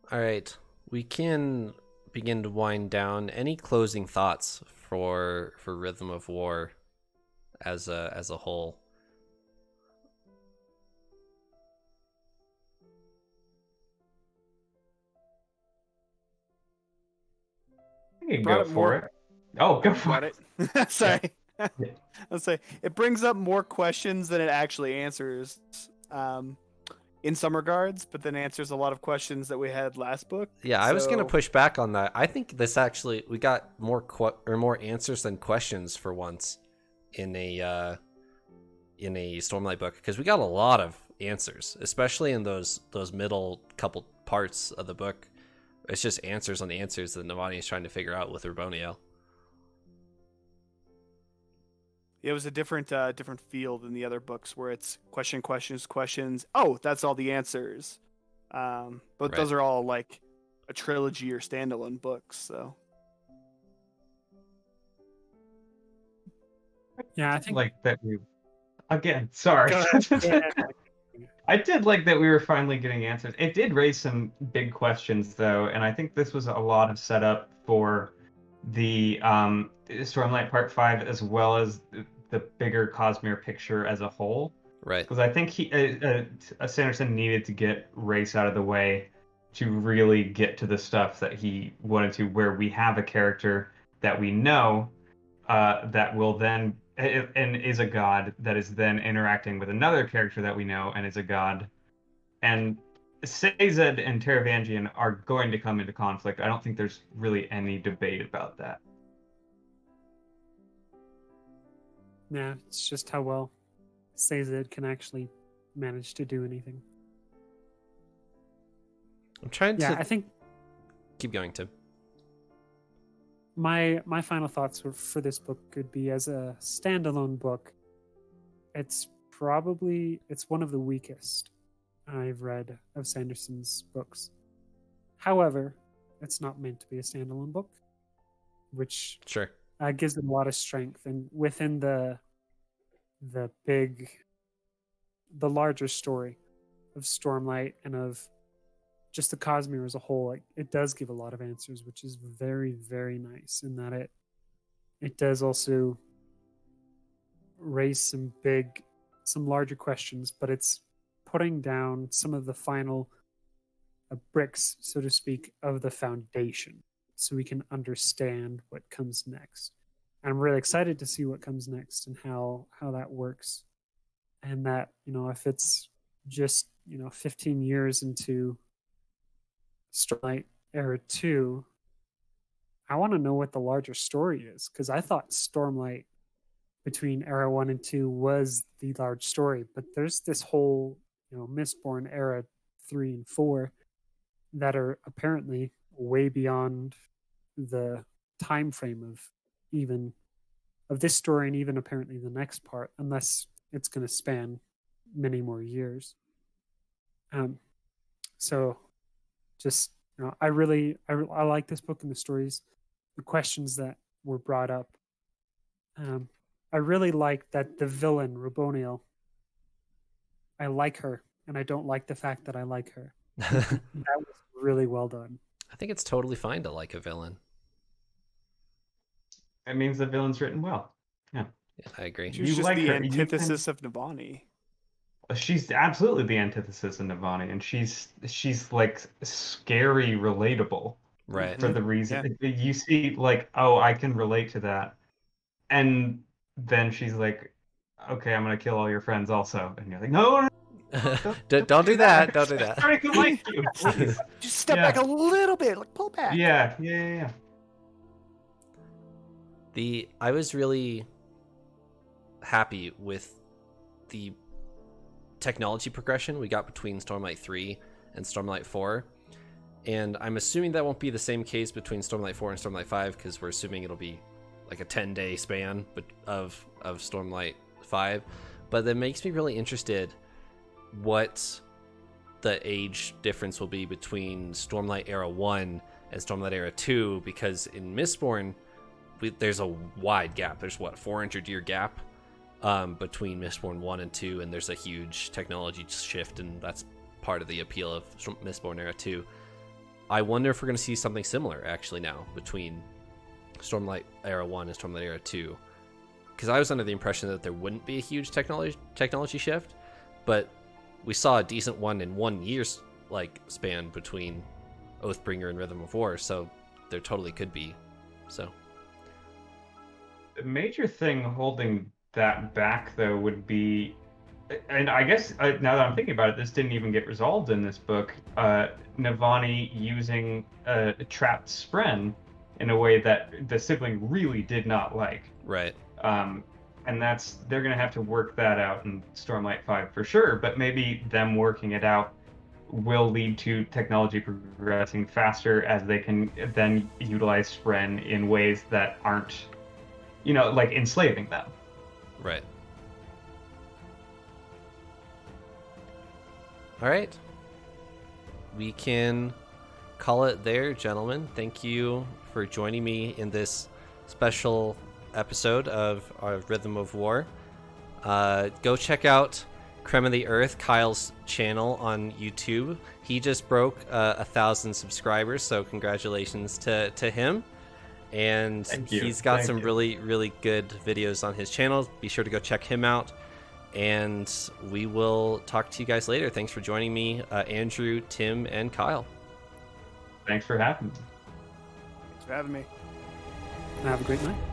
Speaker 1: All right. We can begin to wind down. Any closing thoughts for Rhythm of War as a whole?
Speaker 2: You can
Speaker 4: Brought
Speaker 2: go
Speaker 4: it
Speaker 2: for
Speaker 4: more-
Speaker 2: it. Oh, go for
Speaker 4: Got
Speaker 2: it.
Speaker 4: it. Sorry.
Speaker 2: Yeah.
Speaker 4: Let's say it brings up more questions than it actually answers, in some regards, but then answers a lot of questions that we had last book.
Speaker 1: Yeah, I was going to
Speaker 4: So-
Speaker 1: push back on that. I think this actually, we got more more answers than questions for once in a Stormlight book, because we got a lot of answers, especially in those middle couple parts of the book. It's just answers on answers that Navani is trying to figure out with Urboniel.
Speaker 4: It was a different feel than the other books where it's questions. Oh, that's all the answers. But
Speaker 1: Right.
Speaker 4: those are all like a trilogy or standalone books. So
Speaker 3: Yeah, I think.
Speaker 2: Like that we again, sorry.
Speaker 3: Go ahead.
Speaker 2: I did like that we were finally getting answers. It did raise some big questions though, and I think this was a lot of setup for the Stormlight Part 5 as well as the bigger Cosmere picture as a whole.
Speaker 1: Right.
Speaker 2: Because I think Sanderson needed to get Race out of the way to really get to the stuff that he wanted to, where we have a character that we know that will then and is a god that is then interacting with another character that we know and is a god. And Sazed and Teravangian are going to come into conflict. I don't think there's really any debate about that.
Speaker 3: Yeah, it's just how well Sazed can actually manage to do anything.
Speaker 1: I'm trying
Speaker 3: Yeah,
Speaker 1: to
Speaker 3: I think
Speaker 1: keep going, Tim.
Speaker 3: my final thoughts for this book could be, as a standalone book, it's one of the weakest I've read of Sanderson's books. However, it's not meant to be a standalone book, which
Speaker 1: Sure.
Speaker 3: gives it a lot of strength. And within the larger story of Stormlight and of just the Cosmere as a whole, like, it does give a lot of answers, which is very, very nice. In that it does also raise some larger questions, but it's putting down some of the final bricks, so to speak, of the foundation, so we can understand what comes next. And I'm really excited to see what comes next and how that works. And that, if it's just 15 years into Stormlight Era 2, I want to know what the larger story is, because I thought Stormlight between Era 1 and 2 was the large story, but there's this whole Mistborn Era 3 and 4 that are apparently way beyond the time frame of this story, and even apparently the next part, unless it's going to span many more years. So just I like this book and the stories, the questions that were brought up. I really like that the villain Raboniel, I like her, and I don't like the fact that I like her. That was really well done.
Speaker 1: I think it's totally fine to like a villain.
Speaker 2: It means the villain's written well. Yeah.
Speaker 1: Yeah, I agree.
Speaker 4: she was
Speaker 2: You
Speaker 4: just
Speaker 2: like
Speaker 4: the
Speaker 2: her,
Speaker 4: antithesis of Navani.
Speaker 2: She's absolutely the antithesis of Navani, and she's like scary relatable.
Speaker 1: Right.
Speaker 2: for the reason you see, like, oh, I can relate to that, and then she's like, okay, I'm gonna kill all your friends also, and you're like, no,
Speaker 1: Don't do that. Don't do
Speaker 2: I'm
Speaker 1: that.
Speaker 2: trying to like you, please.
Speaker 4: Just step
Speaker 2: Yeah.
Speaker 4: back a little bit, like pull back.
Speaker 2: Yeah.
Speaker 1: I was really happy with the technology progression we got between Stormlight 3 and Stormlight 4. And I'm assuming that won't be the same case between Stormlight 4 and Stormlight 5, because we're assuming it'll be like a 10-day span of Stormlight 5. But that makes me really interested what the age difference will be between Stormlight Era 1 and Stormlight Era 2, because in Mistborn, there's a wide gap. There's, 400-year gap between Mistborn 1 and 2, and there's a huge technology shift, and that's part of the appeal of Mistborn Era 2. I wonder if we're going to see something similar, actually, now, between Stormlight Era 1 and Stormlight Era 2. Because I was under the impression that there wouldn't be a huge technology shift, but we saw a decent one in 1 year's span between Oathbringer and Rhythm of War, so there totally could be. So
Speaker 2: The major thing holding that back, though, would be, and I guess now that I'm thinking about it, this didn't even get resolved in this book, Navani using a trapped Spren in a way that the sibling really did not like.
Speaker 1: right.
Speaker 2: And they're going to have to work that out in Stormlight 5 for sure, but maybe them working it out will lead to technology progressing faster, as they can then utilize Spren in ways that aren't, like enslaving them.
Speaker 1: Right. All right. We can call it there, gentlemen. Thank you for joining me in this special episode of our Rhythm of War. Go check out Crem of the Earth, Kyle's channel on YouTube. He just broke 1,000 subscribers, so congratulations to him. And
Speaker 2: Thank you.
Speaker 1: he's got
Speaker 2: Thank
Speaker 1: some
Speaker 2: you.
Speaker 1: really, really good videos on his channel. Be sure to go check him out. And we will talk to you guys later. Thanks for joining me, Andrew, Tim, and Kyle.
Speaker 2: Thanks for having me.
Speaker 4: Thanks for having me.
Speaker 3: Have a great night.